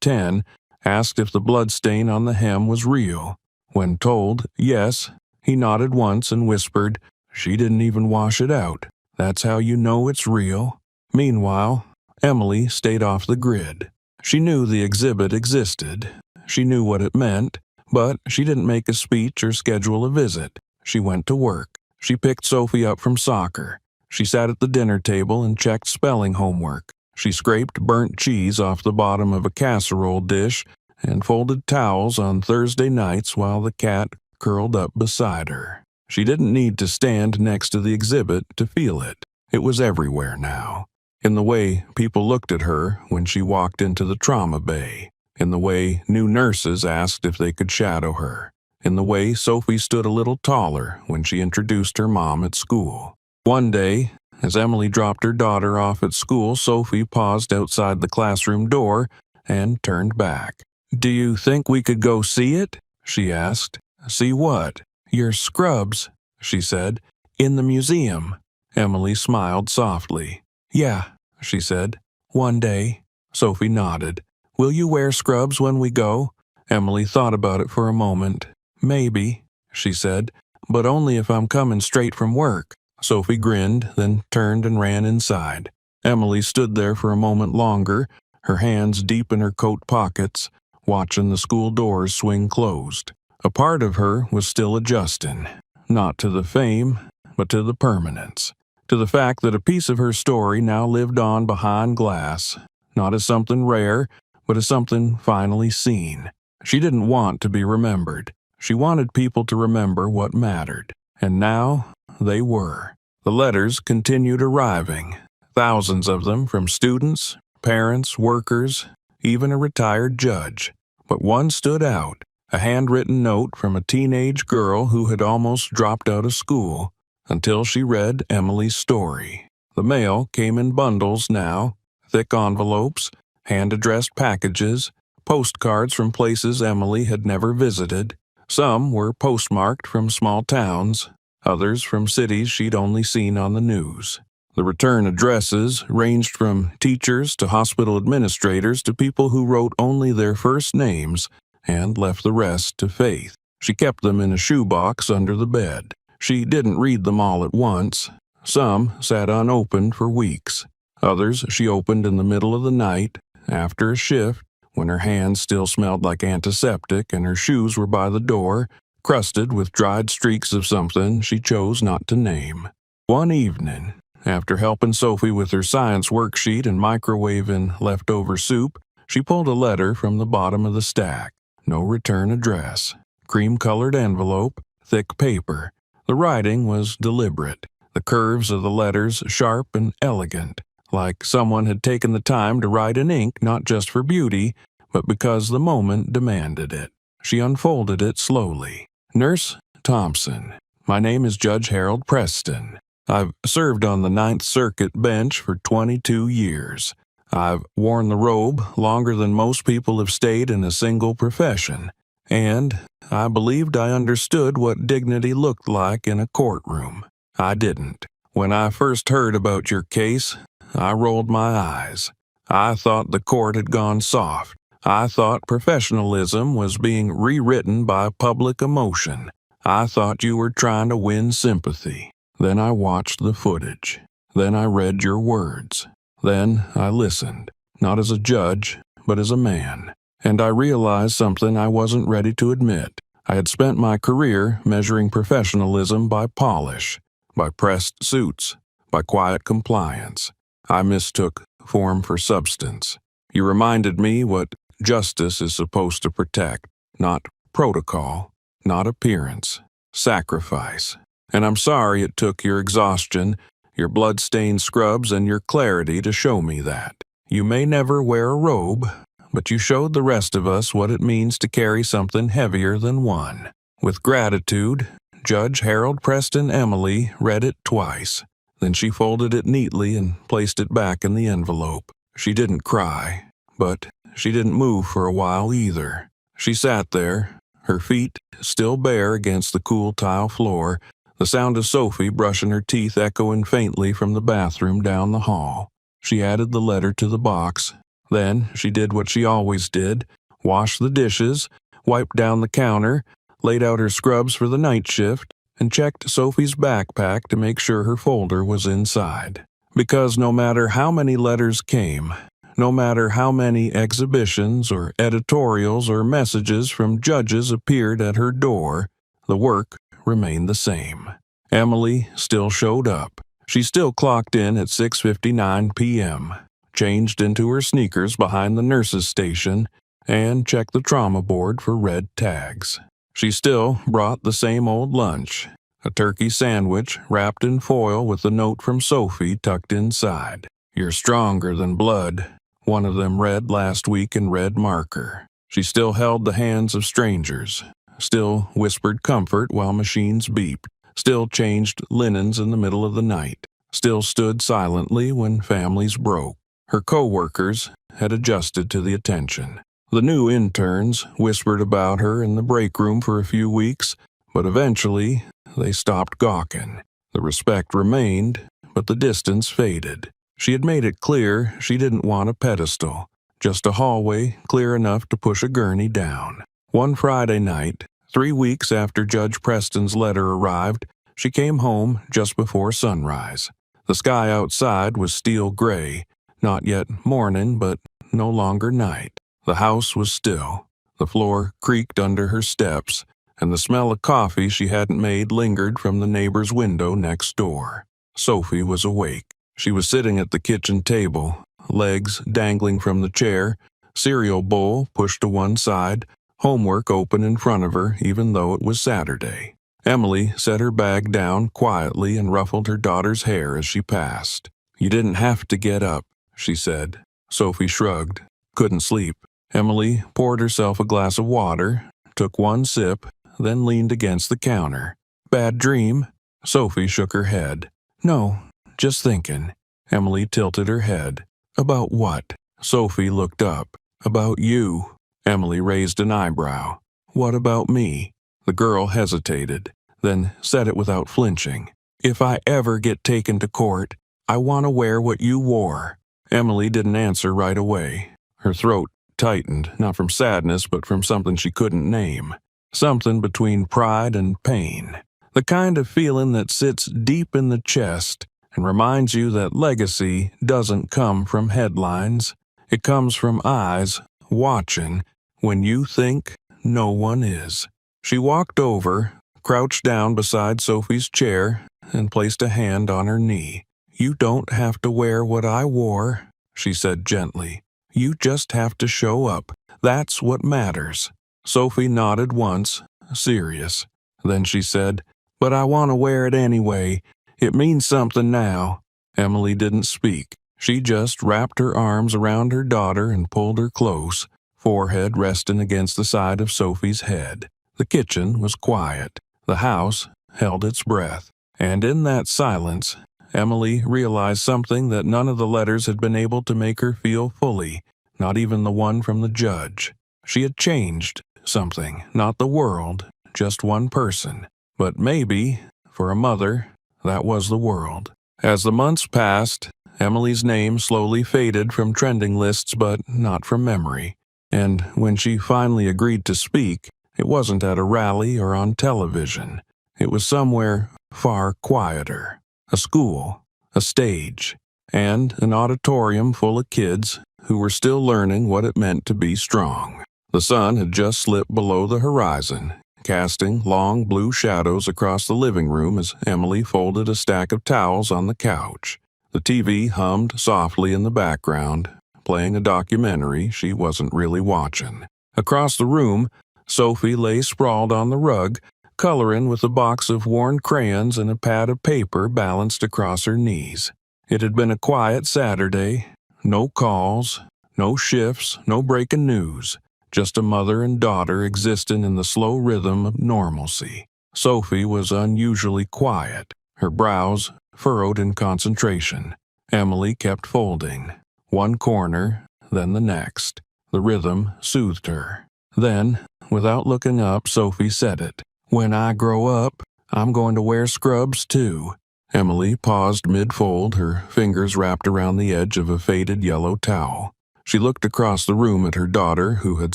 10, asked if the bloodstain on the hem was real. When told yes, he nodded once and whispered, "She didn't even wash it out. That's how you know it's real." Meanwhile, Emily stayed off the grid. She knew the exhibit existed. She knew what it meant, but she didn't make a speech or schedule a visit. She went to work. She picked Sophie up from soccer. She sat at the dinner table and checked spelling homework. She scraped burnt cheese off the bottom of a casserole dish and folded towels on Thursday nights while the cat curled up beside her. She didn't need to stand next to the exhibit to feel it. It was everywhere now. In the way people looked at her when she walked into the trauma bay. In the way new nurses asked if they could shadow her. In the way Sophie stood a little taller when she introduced her mom at school. One day, as Emily dropped her daughter off at school, Sophie paused outside the classroom door and turned back. "Do you think we could go see it?" she asked. "See what?" "Your scrubs," she said. "In the museum." Emily smiled softly. "Yeah," she said. "One day." Sophie nodded. "Will you wear scrubs when we go?" Emily thought about it for a moment. "Maybe," she said, "but only if I'm coming straight from work." Sophie grinned, then turned and ran inside. Emily stood there for a moment longer, her hands deep in her coat pockets, watching the school doors swing closed. A part of her was still adjusting, not to the fame, but to the permanence, to the fact that a piece of her story now lived on behind glass, not as something rare, but as something finally seen. She didn't want to be remembered. She wanted people to remember what mattered. And now they were. The letters continued arriving, thousands of them from students, parents, workers, even a retired judge. But one stood out, a handwritten note from a teenage girl who had almost dropped out of school until she read Emily's story. The mail came in bundles now, thick envelopes, hand-addressed packages, postcards from places Emily had never visited. Some were postmarked from small towns, others from cities she'd only seen on the news. The return addresses ranged from teachers to hospital administrators to people who wrote only their first names and left the rest to faith. She kept them in a shoebox under the bed. She didn't read them all at once. Some sat unopened for weeks. Others she opened in the middle of the night, after a shift, when her hands still smelled like antiseptic and her shoes were by the door, crusted with dried streaks of something she chose not to name. One evening, after helping Sophie with her science worksheet and microwaving leftover soup, she pulled a letter from the bottom of the stack. No return address. Cream-colored envelope, thick paper. The writing was deliberate. The curves of the letters sharp and elegant, like someone had taken the time to write in ink not just for beauty, but because the moment demanded it. She unfolded it slowly. "Nurse Thompson, my name is Judge Harold Preston. I've served on the Ninth Circuit bench for 22 years. I've worn the robe longer than most people have stayed in a single profession, and I believed I understood what dignity looked like in a courtroom. I didn't. When I first heard about your case, I rolled my eyes. I thought the court had gone soft. I thought professionalism was being rewritten by public emotion. I thought you were trying to win sympathy. Then I watched the footage. Then I read your words. Then I listened, not as a judge, but as a man. And I realized something I wasn't ready to admit. I had spent my career measuring professionalism by polish, by pressed suits, by quiet compliance. I mistook form for substance. You reminded me what justice is supposed to protect, not protocol, not appearance, sacrifice. And I'm sorry it took your exhaustion, your blood-stained scrubs, and your clarity to show me that. You may never wear a robe, but you showed the rest of us what it means to carry something heavier than one. With gratitude, Judge Harold Preston Emily read it twice. Then she folded it neatly and placed it back in the envelope. She didn't cry, but she didn't move for a while either. She sat there, her feet still bare against the cool tile floor, the sound of Sophie brushing her teeth echoing faintly from the bathroom down the hall. She added the letter to the box. Then she did what she always did, washed the dishes, wiped down the counter, laid out her scrubs for the night shift, and checked Sophie's backpack to make sure her folder was inside. Because no matter how many letters came, no matter how many exhibitions or editorials or messages from judges appeared at her door, the work remained the same. Emily still showed up. She still clocked in at 6:59 p.m., changed into her sneakers behind the nurse's station, and checked the trauma board for red tags. She still brought the same old lunch, a turkey sandwich wrapped in foil with a note from Sophie tucked inside. "You're stronger than blood," one of them read last week in red marker. She still held the hands of strangers, still whispered comfort while machines beeped, still changed linens in the middle of the night, still stood silently when families broke. Her co-workers had adjusted to the attention. The new interns whispered about her in the break room for a few weeks, but eventually they stopped gawking. The respect remained, but the distance faded. She had made it clear she didn't want a pedestal, just a hallway clear enough to push a gurney down. One Friday night, 3 weeks after Judge Preston's letter arrived, she came home just before sunrise. The sky outside was steel gray, not yet morning, but no longer night. The house was still. The floor creaked under her steps, and the smell of coffee she hadn't made lingered from the neighbor's window next door. Sophie was awake. She was sitting at the kitchen table, legs dangling from the chair, cereal bowl pushed to one side, homework open in front of her even though it was Saturday. Emily set her bag down quietly and ruffled her daughter's hair as she passed. "You didn't have to get up," she said. Sophie shrugged. Couldn't sleep. Emily poured herself a glass of water, took one sip, then leaned against the counter. "Bad dream?" Sophie shook her head. "No, just thinking." Emily tilted her head. "About what?" Sophie looked up. "About you." Emily raised an eyebrow. "What about me?" The girl hesitated, then said it without flinching. "If I ever get taken to court, I want to wear what you wore." Emily didn't answer right away. Her throat tightened, not from sadness, but from something she couldn't name. Something between pride and pain. The kind of feeling that sits deep in the chest and reminds you that legacy doesn't come from headlines. It comes from eyes watching when you think no one is. She walked over, crouched down beside Sophie's chair, and placed a hand on her knee. "You don't have to wear what I wore," she said gently. "You just have to show up. That's what matters." Sophie nodded once, serious. Then she said, "But I want to wear it anyway. It means something now." Emily didn't speak. She just wrapped her arms around her daughter and pulled her close, forehead resting against the side of Sophie's head. The kitchen was quiet. The house held its breath. And in that silence, Emily realized something that none of the letters had been able to make her feel fully, not even the one from the judge. She had changed something, not the world, just one person. But maybe, for a mother, that was the world. As the months passed, Emily's name slowly faded from trending lists but not from memory. And when she finally agreed to speak, it wasn't at a rally or on television. It was somewhere far quieter. A school, a stage, and an auditorium full of kids who were still learning what it meant to be strong. The sun had just slipped below the horizon, casting long blue shadows across the living room as Emily folded a stack of towels on the couch. The TV hummed softly in the background, playing a documentary she wasn't really watching. Across the room, Sophie lay sprawled on the rug, coloring with a box of worn crayons and a pad of paper balanced across her knees. It had been a quiet Saturday. No calls, no shifts, no breaking news. Just a mother and daughter existing in the slow rhythm of normalcy. Sophie was unusually quiet, her brows furrowed in concentration. Emily kept folding, one corner, then the next. The rhythm soothed her. Then, without looking up, Sophie said it. "When I grow up, I'm going to wear scrubs too." Emily paused mid-fold, her fingers wrapped around the edge of a faded yellow towel. She looked across the room at her daughter, who had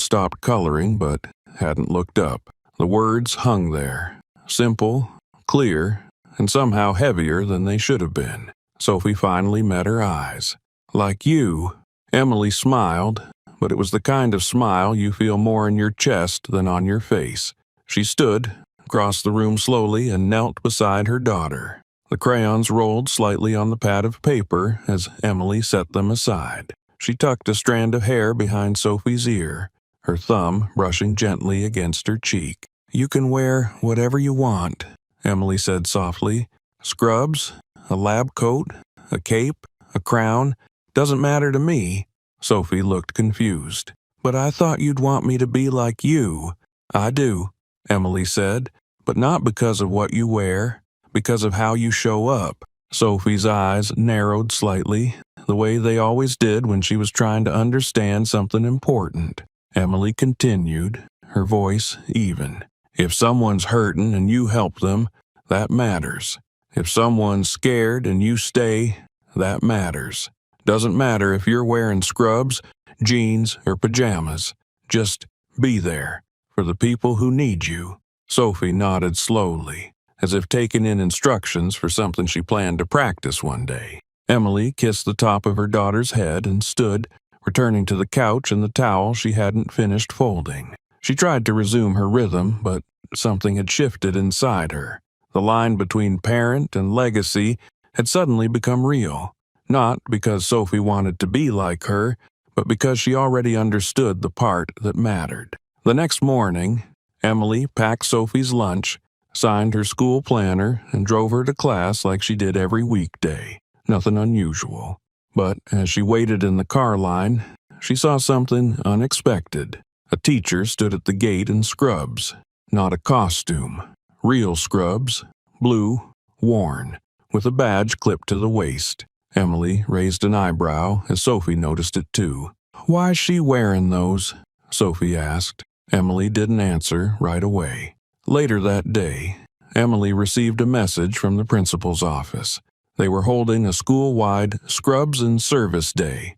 stopped coloring but hadn't looked up. The The words hung there, simple, clear, and somehow heavier than they should have been. Sophie finally met her eyes. "Like you." Emily smiled, but it was the kind of smile you feel more in your chest than on your face. She stood, crossed the room slowly, and knelt beside her daughter. The crayons rolled slightly on the pad of paper as Emily set them aside. She tucked a strand of hair behind Sophie's ear, her thumb brushing gently against her cheek. "You can wear whatever you want," Emily said softly. "Scrubs, a lab coat, a cape, a crown, doesn't matter to me." Sophie looked confused. "But I thought you'd want me to be like you." "I do," Emily said, "but not because of what you wear, because of how you show up." Sophie's eyes narrowed slightly, the way they always did when she was trying to understand something important. Emily continued, her voice even. "If someone's hurting and you help them, that matters. If someone's scared and you stay, that matters. Doesn't matter if you're wearing scrubs, jeans, or pajamas. Just be there for the people who need you." Sophie nodded slowly, as if taking in instructions for something she planned to practice one day. Emily kissed the top of her daughter's head and stood, returning to the couch and the towel she hadn't finished folding. She tried to resume her rhythm, but something had shifted inside her. The line between parent and legacy had suddenly become real, not because Sophie wanted to be like her, but because she already understood the part that mattered. The next morning, Emily packed Sophie's lunch, signed her school planner, and drove her to class like she did every weekday. Nothing unusual. But as she waited in the car line, she saw something unexpected. A teacher stood at the gate in scrubs. Not a costume. Real scrubs, blue, worn, with a badge clipped to the waist. Emily raised an eyebrow as Sophie noticed it too. "Why's she wearing those?" Sophie asked. Emily didn't answer right away. Later that day, Emily received a message from the principal's office. They were holding a school-wide Scrubs and Service Day.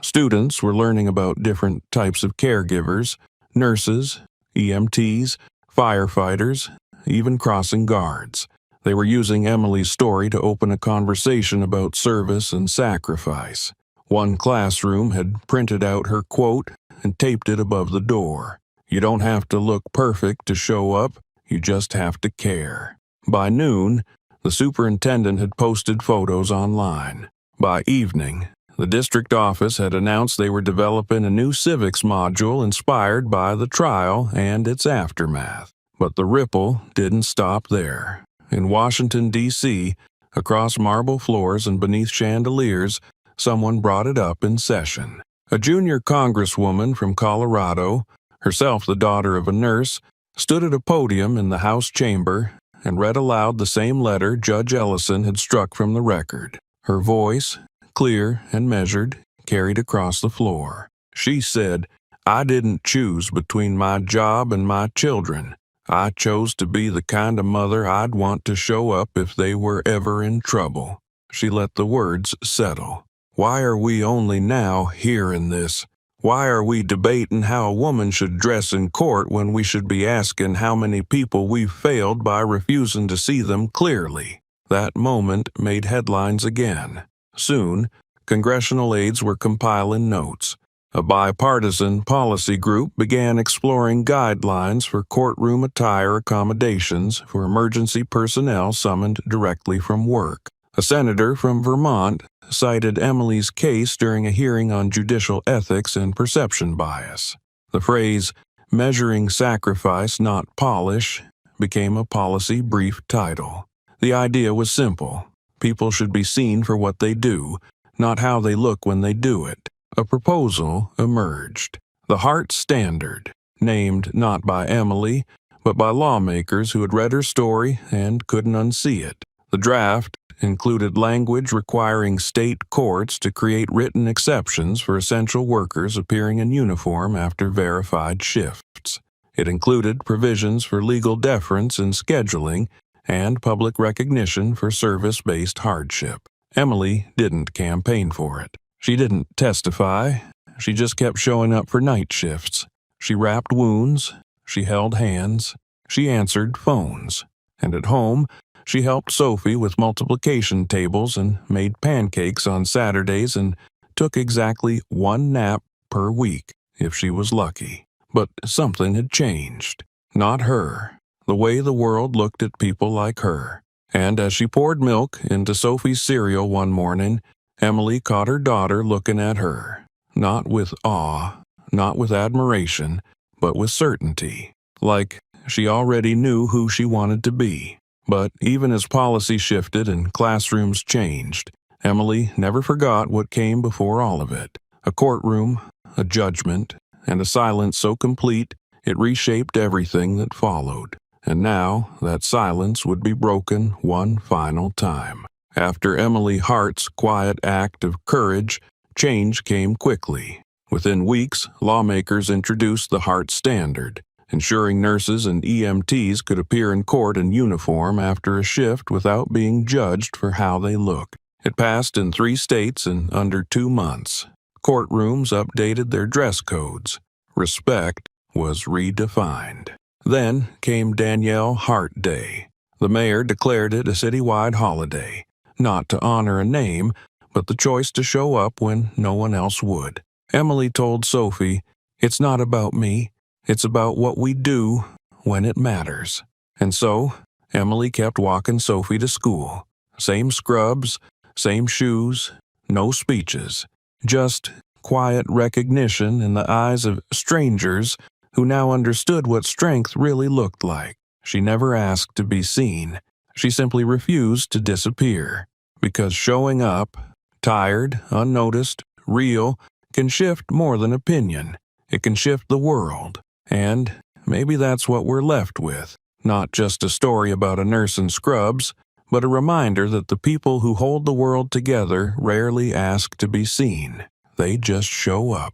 Students were learning about different types of caregivers, nurses, EMTs, firefighters, even crossing guards. They were using Emily's story to open a conversation about service and sacrifice. One classroom had printed out her quote and taped it above the door. "You don't have to look perfect to show up, you just have to care." By noon, the superintendent had posted photos online. By evening, the district office had announced they were developing a new civics module inspired by the trial and its aftermath. But the ripple didn't stop there. In Washington, D.C., across marble floors and beneath chandeliers, someone brought it up in session. A junior congresswoman from Colorado, herself the daughter of a nurse, stood at a podium in the House chamber and read aloud the same letter Judge Ellison had struck from the record. Her voice, clear and measured, carried across the floor. She said, "I didn't choose between my job and my children. I chose to be the kind of mother I'd want to show up if they were ever in trouble." She let the words settle. Why are we only now hearing this? Why are we debating how a woman should dress in court when we should be asking how many people we've failed by refusing to see them clearly? That moment made headlines again. Soon, congressional aides were compiling notes. A bipartisan policy group began exploring guidelines for courtroom attire accommodations for emergency personnel summoned directly from work. A senator from Vermont cited Emily's case during a hearing on judicial ethics and perception bias. The phrase, "measuring sacrifice, not polish," became a policy brief title. The idea was simple. People should be seen for what they do, not how they look when they do it. A proposal emerged. The Hart Standard, named not by Emily, but by lawmakers who had read her story and couldn't unsee it. The draft included language requiring state courts to create written exceptions for essential workers appearing in uniform after verified shifts. It included provisions for legal deference in scheduling and public recognition for service-based hardship. Emily didn't campaign for it. She didn't testify. She just kept showing up for night shifts. She wrapped wounds. She held hands. she answered phones. And at home, she helped Sophie with multiplication tables and made pancakes on Saturdays and took exactly one nap per week if she was lucky. But something had changed. Not her. The way the world looked at people like her. And as she poured milk into Sophie's cereal one morning, Emily caught her daughter looking at her. Not with awe, not with admiration, but with certainty. Like she already knew who she wanted to be. But even as policy shifted and classrooms changed, Emily never forgot what came before all of it. A courtroom, a judgment, and a silence so complete it reshaped everything that followed. And now that silence would be broken one final time. After Emily Hart's quiet act of courage, change came quickly. Within weeks, lawmakers introduced the Hart Standard, ensuring nurses and EMTs could appear in court in uniform after a shift without being judged for how they look. It passed in 3 states in under 2 months. Courtrooms updated their dress codes. Respect was redefined. Then came Danielle Hart Day. The mayor declared it a citywide holiday, not to honor a name, but the choice to show up when no one else would. Emily told Sophie, "It's not about me. It's about what we do when it matters." And so, Emily kept walking Sophie to school. Same scrubs, same shoes, no speeches. Just quiet recognition in the eyes of strangers who now understood what strength really looked like. She never asked to be seen. She simply refused to disappear. Because showing up, tired, unnoticed, real, can shift more than opinion. It can shift the world. And maybe that's what we're left with. Not just a story about a nurse in scrubs, but a reminder that the people who hold the world together rarely ask to be seen. They just show up.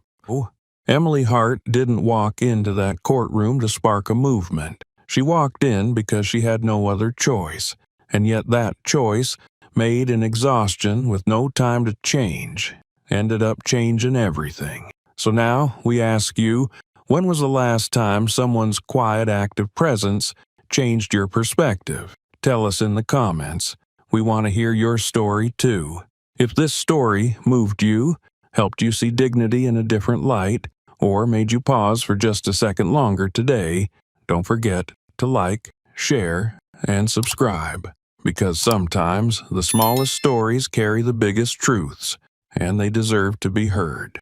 Emily Hart didn't walk into that courtroom to spark a movement. She walked in because she had no other choice. And yet that choice, made in exhaustion with no time to change, ended up changing everything. So now we ask you, when was the last time someone's quiet act of presence changed your perspective? Tell us in the comments. We want to hear your story too. If this story moved you, helped you see dignity in a different light, or made you pause for just a second longer today, don't forget to like, share, and subscribe. Because sometimes the smallest stories carry the biggest truths, and they deserve to be heard.